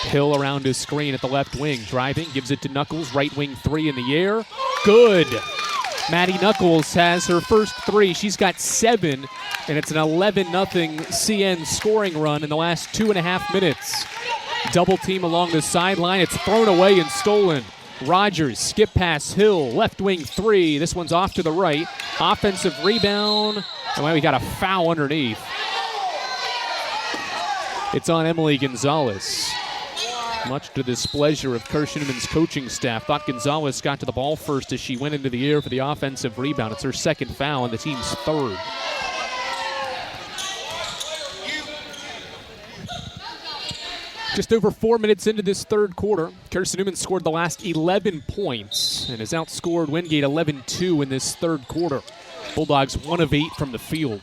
Hill around his screen at the left wing. Driving, gives it to Knuckles. Right wing 3 in the air. Good. Maddie Knuckles has her first 3. She's got 7, and it's an 11-0 CN scoring run in the last 2.5 minutes. Double team along the sideline. It's thrown away and stolen. Rogers, skip pass, Hill, left wing 3. This one's off to the right. Offensive rebound. And we got a foul underneath. It's on Emily Gonzalez. Much to the displeasure of Carson-Newman's coaching staff. Thought Gonzalez got to the ball first as she went into the air for the offensive rebound. It's her 2nd foul and the team's 3rd. Just over 4 minutes into this third quarter, Carson-Newman scored the last 11 points and has outscored Wingate 11-2 in this third quarter. Bulldogs 1 of 8 from the field.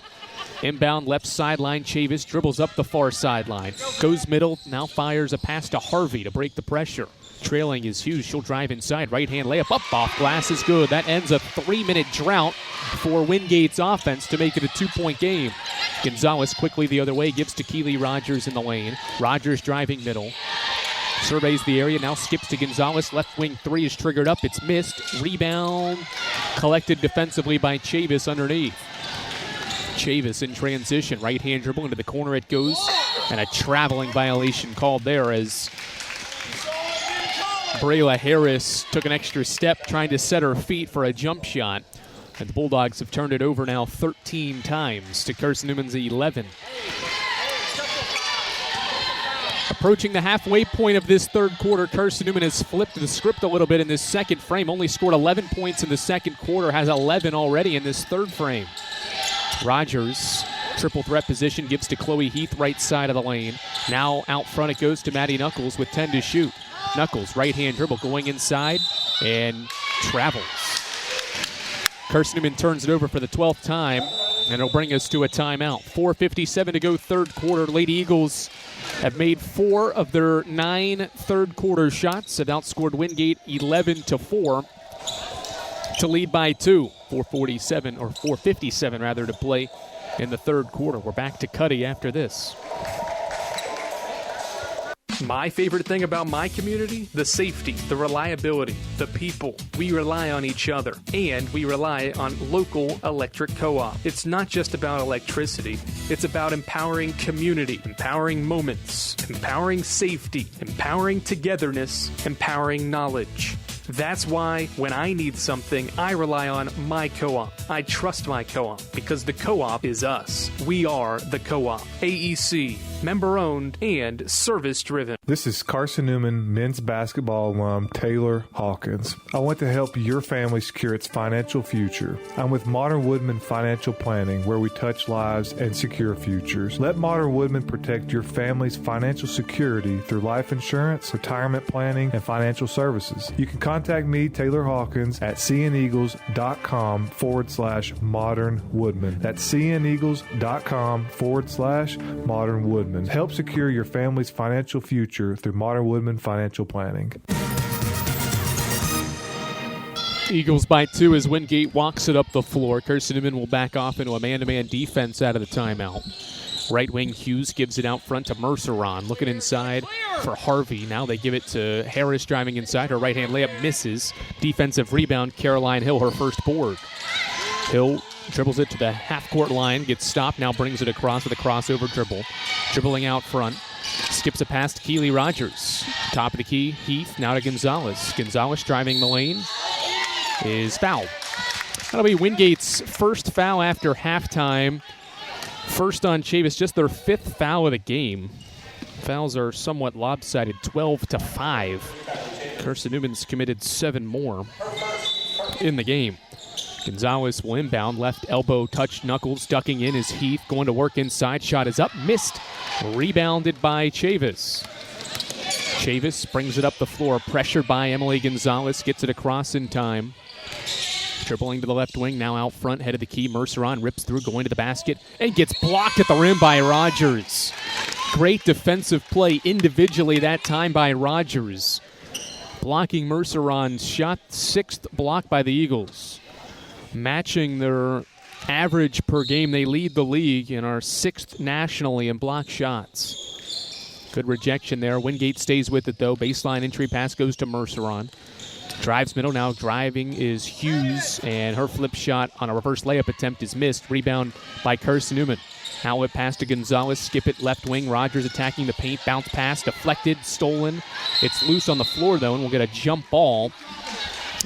Inbound left sideline, Chavis dribbles up the far sideline. Goes middle, now fires a pass to Harvey to break the pressure. Trailing is Hughes, she'll drive inside. Right-hand layup up off glass is good. That ends a 3-minute drought for Wingate's offense to make it a 2-point game. Gonzalez quickly the other way, gives to Keeley Rogers in the lane. Rogers driving middle. Surveys the area, now skips to Gonzalez. Left wing 3 is triggered up, it's missed. Rebound collected defensively by Chavis underneath. Chavis in transition, right-hand dribble into the corner it goes. And a traveling violation called there as Brayla Harris took an extra step trying to set her feet for a jump shot. And the Bulldogs have turned it over now 13 times to Carson-Newman's 11. Approaching the halfway point of this third quarter, Carson-Newman has flipped the script a little bit in this second frame. Only scored 11 points in the second quarter, has 11 already in this third frame. Rogers, triple threat position, gives to Chloe Heath, right side of the lane. Now out front it goes to Maddie Knuckles with 10 to shoot. Knuckles, right-hand dribble, going inside. and travels. Carson-Newman turns it over for the 12th time, and it'll bring us to a timeout. 4:57 to go third quarter. Lady Eagles have made 4 of their 9 third quarter shots, have outscored Wingate 11-4 to lead by 2. 4:57 rather to play in the third quarter. We're back to Cuddy after this. My favorite thing about my community? The safety, the reliability, the people. We rely on each other, and we rely on local electric co-op. It's not just about electricity. It's about empowering community, empowering moments, empowering safety, empowering togetherness, empowering knowledge. That's why when I need something, I rely on my co-op. I trust my co-op because the co-op is us. We are the co-op. AEC, member-owned and service-driven. This is Carson-Newman men's basketball alum Taylor Hawkins. I want to help your family secure its financial future. I'm with Modern Woodman Financial Planning, where we touch lives and secure futures. Let Modern Woodman protect your family's financial security through life insurance, retirement planning, and financial services. You can contact me, Taylor Hawkins, at cneagles.com/Modern Woodman. That's cneagles.com/Modern Woodman. Help secure your family's financial future through Modern Woodman Financial Planning. Eagles by 2 as Wingate walks it up the floor. Carson-Newman will back off into a man-to-man defense out of the timeout. Right wing Hughes gives it out front to Merceron. Looking inside for Harvey. Now they give it to Harris driving inside. Her right-hand layup misses. Defensive rebound, Caroline Hill, her first board. Hill dribbles it to the half-court line, gets stopped, now brings it across with a crossover dribble. Dribbling out front. Skips it past Keely Rogers. Top of the key, Heath, now to Gonzalez. Gonzalez driving the lane is fouled. That'll be Wingate's first foul after halftime. First on Chavis, just their 5th foul of the game. Fouls are somewhat lopsided, 12-5. Carson-Newman's committed 7 more in the game. Gonzalez will inbound, left elbow touched knuckles, ducking in is Heath, going to work inside, shot is up, missed. Rebounded by Chavis. Chavis brings it up the floor, pressured by Emily Gonzalez, gets it across in time. Dribbling to the left wing, now out front, head of the key. Merceron rips through, going to the basket, and gets blocked at the rim by Rogers. Great defensive play individually that time by Rogers. Blocking Merceron's shot, 6th block by the Eagles. Matching their average per game, they lead the league and are 6th nationally in block shots. Good rejection there. Wingate stays with it, though. Baseline entry pass goes to Merceron. Drives middle, now driving is Hughes, and her flip shot on a reverse layup attempt is missed. Rebound by Carson-Newman. Outlet pass to Gonzalez, skip it left wing. Rogers attacking the paint, bounce pass, deflected, stolen. It's loose on the floor, though, and we'll get a jump ball.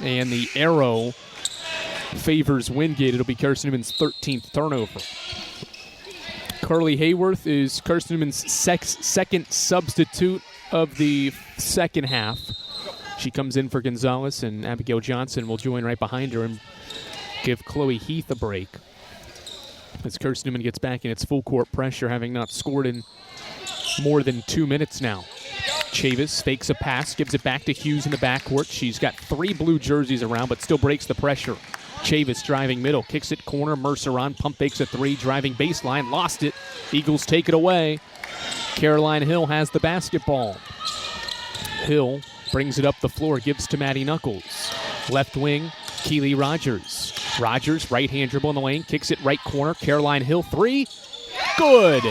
And the arrow favors Wingate. It'll be Carson-Newman's 13th turnover. Carly Hayworth is Carson-Newman's second substitute of the second half. She comes in for Gonzalez, and Abigail Johnson will join right behind her and give Chloe Heath a break. As Carson-Newman gets back in its full court pressure, having not scored in more than 2 minutes now. Chavis fakes a pass, gives it back to Hughes in the backcourt. She's got 3 blue jerseys around, but still breaks the pressure. Chavis driving middle, kicks it corner. Merceron pump fakes a 3, driving baseline, lost it. Eagles take it away. Caroline Hill has the basketball. Hill brings it up the floor, gives to Maddie Knuckles. Left wing, Keely Rogers. Rogers, right-hand dribble in the lane, kicks it right corner. Caroline Hill, 3. Good.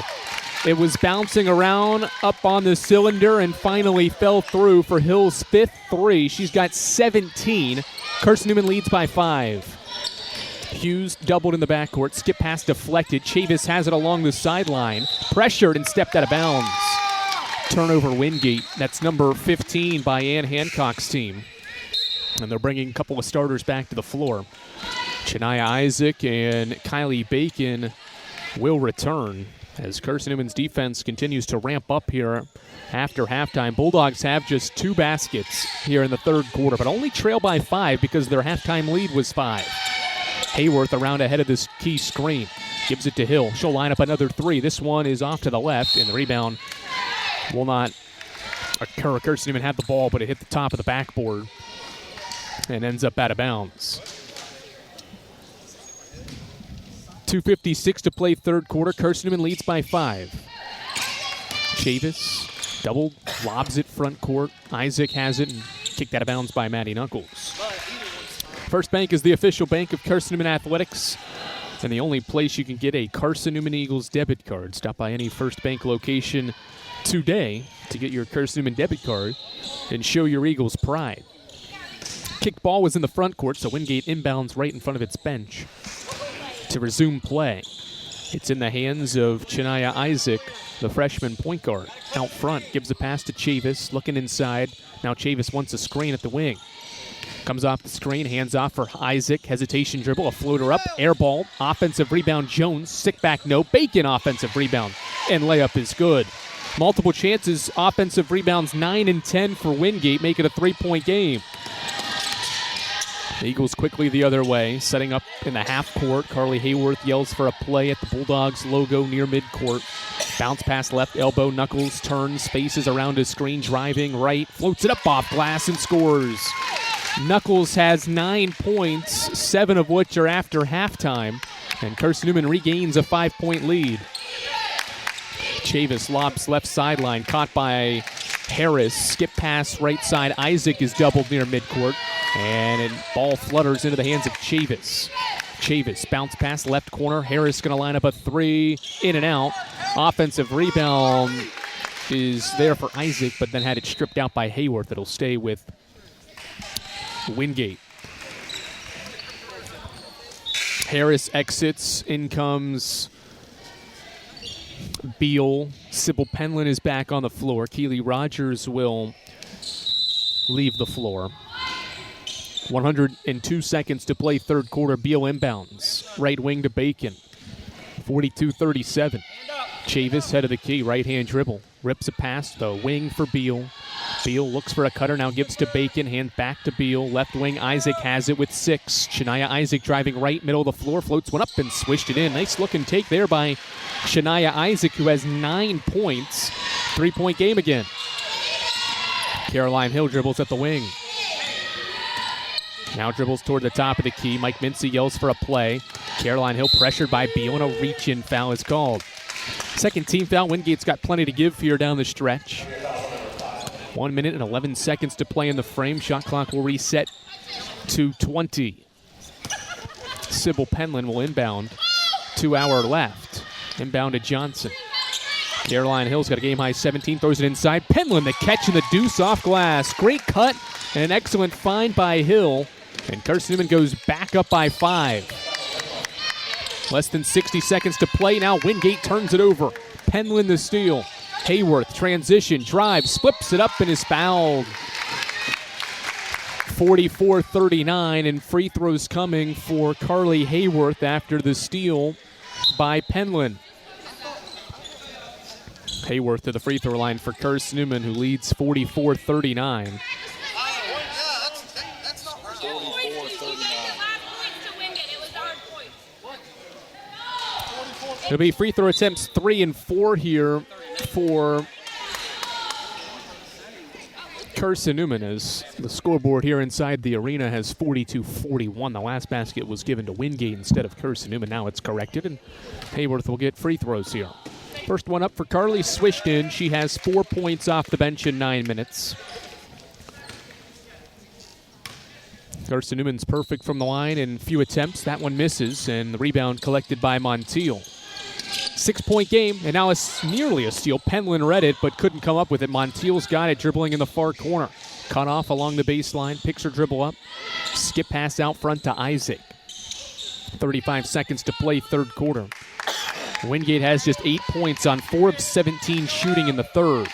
It was bouncing around up on the cylinder and finally fell through for Hill's 5th 3. She's got 17. Carson-Newman leads by 5. Hughes doubled in the backcourt. Skip pass deflected. Chavis has it along the sideline. Pressured and stepped out of bounds. Turnover Wingate. That's number 15 by Ann Hancock's team. And they're bringing a couple of starters back to the floor. Chania Isaac and Kylie Bacon will return as Carson-Newman's defense continues to ramp up here after halftime. Bulldogs have just 2 baskets here in the third quarter, but only trail by 5 because their halftime lead was 5. Hayworth around ahead of this key screen. Gives it to Hill. She'll line up another 3. This one is off to the left, and the rebound will not occur. Carson-Newman had the ball, but it hit the top of the backboard. and ends up out of bounds. 2:56 to play third quarter. Carson-Newman leads by 5. Chavis double lobs it front court. Isaac has it and kicked out of bounds by Matty Knuckles. First Bank is the official bank of Carson-Newman Athletics and the only place you can get a Carson-Newman Eagles debit card. Stop by any First Bank location today to get your Carson-Newman debit card and show your Eagles pride. Kicked ball was in the front court, so Wingate inbounds right in front of its bench to resume play. It's in the hands of Chania Isaac, the freshman point guard. Out front, gives a pass to Chavis, looking inside. Now Chavis wants a screen at the wing. Comes off the screen, hands off for Isaac. Hesitation dribble, a floater up, air ball. Offensive rebound, Jones. Stick back, no. Bacon offensive rebound, and layup is good. Multiple chances, offensive rebounds, 9 and 10 for Wingate, make it a 3-point game. The Eagles quickly the other way, setting up in the half court. Carly Hayworth yells for a play at the Bulldogs logo near midcourt. Bounce pass left elbow, Knuckles turns, spaces around his screen, driving right, floats it up off glass and scores. Knuckles has 9 points, 7 of which are after halftime, and Carson-Newman regains a 5-point lead. Chavis lobs left sideline, caught by Harris. Skip pass right side. Isaac is doubled near midcourt, and it ball flutters into the hands of Chavis. Chavis bounce pass left corner. Harris going to line up a 3, in and out. Offensive rebound is there for Isaac, but then had it stripped out by Hayworth. It'll stay with Wingate. Harris exits. In comes Beal. Sybil Penland is back on the floor. Keely Rogers will leave the floor. 102 seconds to play third quarter. Beal inbounds. Right wing to Bacon. 42-37. Chavis head of the key. Right-hand dribble. Rips a pass, the wing for Beal. Beal looks for a cutter, now gives to Bacon. Hand back to Beal. Left wing, Isaac has it with 6. Chania Isaac driving right, middle of the floor. Floats one up and swished it in. Nice looking take there by Chania Isaac, who has 9 points. 3-point game again. Caroline Hill dribbles at the wing. Now dribbles toward the top of the key. Mike Mincy yells for a play. Caroline Hill pressured by Beal, and a reach-in foul is called. Second team foul. Wingate's got plenty to give here down the stretch. 1 minute and 11 seconds to play in the frame. Shot clock will reset to 20. Sybil Penland will inbound. 2 hour left. Inbound to Johnson. Caroline Hill's got a game-high 17. Throws it inside. Penland the catch and the deuce off glass. Great cut and an excellent find by Hill. And Carson-Newman goes back up by 5. Less than 60 seconds to play. Now Wingate turns it over. Penland the steal. Hayworth, transition, drives, flips it up and is fouled. 44-39, and free throws coming for Carly Hayworth after the steal by Penland. Hayworth to the free throw line for Carson-Newman, who leads 44-39. It'll be free throw attempts 3 and 4 here for Carson-Newman, as the scoreboard here inside the arena has 42-41. The last basket was given to Wingate instead of Carson-Newman. Now it's corrected, and Hayworth will get free throws here. First one up for Carly, swished in. She has 4 points off the bench in 9 minutes. Carson-Newman's perfect from the line in few attempts. That one misses, and the rebound collected by Montiel. 6-point game, and now it's nearly a steal. Penland read it, but couldn't come up with it. Montiel's got it, dribbling in the far corner. Cut off along the baseline, picks her dribble up. Skip pass out front to Isaac. 35 seconds to play third quarter. Wingate has just 8 points on 4 of 17 shooting in the third.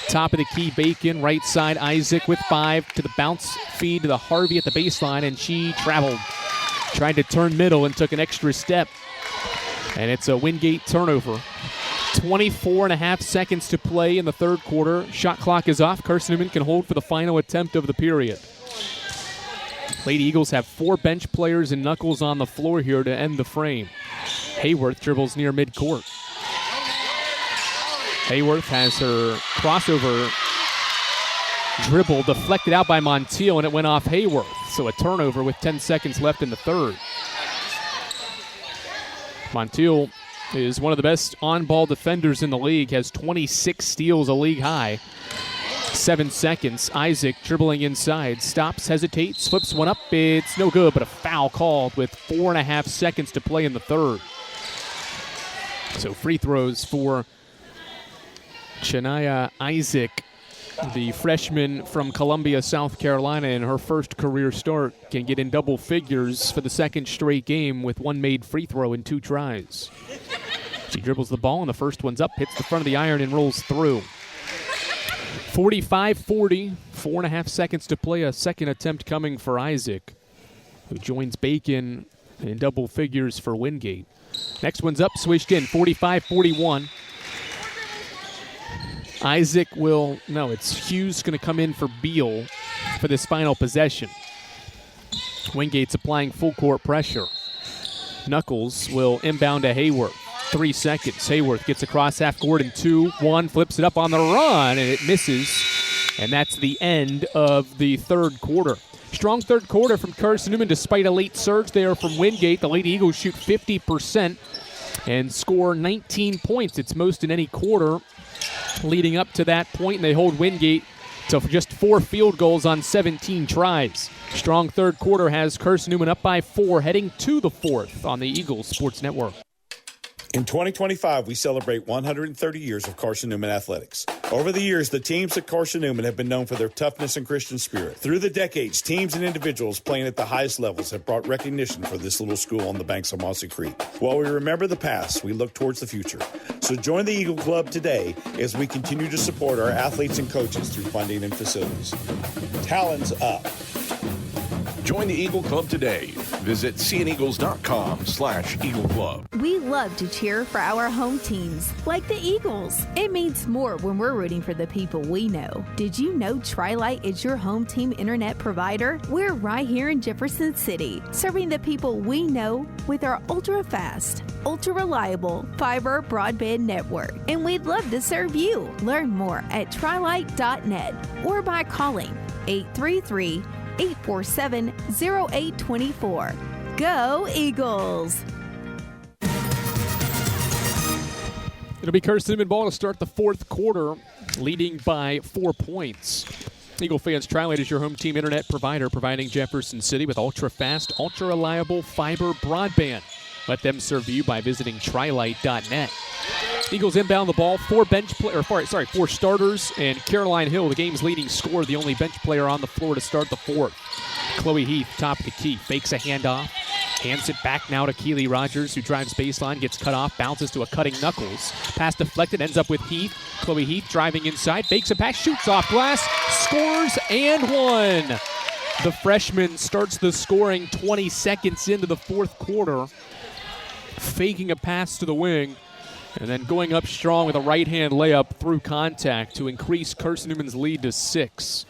Top of the key, Bacon, right side, Isaac with 5 to the bounce feed to the Harvey at the baseline, and she traveled. Tried to turn middle and took an extra step. And it's a Wingate turnover. 24.5 seconds to play in the third quarter. Shot clock is off. Carson-Newman can hold for the final attempt of the period. Lady Eagles have 4 bench players and Knuckles on the floor here to end the frame. Hayworth dribbles near midcourt. Hayworth has her crossover dribble deflected out by Montiel, and it went off Hayworth. So a turnover with 10 seconds left in the third. Montiel is one of the best on-ball defenders in the league, has 26 steals, a league high. 7 seconds. Isaac dribbling inside, stops, hesitates, flips one up. It's no good, but a foul called with 4.5 seconds to play in the third. So free throws for Chania Isaac, the freshman from Columbia, South Carolina, in her first career start, can get in double figures for the second straight game with one made free throw in 2 tries. She dribbles the ball, and the first one's up, hits the front of the iron, and rolls through. 45-40, 4.5 seconds to play. A second attempt coming for Isaac, who joins Bacon in double figures for Wingate. Next one's up, switched in, 45-41. Isaac it's Hughes going to come in for Beal for this final possession. Wingate's applying full court pressure. Knuckles will inbound to Hayworth. 3 seconds. Hayworth gets across half court in 2-1, flips it up on the run, and it misses. And that's the end of the third quarter. Strong third quarter from Carson-Newman despite a late surge there from Wingate. The Lady Eagles shoot 50% and score 19 points. It's most in any quarter leading up to that point, and they hold Wingate to just 4 field goals on 17 tries. Strong third quarter has Carson-Newman up by 4, heading to the fourth on the Eagles Sports Network. In 2025, we celebrate 130 years of Carson-Newman athletics. Over the years, the teams at Carson-Newman have been known for their toughness and Christian spirit. Through the decades, teams and individuals playing at the highest levels have brought recognition for this little school on the banks of Mossy Creek. While we remember the past, we look towards the future. So join the Eagle Club today as we continue to support our athletes and coaches through funding and facilities. Talons up. Join the Eagle Club today. Visit cneagles.com/Eagle Club. We love to cheer for our home teams, like the Eagles. It means more when we're rooting for the people we know. Did you know Tri-Lite is your home team internet provider? We're right here in Jefferson City, serving the people we know with our ultra-fast, ultra-reliable fiber broadband network. And we'd love to serve you. Learn more at trilite.net or by calling 833-847-0824. Go Eagles! It'll be Carson-Newman ball to start the fourth quarter, leading by 4 points. Eagle fans, Tri-Lite is your home team internet provider, providing Jefferson City with ultra-fast, ultra-reliable fiber broadband. Let them serve you by visiting trilite.net. Eagles inbound the ball. 4 starters, and Caroline Hill, the game's leading scorer, the only bench player on the floor to start the fourth. Chloe Heath, top of the key, fakes a handoff, hands it back now to Keely Rogers, who drives baseline, gets cut off, bounces to a cutting Knuckles. Pass deflected, ends up with Heath. Chloe Heath driving inside, fakes a pass, shoots off glass, scores, and one. The freshman starts the scoring 20 seconds into the fourth quarter, faking a pass to the wing, and then going up strong with a right-hand layup through contact to increase Carson-Newman's lead to 6,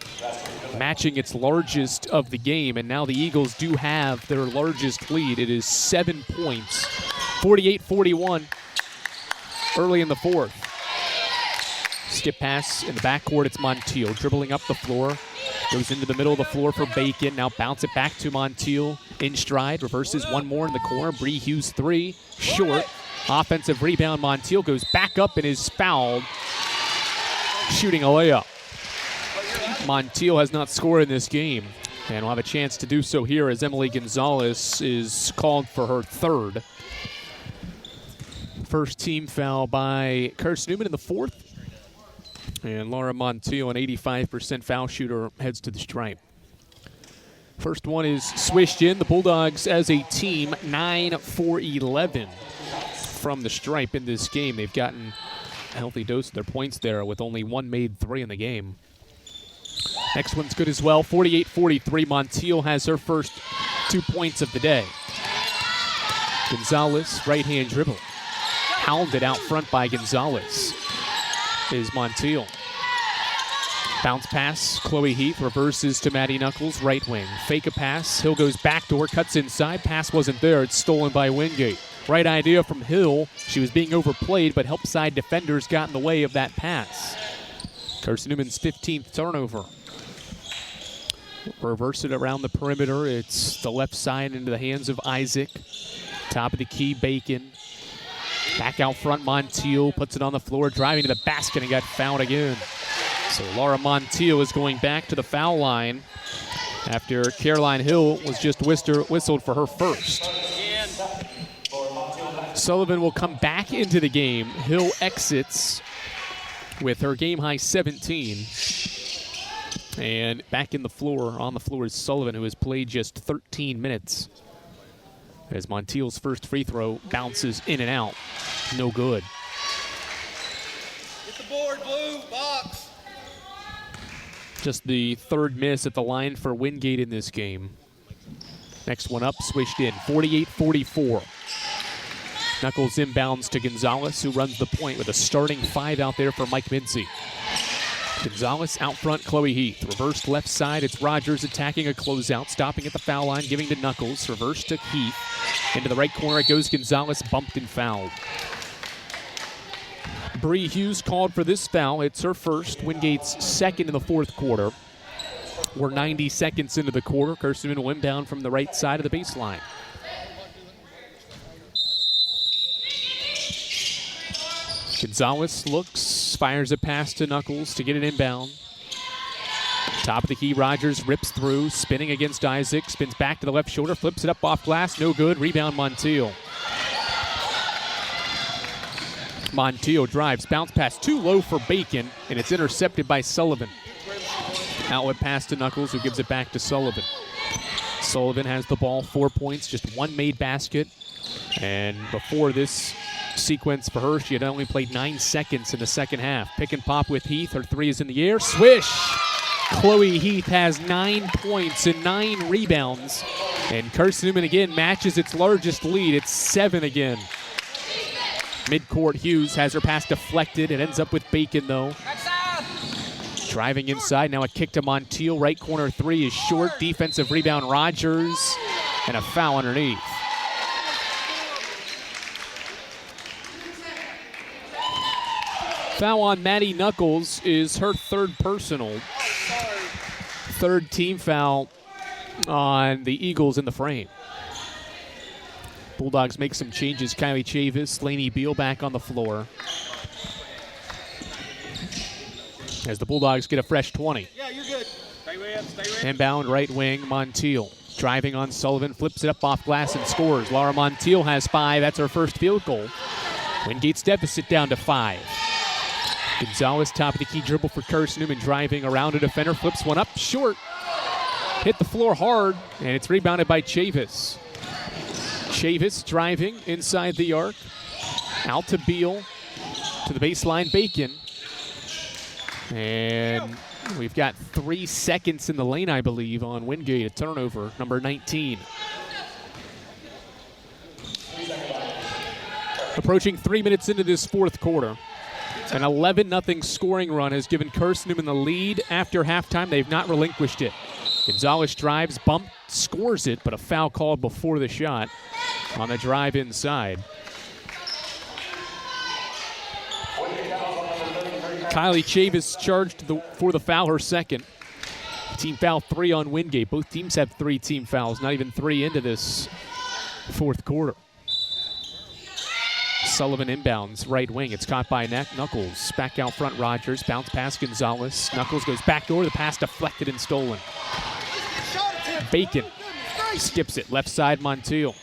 matching its largest of the game. And now the Eagles do have their largest lead. It is 7 points, 48-41, early in the fourth. Skip pass in the backcourt. It's Montiel dribbling up the floor. Goes into the middle of the floor for Bacon. Now bounce it back to Montiel in stride. Reverses one more in the corner. Bree Hughes 3, short. Offensive rebound. Montiel goes back up and is fouled, shooting a layup. Montiel has not scored in this game, and will have a chance to do so here as Emily Gonzalez is called for her third. First team foul by Carson-Newman in the fourth. And Laura Montiel, an 85% foul shooter, heads to the stripe. First one is swished in. The Bulldogs as a team, 9 for 11 from the stripe in this game. They've gotten a healthy dose of their points there with only one made 3 in the game. Next one's good as well, 48-43. Montiel has her first 2 points of the day. Gonzalez, right-hand dribble. Hounded out front by Gonzalez is Montiel. Bounce pass, Chloe Heath reverses to Maddie Knuckles, right wing. Fake a pass, Hill goes backdoor, cuts inside, pass wasn't there, it's stolen by Wingate. Right idea from Hill, she was being overplayed, but help side defenders got in the way of that pass. Carson-Newman's 15th turnover. Reverse it around the perimeter. It's the left side into the hands of Isaac. Top of the key, Bacon. Back out front, Montiel puts it on the floor, driving to the basket and got fouled again. So Laura Montiel is going back to the foul line after Caroline Hill was just whistled for her first. Sullivan will come back into the game. Hill exits with her game-high 17. And back on the floor is Sullivan, who has played just 13 minutes. As Montiel's first free throw bounces in and out. No good. Get the board, Blue, box. Just the third miss at the line for Wingate in this game. Next one up, swished in, 48-44. Knuckles inbounds to Gonzalez, who runs the point with a starting 5 out there for Mike Mincy. Gonzalez out front, Chloe Heath. Reversed left side, it's Rogers attacking a closeout, stopping at the foul line, giving to Knuckles. Reverse to Heath. Into the right corner it goes Gonzalez, bumped and fouled. Bree Hughes called for this foul. It's her first, Wingate's second in the fourth quarter. We're 90 seconds into the quarter. Carson-Newman will inbound from the right side of the baseline. Gonzalez looks, fires a pass to Knuckles to get an inbound. Top of the key, Rogers rips through, spinning against Isaac, spins back to the left shoulder, flips it up off glass, no good, rebound Montiel. Montiel drives, bounce pass too low for Bacon, and it's intercepted by Sullivan. Outlet pass to Knuckles, who gives it back to Sullivan. Sullivan has the ball, 4 points, just one made basket, and before this sequence for her, she had only played 9 seconds in the second half. Pick and pop with Heath. Her three is in the air. Swish! Chloe Heath has 9 points and 9 rebounds. And Carson-Newman again matches its largest lead. It's 7 again. Midcourt, Hughes has her pass deflected. It ends up with Bacon, though. Driving inside. Now a kick to Montiel. Right corner three is short. Defensive rebound, Rogers. And a foul underneath. Foul on Maddie Knuckles is her third personal. Third team foul on the Eagles in the frame. Bulldogs make some changes. Kylie Chavis, Lainey Beal back on the floor. As the Bulldogs get a fresh 20. Yeah, you're good. Stay ready. Inbound right wing, Montiel. Driving on Sullivan, flips it up off glass and scores. Laura Montiel has 5. That's her first field goal. Wingate's deficit down to 5. Gonzalez, top of the key dribble for Carson-Newman, driving around a defender, flips one up, short. Hit the floor hard, and it's rebounded by Chavis. Chavis driving inside the arc. Out to Beal, to the baseline, Bacon. And we've got 3 seconds in the lane, I believe, on Wingate, a turnover, number 19. Approaching 3 minutes into this fourth quarter. An 11-0 scoring run has given Carson-Newman the lead after halftime. They've not relinquished it. Gonzalez drives, bump, scores it, but a foul called before the shot on the drive inside. Kylie Chavis charged for the foul, her second. Team foul 3 on Wingate. Both teams have 3 team fouls, not even 3 into this fourth quarter. Sullivan inbounds, right wing. It's caught by Knuckles. Back out front, Rogers. Bounce pass, Gonzalez. Knuckles goes back door. The pass deflected and stolen. Bacon skips it. Left side, Montiel.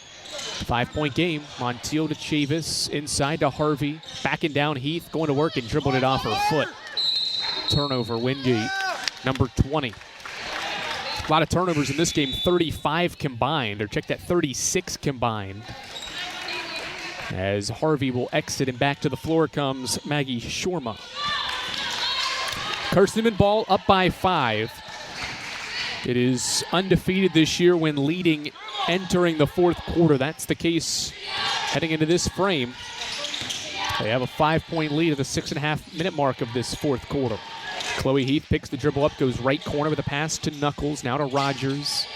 5-point game. Montiel to Chavis. Inside to Harvey. Backing down Heath. Going to work and dribbled it off her foot. Turnover, Wingate. Number 20. A lot of turnovers in this game. 35 combined. Or check that, 36 combined. As Harvey will exit and back to the floor comes Maggie Shorma. Carson-Newman ball up by 5. It is undefeated this year when leading entering the fourth quarter. That's the case heading into this frame. They have a 5-point lead at the 6.5-minute mark of this fourth quarter. Chloe Heath picks the dribble up, goes right corner with a pass to Knuckles, now to Rogers.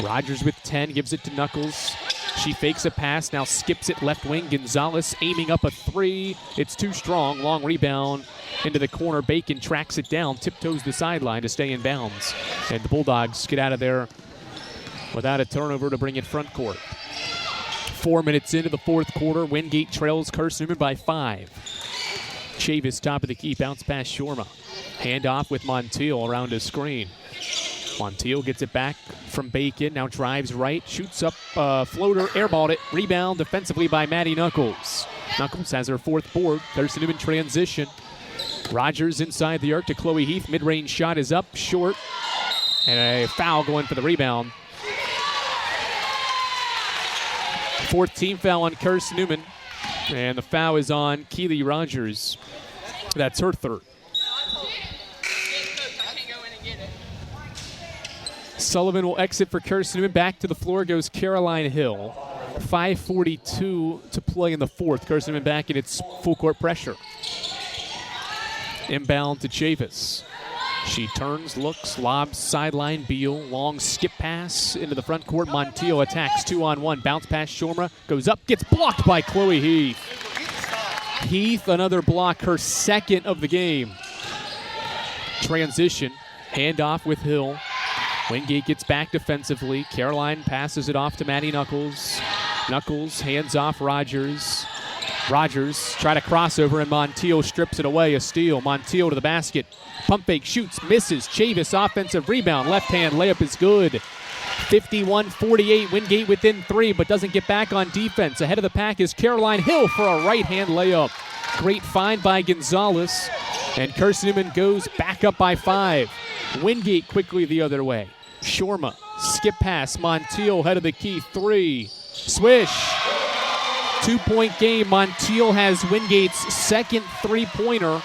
Rogers with 10, gives it to Knuckles. She fakes a pass, now skips it left wing. Gonzalez aiming up a three. It's too strong. Long rebound into the corner. Bacon tracks it down, tiptoes the sideline to stay in bounds. And the Bulldogs get out of there without a turnover to bring it front court. 4 minutes into the fourth quarter, Wingate trails Carson-Newman by 5. Chavis top of the key, bounce pass Shorma. Handoff with Montiel around a screen. Montiel gets it back from Bacon, now drives right, shoots up floater, airballed it, rebound defensively by Maddie Knuckles. Knuckles has her 4th board. Carson-Newman transition. Rogers inside the arc to Chloe Heath. Mid-range shot is up, short, and a foul going for the rebound. 4th team foul on Carson-Newman, and the foul is on Keely Rogers. That's her 3rd. Sullivan will exit for Carson-Newman. Back to the floor goes Caroline Hill. 5:42 to play in the 4th. Carson-Newman back in its full court pressure. Inbound to Chavis. She turns, looks, lobs, sideline, Beal. Long skip pass into the front court. Montiel attacks 2-on-1. Bounce pass, Shorma goes up, gets blocked by Chloe Heath. Heath, another block, her 2nd of the game. Transition, handoff with Hill. Wingate gets back defensively. Caroline passes it off to Maddie Knuckles. Knuckles hands off Rogers. Rogers try to crossover, and Montiel strips it away. A steal. Montiel to the basket. Pump fake, shoots, misses. Chavis offensive rebound. Left hand layup is good. 51-48. Wingate within 3, but doesn't get back on defense. Ahead of the pack is Caroline Hill for a right hand layup. Great find by Gonzalez. And Carson-Newman goes back up by 5. Wingate quickly the other way. Shorma, skip pass. Montiel head of the key. 3. Swish. 2-point game. Montiel has Wingate's 2nd 3-pointer,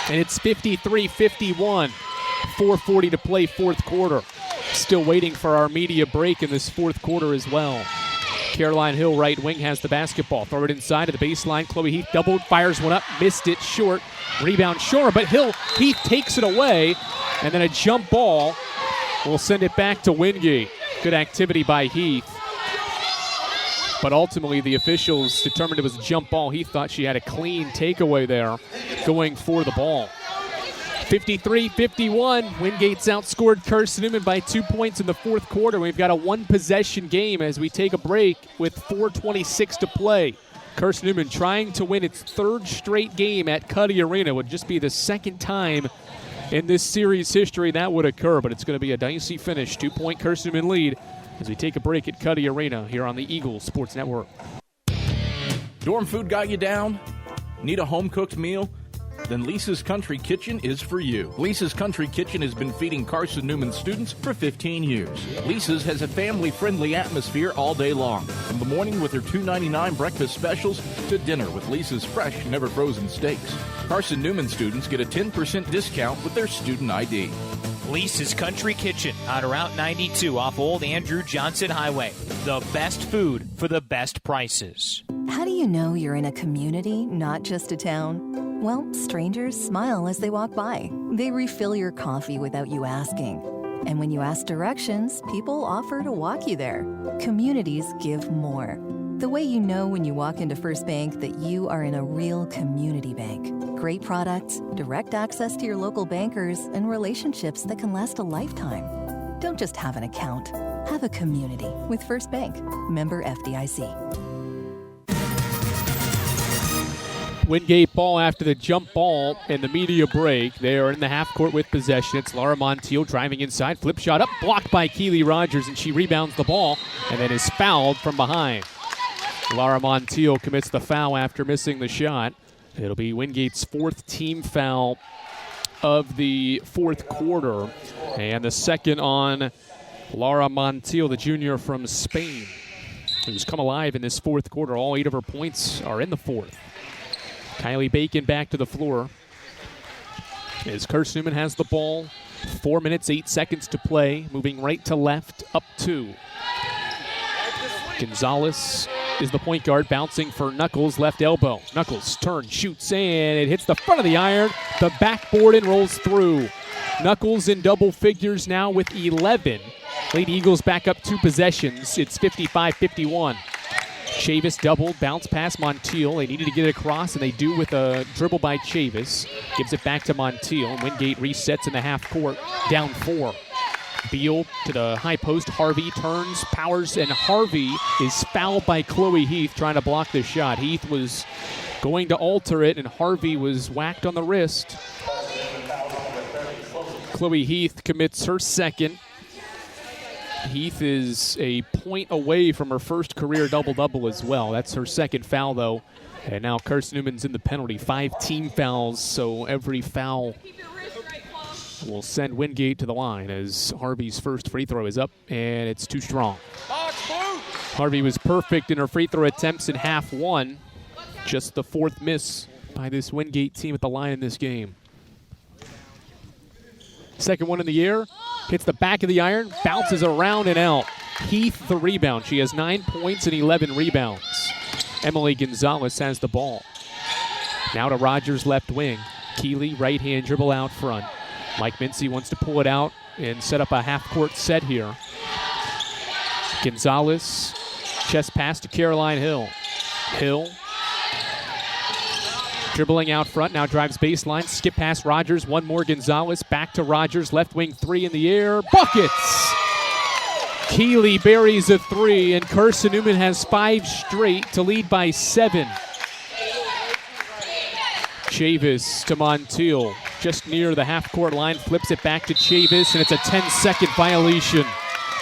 and it's 53-51. 4:40 to play 4th quarter. Still waiting for our media break in this 4th quarter as well. Caroline Hill, right wing, has the basketball. Throw it inside to the baseline. Chloe Heath doubled, fires one up, missed it short. Rebound Shore, but Heath takes it away, and then a jump ball will send it back to Wingate. Good activity by Heath. But ultimately, the officials determined it was a jump ball. He thought she had a clean takeaway there going for the ball. 53-51. Wingate's outscored Carson-Newman by 2 points in the 4th quarter. We've got a 1-possession game as we take a break with 4:26 to play. Carson-Newman trying to win its 3rd straight game at Cuddy Arena. Would just be the 2nd time in this series history that would occur, but it's going to be a dicey finish. 2-point Carson-Newman lead as we take a break at Cuddy Arena here on the Eagles Sports Network. Dorm food got you down? Need a home-cooked meal? Then Lisa's Country Kitchen is for you. Lisa's Country Kitchen has been feeding Carson-Newman students for 15 years. Lisa's has a family-friendly atmosphere all day long, from the morning with their $2.99 breakfast specials to dinner with Lisa's fresh, never-frozen steaks. Carson-Newman students get a 10% discount with their student ID. Lisa's Country Kitchen on Route 92 off Old Andrew Johnson Highway. The best food for the best prices. How do you know you're in a community, not just a town? Well, strangers smile as they walk by. They refill your coffee without you asking. And when you ask directions, people offer to walk you there. Communities give more. The way you know when you walk into First Bank that you are in a real community bank. Great products, direct access to your local bankers, and relationships that can last a lifetime. Don't just have an account. Have a community with First Bank. Member FDIC. Wingate ball after the jump ball in the media break. They are in the half court with possession. It's Laura Montiel driving inside. Flip shot up, blocked by Keely Rogers, and she rebounds the ball and then is fouled from behind. Laura Montiel commits the foul after missing the shot. It'll be Wingate's 4th team foul of the 4th quarter, and the 2nd on Laura Montiel, the junior from Spain, who's come alive in this 4th quarter. All 8 of her points are in the 4th. Kylie Bacon back to the floor as Carson-Newman has the ball. 4 minutes, 8 seconds to play. Moving right to left, up 2. Gonzalez is the point guard, bouncing for Knuckles, left elbow. Knuckles turns, shoots, and it hits the front of the iron. The backboard and rolls through. Knuckles in double figures now with 11. Lady Eagles back up 2 possessions. It's 55-51. Chavis doubled, bounce past Montiel. They needed to get it across, and they do with a dribble by Chavis. Gives it back to Montiel. Wingate resets in the half court, down 4. Beal to the high post. Harvey turns, powers, and Harvey is fouled by Chloe Heath trying to block the shot. Heath was going to alter it, and Harvey was whacked on the wrist. Chloe Heath commits her second. Heath is a point away from her first career double-double as well. That's her second foul, though. And now Carson-Newman's in the penalty. 5 team fouls, so every foul will send Wingate to the line as Harvey's first free throw is up, and it's too strong. Harvey was perfect in her free throw attempts in half 1. Just the 4th miss by this Wingate team at the line in this game. Second one in the air. Hits the back of the iron, bounces around and out. Heath the rebound. She has 9 points and 11 rebounds. Emily Gonzalez has the ball. Now to Rogers left wing. Keeley right-hand dribble out front. Mike Mincy wants to pull it out and set up a half-court set here. Gonzalez, chest pass to Caroline Hill. Hill dribbling out front, now drives baseline, skip past Rogers, one more Gonzalez, back to Rogers, left wing 3 in the air, buckets! Keeley buries a 3, and Carson-Newman has 5 straight to lead by 7. Chavis to Montiel, just near the half-court line, flips it back to Chavis, and it's a 10-second violation.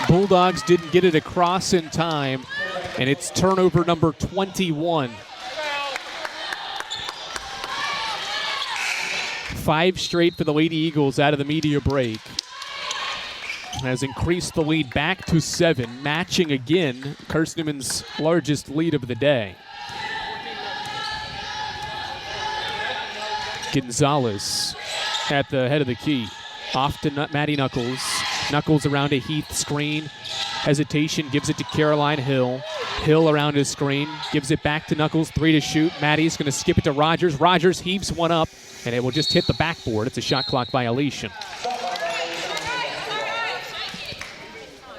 Bulldogs didn't get it across in time, and it's turnover number 21. 5 straight for the Lady Eagles out of the media break. Has increased the lead back to 7, matching again Carson-Newman's largest lead of the day. Gonzalez at the head of the key. Off to Maddie Knuckles. Knuckles around a Heath screen. Hesitation, gives it to Caroline Hill. Hill around his screen, gives it back to Knuckles, 3 to shoot. Maddie's going to skip it to Rogers. Rogers heaves one up, and it will just hit the backboard. It's a shot clock violation.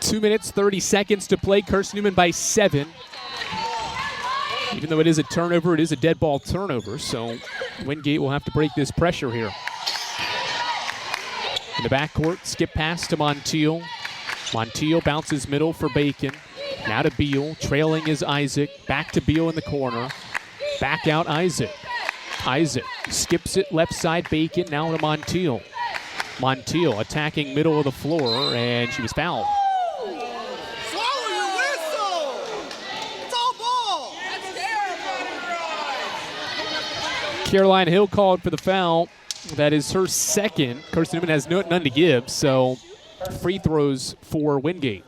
2 minutes, 30 seconds to play. Carson-Newman by 7. Even though it is a turnover, it is a dead ball turnover, so Wingate will have to break this pressure here. In the backcourt, skip pass to Montiel. Montiel bounces middle for Bacon. Now to Beal, trailing is Isaac. Back to Beal in the corner. Back out Isaac. Isaac skips it left side, Bacon, now to Montiel. Montiel attacking middle of the floor, and she was fouled. Swallow your whistle! It's all ball! That's terrible! Caroline Hill called for the foul. That is her second. Carson-Newman has none to give, so free throws for Wingate.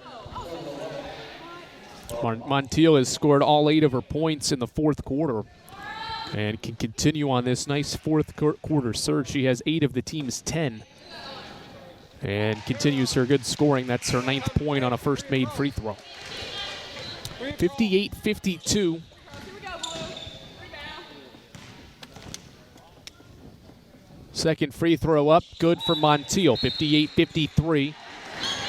Montiel has scored all 8 of her points in the fourth quarter and can continue on this nice fourth quarter surge. She has 8 of the team's 10 and continues her good scoring. That's her 9th point on a first made free throw. 58-52. Second free throw up, good for Montiel, 58-53.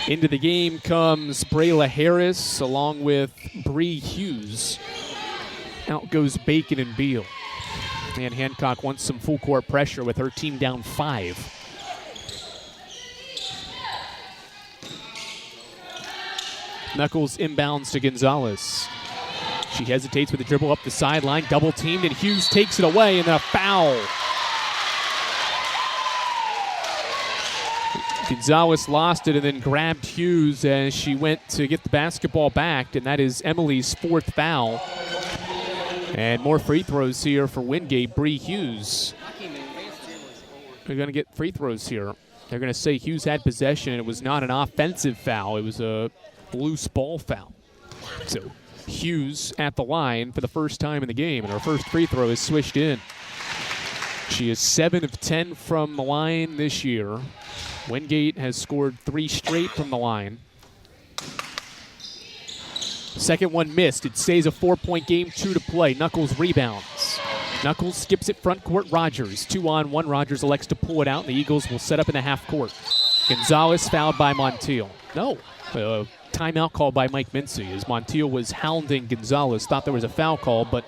Into the game comes Brayla Harris along with Bree Hughes. Out goes Bacon and Beal. And Hancock wants some full court pressure with her team down 5. Knuckles inbounds to Gonzalez. She hesitates with a dribble up the sideline, double teamed, and Hughes takes it away, and then a foul. Gonzalez lost it and then grabbed Hughes as she went to get the basketball back, and that is Emily's 4th foul. And more free throws here for Wingate. Bree Hughes. They're going to get free throws here. They're going to say Hughes had possession, and it was not an offensive foul. It was a loose ball foul. So Hughes at the line for the first time in the game, and her first free throw is swished in. She is 7 of 10 from the line this year. Wingate has scored 3 straight from the line. Second one missed. It stays a 4-point game, 2 to play. Knuckles rebounds. Knuckles skips it front court. Rogers, 2-on-1. Rogers elects to pull it out, and the Eagles will set up in the half court. Gonzalez fouled by Montiel. No. Timeout called by Mike Mincy as Montiel was hounding Gonzalez. Thought there was a foul call, but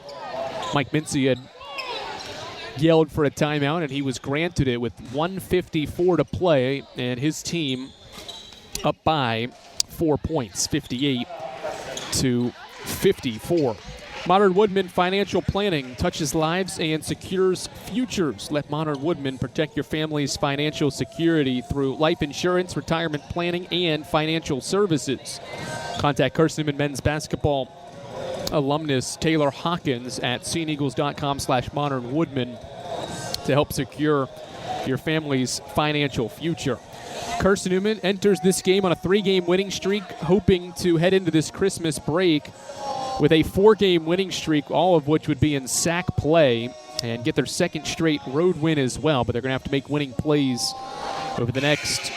Mike Mincy had yelled for a timeout, and he was granted it with 1:54 to play, and his team up by 4 points, 58-54. Modern Woodman Financial Planning touches lives and secures futures. Let Modern Woodman protect your family's financial security through life insurance, retirement planning, and financial services. Contact Carson-Newman men's basketball alumnus Taylor Hawkins at SeeingEagles.com/modernwoodman to help secure your family's financial future. Carson-Newman enters this game on a 3-game winning streak, hoping to head into this Christmas break with a 4-game winning streak, all of which would be in SAC play, and get their second straight road win as well. But they're going to have to make winning plays over the next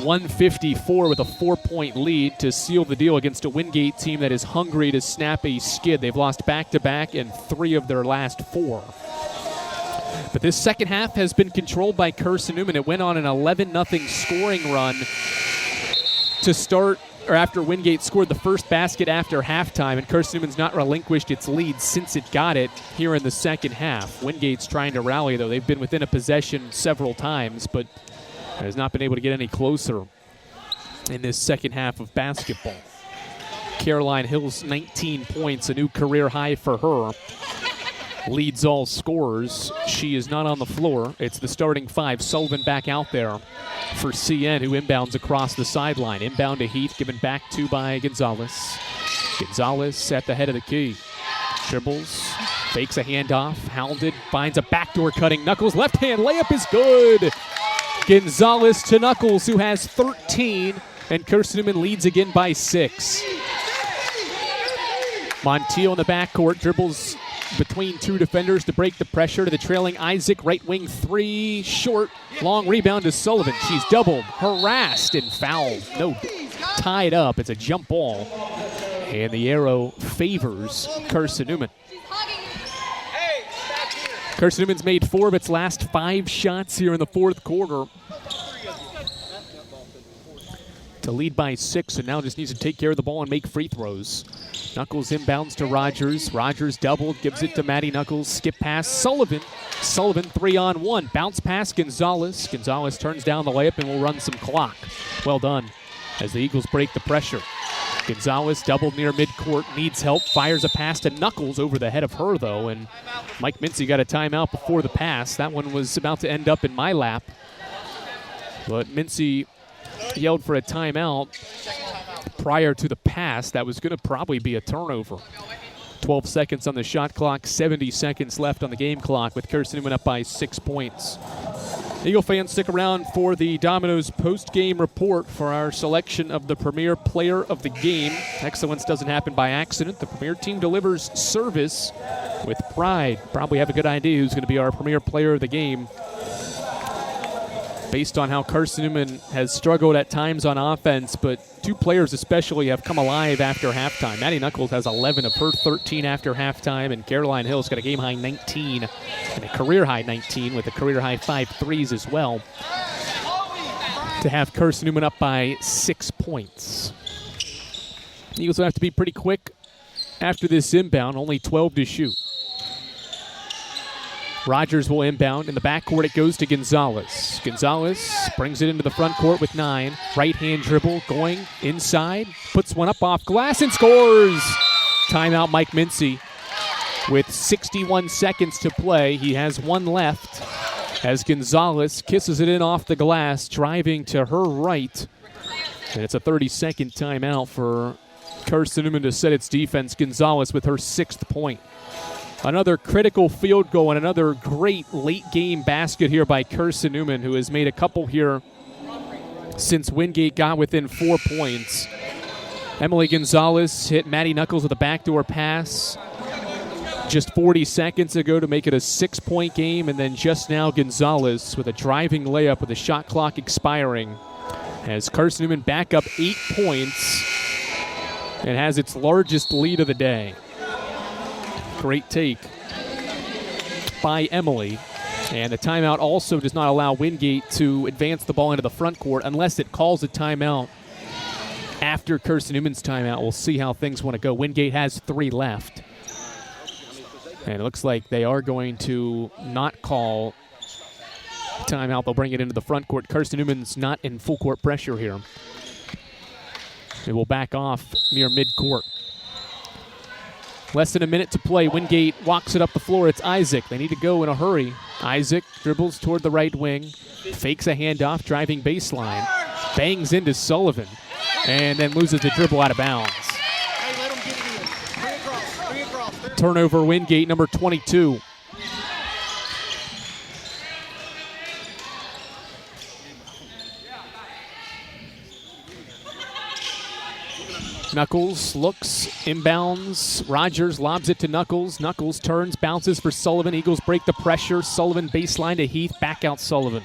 154 with a 4-point lead to seal the deal against a Wingate team that is hungry to snap a skid. They've lost back-to-back in 3 of their last 4. But this second half has been controlled by Carson-Newman. It went on an 11-0 scoring run to start, or after Wingate scored the first basket after halftime, and Carson-Newman's not relinquished its lead since it got it here in the second half. Wingate's trying to rally, though. They've been within a possession several times, but has not been able to get any closer in this second half of basketball. Caroline Hill's 19 points, a new career high for her. Leads all scorers. She is not on the floor. It's the starting 5. Sullivan back out there for CN, who inbounds across the sideline. Inbound to Heath, given back to by Gonzalez. Gonzalez at the head of the key. Dribbles, fakes a handoff, hounded, finds a backdoor cutting. Knuckles, left hand layup is good. Gonzalez to Knuckles, who has 13, and Carson-Newman leads again by 6. Montiel in the backcourt, dribbles between 2 defenders to break the pressure to the trailing Isaac. Right wing 3, short, long rebound to Sullivan. She's doubled, harassed, and fouled. No, tied up. It's a jump ball, and the arrow favors Carson-Newman. Carson-Newman's made 4 of its last 5 shots here in the fourth quarter to lead by 6, and now just needs to take care of the ball and make free throws. Knuckles inbounds to Rogers. Rogers doubled, gives it to Maddie Knuckles. Skip pass, Sullivan. Sullivan 3-on-1. Bounce pass, Gonzalez. Gonzalez turns down the layup and will run some clock. Well done as the Eagles break the pressure. Gonzalez doubled near midcourt, needs help, fires a pass to Knuckles over the head of her, though, and Mike Mincy got a timeout before the pass. That one was about to end up in my lap, but Mincy yelled for a timeout prior to the pass. That was going to probably be a turnover. 12 seconds on the shot clock, 70 seconds left on the game clock with Carson-Newman up by 6 points. Eagle fans, stick around for the Domino's post-game report for our selection of the Premier Player of the Game. Excellence doesn't happen by accident. The Premier team delivers service with pride. Probably have a good idea who's going to be our Premier Player of the Game based on how Carson-Newman has struggled at times on offense, but 2 players especially have come alive after halftime. Maddie Knuckles has 11 of her 13 after halftime, and Caroline Hill's got a game-high 19 and a career-high 19 with a career-high 5 threes as well to have Carson-Newman up by 6 points. The Eagles will have to be pretty quick after this inbound, only 12 to shoot. Rogers will inbound. In the backcourt, it goes to Gonzalez. Gonzalez brings it into the front court with 9. Right-hand dribble going inside. Puts one up off glass and scores. Timeout, Mike Mincy. With 61 seconds to play, he has 1 left as Gonzalez kisses it in off the glass, driving to her right. And it's a 30-second timeout for Carson-Newman to set its defense. Gonzalez with her 6th point. Another critical field goal and another great late-game basket here by Carson-Newman, who has made a couple here since Wingate got within 4 points. Emily Gonzalez hit Maddie Knuckles with a backdoor pass just 40 seconds ago to make it a 6-point game, and then just now Gonzalez with a driving layup with the shot clock expiring as Carson-Newman back up 8 points and has its largest lead of the day. Great take by Emily. And the timeout also does not allow Wingate to advance the ball into the front court unless it calls a timeout after Carson-Newman's timeout, we'll see how things want to go. Wingate has 3 left. And it looks like they are going to not call timeout. They'll bring it into the front court. Carson-Newman's not in full court pressure here. They will back off near midcourt. Less than a minute to play. Wingate walks it up the floor. It's Isaac. They need to go in a hurry. Isaac dribbles toward the right wing, fakes a handoff, driving baseline, bangs into Sullivan, and then loses the dribble out of bounds. Turnover, Wingate, number 22. Knuckles looks, inbounds. Rogers lobs it to Knuckles. Knuckles turns, bounces for Sullivan. Eagles break the pressure. Sullivan baseline to Heath. Back out Sullivan.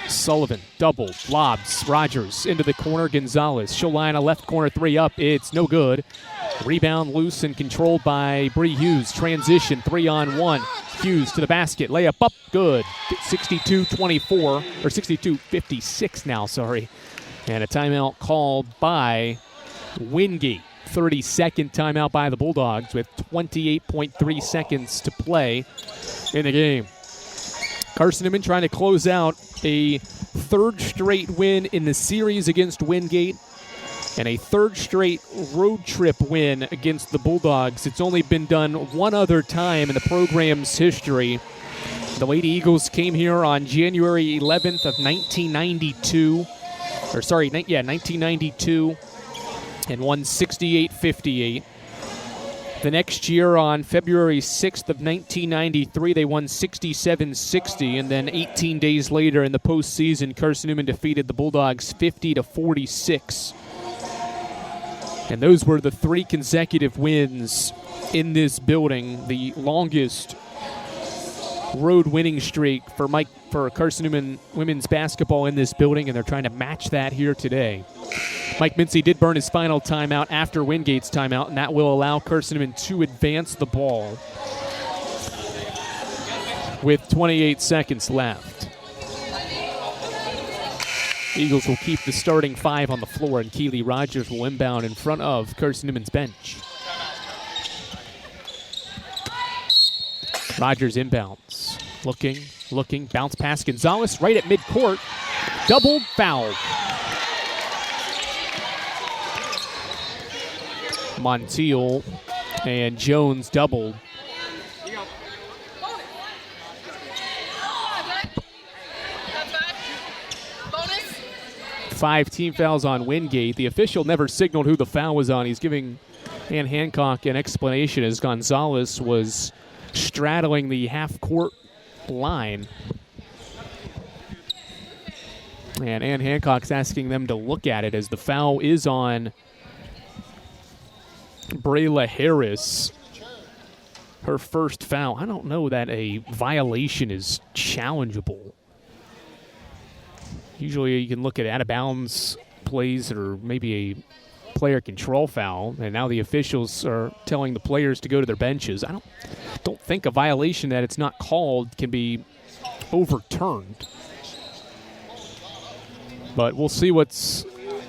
Sullivan double, lobs. Rogers into the corner. Gonzalez. She'll line a left corner 3 up. It's no good. Rebound loose and controlled by Bree Hughes. Transition 3-on-1. Hughes to the basket. Layup up. Good. 62-24. Or 62-56 now, sorry. And a timeout called by Wingate. 32nd timeout by the Bulldogs with 28.3 seconds to play in the game. Carson-Newman trying to close out a 3rd straight win in the series against Wingate and a 3rd straight road trip win against the Bulldogs. It's only been done one other time in the program's history. The Lady Eagles came here on January 11th of 1992. 1992. And won 68-58. The next year on February 6th of 1993, they won 67-60. And then 18 days later in the postseason, Carson-Newman defeated the Bulldogs 50-46. And those were the 3 consecutive wins in this building, the longest road winning streak for Carson-Newman women's basketball in this building, and they're trying to match that here today. Mike Mincy did burn his final timeout after Wingate's timeout, and that will allow Carson-Newman to advance the ball with 28 seconds left. Eagles will keep the starting 5 on the floor, and Keely Rogers will inbound in front of Carson-Newman's bench. Rogers inbounds. Looking, bounce pass Gonzalez right at midcourt. Double foul. Montiel and Jones doubled. Five team fouls on Wingate. The official never signaled who the foul was on. He's giving Ann Hancock an explanation as Gonzalez was straddling the half-court line. And Ann Hancock's asking them to look at it as the foul is on Brayla Harris. Her first foul. I don't know that a violation is challengeable. Usually you can look at out-of-bounds plays or maybe a player control foul, and now the officials are telling the players to go to their benches. I don't think a violation that it's not called can be overturned. But we'll see what's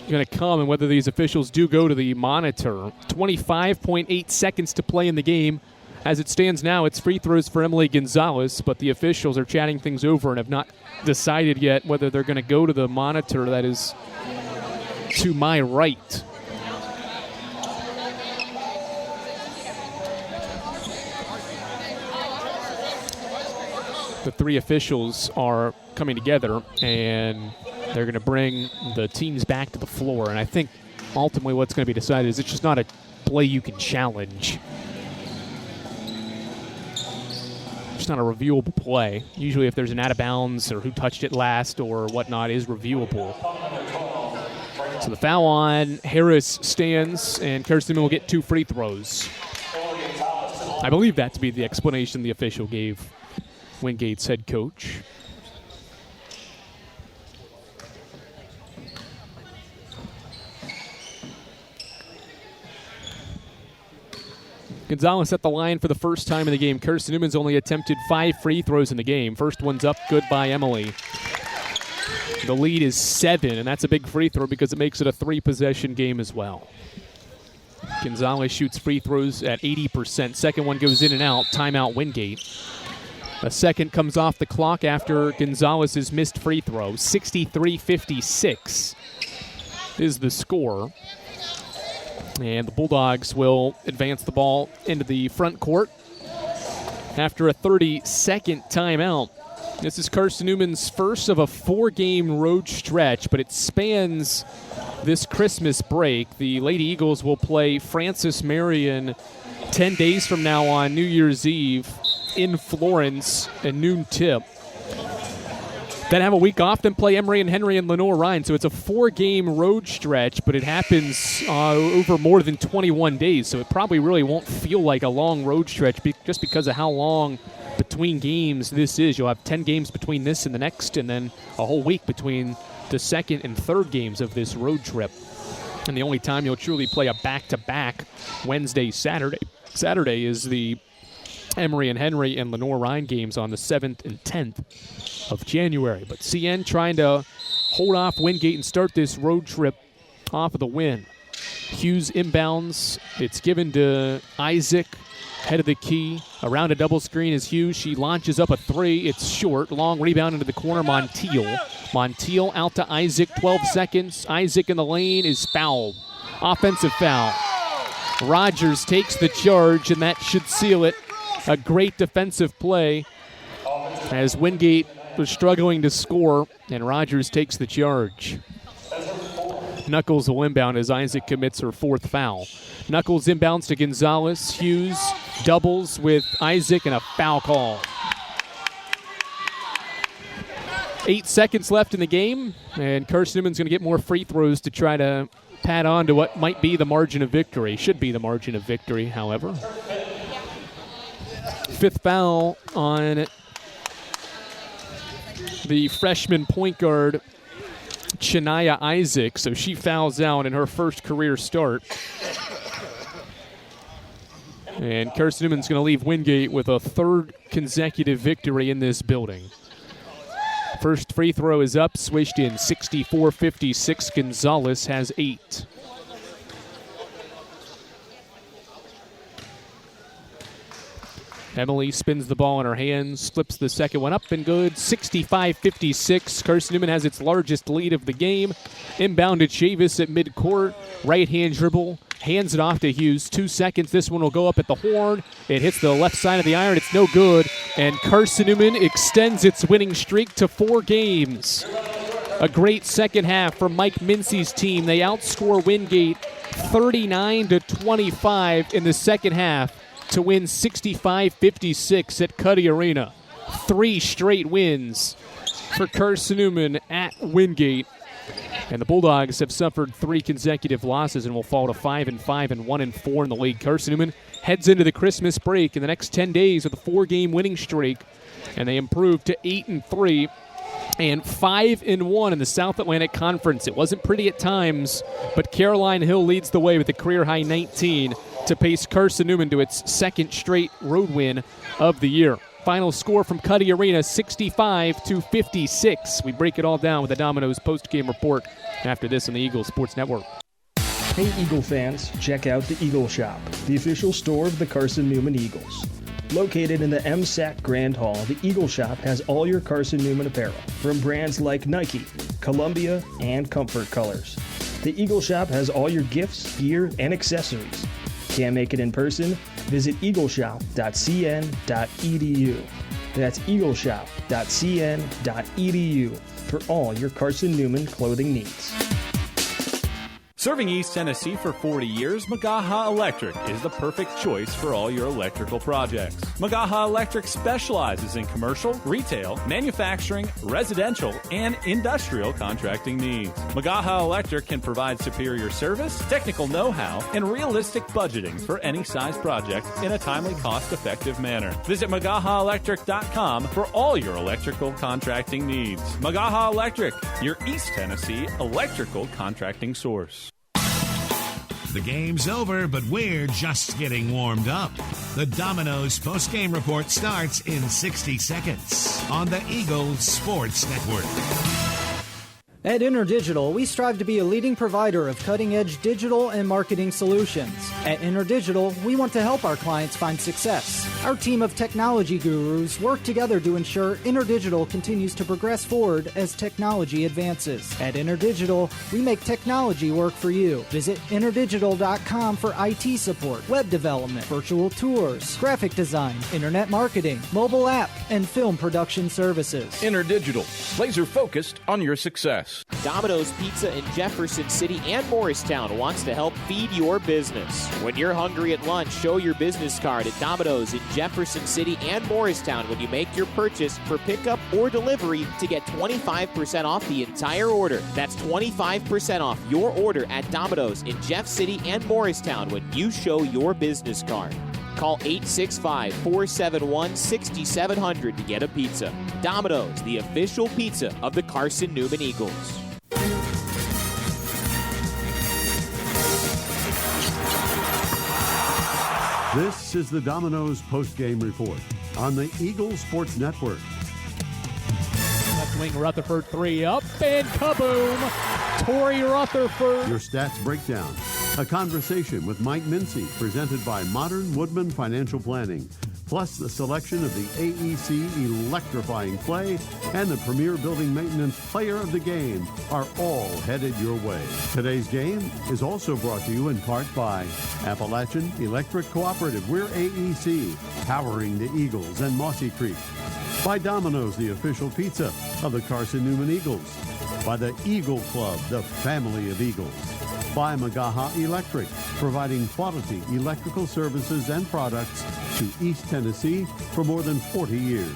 going to come and whether these officials do go to the monitor. 25.8 seconds to play in the game. As it stands now, it's free throws for Emily Gonzalez, but the officials are chatting things over and have not decided yet whether they're going to go to the monitor that is to my right. The 3 officials are coming together, and they're going to bring the teams back to the floor. And I think ultimately what's going to be decided is it's just not a play you can challenge. It's not a reviewable play. Usually if there's an out of bounds or who touched it last or whatnot is reviewable. So the foul on Harris stands, and Carson-Newman will get 2 free throws. I believe that to be the explanation the official gave Wingate's head coach. Gonzalez at the line for the first time in the game. Carson-Newman's only attempted 5 free throws in the game. First one's up, good by Emily. The lead is 7, and that's a big free throw because it makes it a 3-possession game as well. Gonzalez shoots free throws at 80%. Second one goes in and out. Timeout Wingate. A second comes off the clock after Gonzalez's missed free throw. 63-56 is the score. And the Bulldogs will advance the ball into the front court after a 30-second timeout. This is Carson-Newman's first of a 4-game road stretch, but it spans this Christmas break. The Lady Eagles will play Francis Marion 10 days from now on New Year's Eve in Florence at noon tip. Then have a week off, then play Emory and Henry and Lenore-Rhyne. So it's a 4-game road stretch, but it happens over more than 21 days. So it probably really won't feel like a long road stretch just because of how long between games this is. You'll have 10 games between this and the next, and then a whole week between the second and third games of this road trip. And the only time you'll truly play a back-to-back Wednesday, Saturday. Saturday is the Emory and Henry and Lenore-Rhyne games on the 7th and 10th of January. But CN trying to hold off Wingate and start this road trip off of the win. Hughes inbounds. It's given to Isaac, head of the key. Around a double screen is Hughes. She launches up a 3. It's short. Long rebound into the corner. Montiel out to Isaac. 12 seconds. Isaac in the lane is fouled. Offensive foul. Rogers takes the charge, and that should seal it. A great defensive play as Wingate was struggling to score, and Rogers takes the charge. Knuckles will inbound as Isaac commits her 4th foul. Knuckles inbounds to Gonzalez. Hughes doubles with Isaac and a foul call. 8 seconds left in the game, and Carson-Newman's going to get more free throws to try to pad on to what might be the margin of victory. Should be the margin of victory, however. 5th foul on the freshman point guard, Chania Isaac, so she fouls out in her first career start. And Carson-Newman's going to leave Wingate with a 3rd consecutive victory in this building. First free throw is up, swished in, 64-56. Gonzalez has 8. Emily spins the ball in her hands, flips the second one up and good. 65-56. Carson-Newman has its largest lead of the game. Inbound to Chavis at midcourt. Right-hand dribble. Hands it off to Hughes. 2 seconds. This one will go up at the horn. It hits the left side of the iron. It's no good. And Carson-Newman extends its winning streak to 4 games. A great second half from Mike Mincy's team. They outscore Wingate 39-25 in the second half to win 65-56 at Cuddy Arena. 3 straight wins for Carson-Newman at Wingate. And the Bulldogs have suffered 3 consecutive losses and will fall to 5-5 and 1-4 in the league. Carson-Newman heads into the Christmas break in the next 10 days with a 4-game winning streak, and they improve to 8-3 and 5-1 in the South Atlantic Conference. It wasn't pretty at times, but Caroline Hill leads the way with a career-high 19 to pace Carson-Newman to its 2nd straight road win of the year. Final score from Cuddy Arena, 65-56. We break it all down with the Domino's post-game report after this on the Eagle Sports Network. Hey Eagle fans, check out the Eagle Shop, the official store of the Carson-Newman Eagles. Located in the MSAC Grand Hall, the Eagle Shop has all your Carson-Newman apparel, from brands like Nike, Columbia, and Comfort Colors. The Eagle Shop has all your gifts, gear, and accessories. Can't make it in person? Visit eagleshop.cn.edu. That's eagleshop.cn.edu for all your Carson-Newman clothing needs. Serving East Tennessee for 40 years, Magaha Electric is the perfect choice for all your electrical projects. Magaha Electric specializes in commercial, retail, manufacturing, residential, and industrial contracting needs. Magaha Electric can provide superior service, technical know-how, and realistic budgeting for any size project in a timely, cost-effective manner. Visit MagahaElectric.com for all your electrical contracting needs. Magaha Electric, your East Tennessee electrical contracting source. The game's over, but we're just getting warmed up. The Domino's post-game report starts in 60 seconds on the Eagle Sports Network. At InterDigital, we strive to be a leading provider of cutting-edge digital and marketing solutions. At InterDigital, we want to help our clients find success. Our team of technology gurus work together to ensure InterDigital continues to progress forward as technology advances. At InterDigital, we make technology work for you. Visit interdigital.com for IT support, web development, virtual tours, graphic design, internet marketing, mobile app, and film production services. InterDigital, laser focused on your success. Domino's Pizza in Jefferson City and Morristown wants to help feed your business. When you're hungry at lunch, show your business card at Domino's in Jefferson City and Morristown when you make your purchase for pickup or delivery to get 25% off the entire order. That's 25% off your order at Domino's in Jeff City and Morristown when you show your business card. Call 865-471-6700 to get a pizza. Domino's, the official pizza of the Carson-Newman Eagles. This is the Domino's post-game report on the Eagle Sports Network. Left wing Rutherford 3 up and kaboom! Torrey Rutherford. Your stats breakdown. A conversation with Mike Mincy, presented by Modern Woodman Financial Planning. Plus the selection of the AEC Electrifying Play and the Premier Building Maintenance Player of the Game are all headed your way. Today's game is also brought to you in part by Appalachian Electric Cooperative. We're AEC, powering the Eagles and Mossy Creek. By Domino's, the official pizza of the Carson-Newman Eagles. By the Eagle Club, the family of Eagles. By Magaha Electric, providing quality electrical services and products to East Tennessee for more than 40 years.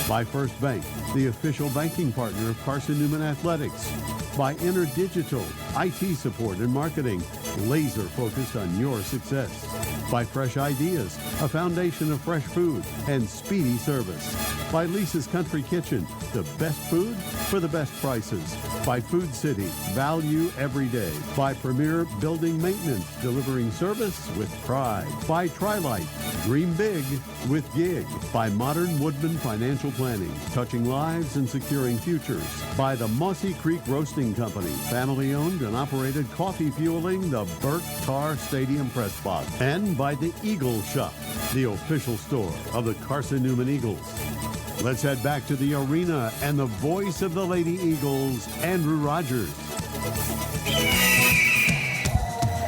By First Bank, the official banking partner of Carson-Newman Athletics. By InterDigital, IT support and marketing, laser focused on your success. By Fresh Ideas, a foundation of fresh food and speedy service. By Lisa's Country Kitchen, the best food for the best prices. By Food City, value every day. By Premier Building Maintenance, delivering service with pride. By Trilite, dream big with gig. By Modern Woodman Financial Planning, touching lives and securing futures. By the Mossy Creek Roasting Company, family owned and operated, coffee fueling the Burt Carr Stadium press box. And by the Eagle Shop, the official store of the Carson-Newman Eagles. Let's head back to the arena and the voice of the Lady Eagles, Andrew Rogers.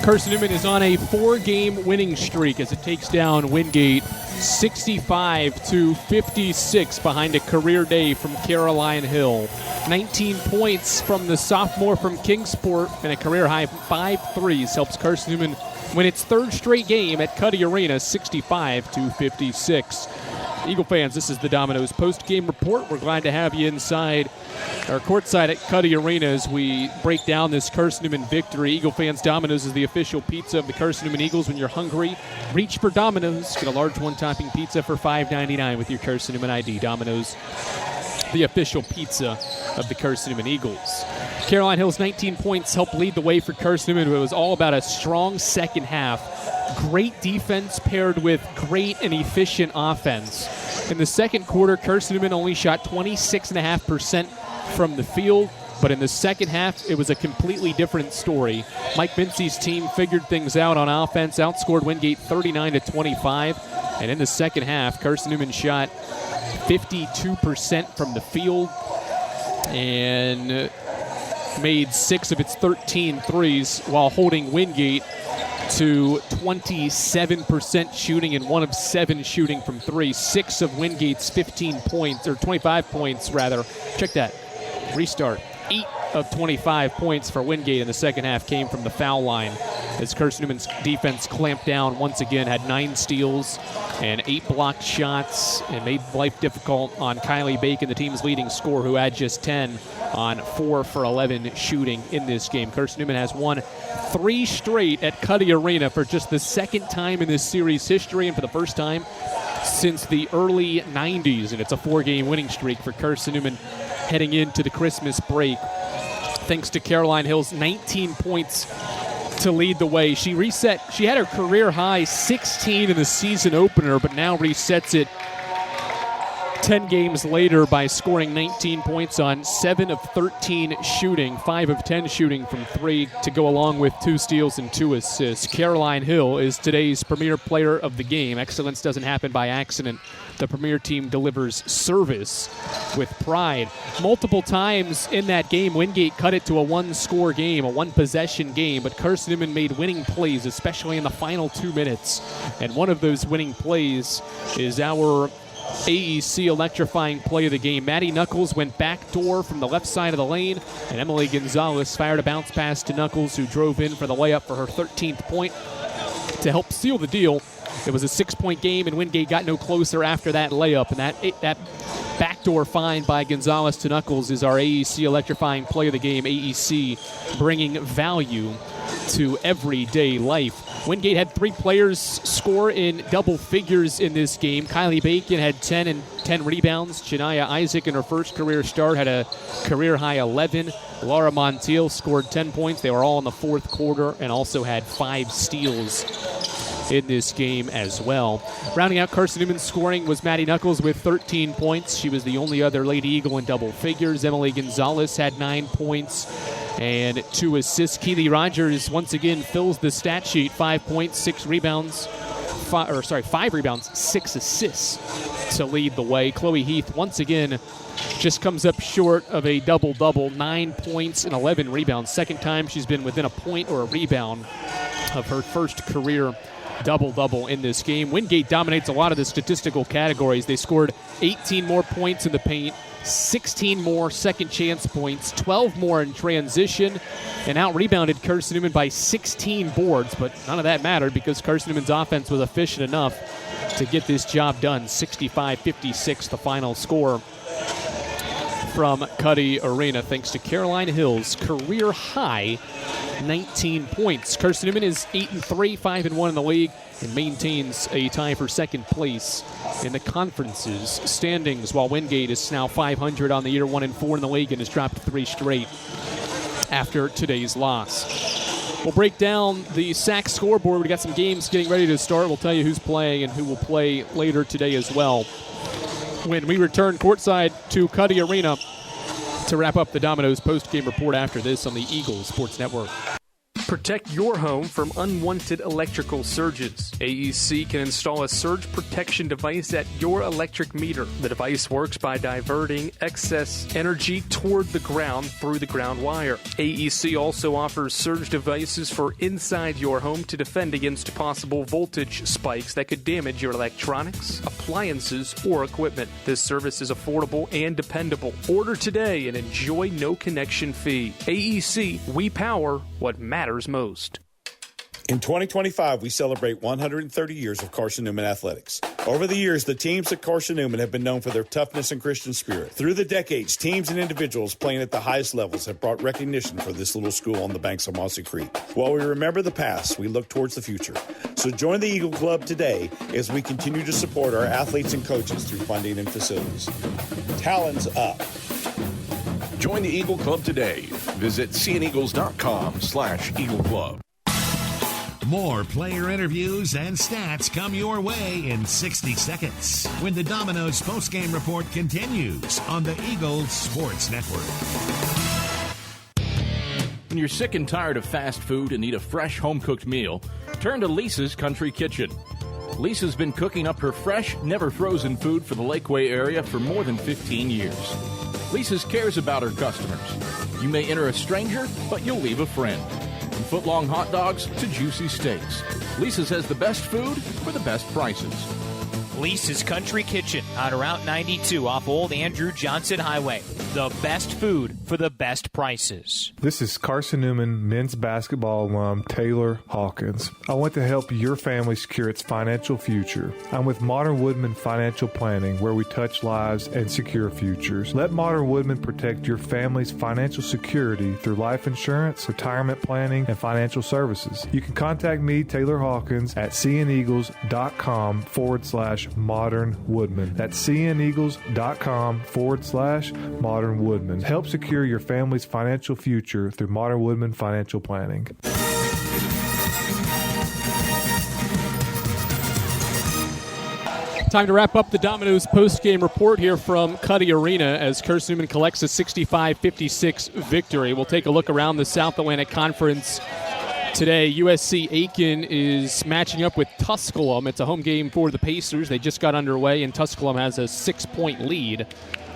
Carson-Newman is on a 4-game winning streak as it takes down Wingate 65-56 behind a career day from Caroline Hill. 19 points from the sophomore from Kingsport and a career-high 5 threes helps Carson-Newman win its 3rd straight game at Cuddy Arena, 65-56. Eagle fans, this is the Domino's post-game report. We're glad to have you inside our courtside at Cuddy Arena as we break down this Carson-Newman victory. Eagle fans, Domino's is the official pizza of the Carson-Newman Eagles. When you're hungry, reach for Domino's. Get a large one-topping pizza for $5.99 with your Carson-Newman ID. Domino's, the official pizza of the Carson-Newman Eagles. Caroline Hill's 19 points helped lead the way for Carson-Newman. It was all about a strong second half. Great defense paired with great and efficient offense. In the second quarter, Carson-Newman only shot 26.5% from the field, but in the second half, it was a completely different story. Mike Mincy's team figured things out on offense, outscored Wingate 39-25, and in the second half, Carson-Newman shot 52% from the field and made 6 of its 13 threes while holding Wingate to 27% shooting and 1 of 7 shooting from 3. 6 of Wingate's 15 points, or 25 points rather. Check that. Restart. 8 of 25 points for Wingate in the second half came from the foul line as Carson-Newman's defense clamped down once again, had 9 steals and 8 blocked shots and made life difficult on Kylie Bacon, the team's leading scorer, who had just 10 on 4 for 11 shooting in this game. Carson-Newman has won 3 straight at Cuddy Arena for just the second time in this series history and for the first time since the early 90s, and it's a 4-game winning streak for Carson-Newman heading into the Christmas break. Thanks to Caroline Hill's 19 points to lead the way. She had her career high 16 in the season opener, but now resets it 10 games later by scoring 19 points on 7 of 13 shooting, 5 of 10 shooting from 3 to go along with 2 steals and 2 assists. Caroline Hill is today's premier player of the game. Excellence doesn't happen by accident. The premier team delivers service with pride. Multiple times in that game, Wingate cut it to a one-score game, a one-possession game, but Carson-Newman made winning plays, especially in the final 2 minutes. And one of those winning plays is our AEC electrifying play of the game. Maddie Knuckles went backdoor from the left side of the lane, and Emily Gonzalez fired a bounce pass to Knuckles, who drove in for the layup for her 13th point to help seal the deal. It was a 6-point game, and Wingate got no closer after that layup, and that backdoor find by Gonzalez to Knuckles is our AEC electrifying play of the game. AEC bringing value to everyday life. Wingate had 3 players score in double figures in this game. Kylie Bacon had 10 and 10 rebounds. Janiyah Isaac in her first career start had a career-high 11. Laura Montiel scored 10 points. They were all in the fourth quarter and also had 5 steals in this game as well. Rounding out Carson-Newman's scoring was Maddie Knuckles with 13 points. She was the only other Lady Eagle in double figures. Emily Gonzalez had 9 points and 2 assists. Keely Rogers once again fills the stat sheet. 5 points, 6 rebounds, 5 rebounds, 6 assists to lead the way. Chloe Heath once again just comes up short of a double-double, 9 points and 11 rebounds. Second time she's been within a point or a rebound of her first career double-double in this game. Wingate dominates a lot of the statistical categories. They scored 18 more points in the paint, 16 more second chance points, 12 more in transition, and out-rebounded Carson-Newman by 16 boards, but none of that mattered because Carson-Newman's offense was efficient enough to get this job done. 65-56 the final score from Cuddy Arena, thanks to Caroline Hill's career-high 19 points. Carson-Newman is 8-3, 5-1 in the league, and maintains a tie for second place in the conference's standings, while Wingate is now 500 on the year, 1-4 in the league, and has dropped 3 straight after today's loss. We'll break down the SAC scoreboard. We got some games getting ready to start. We'll tell you who's playing and who will play later today as well, when we return courtside to Cuddy Arena to wrap up the Domino's post-game report after this on the Eagles Sports Network. Protect your home from unwanted electrical surges. AEC can install a surge protection device at your electric meter. The device works by diverting excess energy toward the ground through the ground wire. AEC also offers surge devices for inside your home to defend against possible voltage spikes that could damage your electronics, appliances, or equipment. This service is affordable and dependable. Order today and enjoy no connection fee. AEC, we power what matters most. In 2025, we celebrate 130 years of Carson-Newman athletics. Over the years, the teams at Carson-Newman have been known for their toughness and Christian spirit. Through the decades, teams and individuals playing at the highest levels have brought recognition for this little school on the banks of Mossy Creek. While we remember the past, we look towards the future. So join the Eagle Club today as we continue to support our athletes and coaches through funding and facilities. Talons up. Join the Eagle Club today. Visit cneagles.com/Eagle Club. More player interviews and stats come your way in 60 seconds when the Domino's postgame report continues on the Eagles Sports Network. When you're sick and tired of fast food and need a fresh home-cooked meal, turn to Lisa's Country Kitchen. Lisa's been cooking up her fresh, never-frozen food for the Lakeway area for more than 15 years. Lisa's cares about her customers. You may enter a stranger, but you'll leave a friend. From foot-long hot dogs to juicy steaks, Lisa's has the best food for the best prices. Lisa's Country Kitchen on Route 92 off Old Andrew Johnson Highway. The best food for the best prices. This is Carson-Newman men's basketball alum Taylor Hawkins. I want to help your family secure its financial future. I'm with Modern Woodman Financial Planning, where we touch lives and secure futures. Let Modern Woodman protect your family's financial security through life insurance, retirement planning, and financial services. You can contact me, Taylor Hawkins, at cneagles.com/Modern Woodman. That's cneagles.com/Modern Woodman. Help secure your family's financial future through Modern Woodman Financial Planning. Time to wrap up the Domino's post-game report here from Cuddy Arena as Carson-Newman collects a 65-56 victory. We'll take a look around the South Atlantic Conference today. USC Aiken is matching up with Tusculum. It's a home game for the Pacers. They just got underway, and Tusculum has a 6-point lead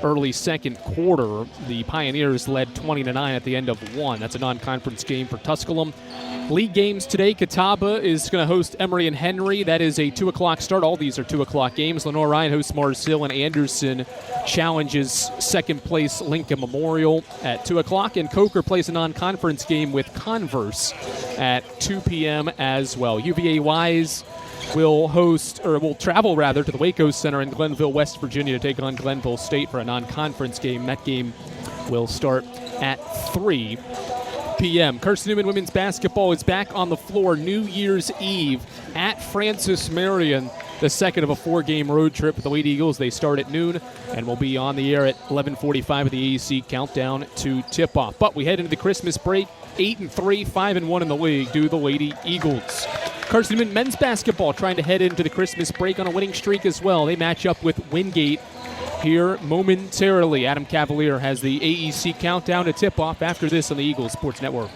early second quarter. The Pioneers led 20-9 at the end of one. That's a non-conference game for Tusculum. League games today. Catawba is going to host Emory and Henry. That is a 2 o'clock start. All these are 2 o'clock games. Lenore Ryan hosts Mars Hill, and Anderson challenges second place Lincoln Memorial at 2 o'clock. And Coker plays a non-conference game with Converse at 2 p.m. as well. UVA Wise will travel to the Waco Center in Glenville, West Virginia to take on Glenville State for a non-conference game. That game will start at 3 p.m. Carson-Newman women's basketball is back on the floor New Year's Eve at Francis Marion, the second of a 4-game road trip for the Lady Eagles. They start at noon and will be on the air at 11:45 of the AEC countdown to tip-off. But we head into the Christmas break, 8-3, 5-1 in the league do the Lady Eagles. Carson-Newman men's basketball trying to head into the Christmas break on a winning streak as well. They match up with Wingate here momentarily. Adam Cavalier has the AEC countdown to tip-off after this on the Eagles Sports Network.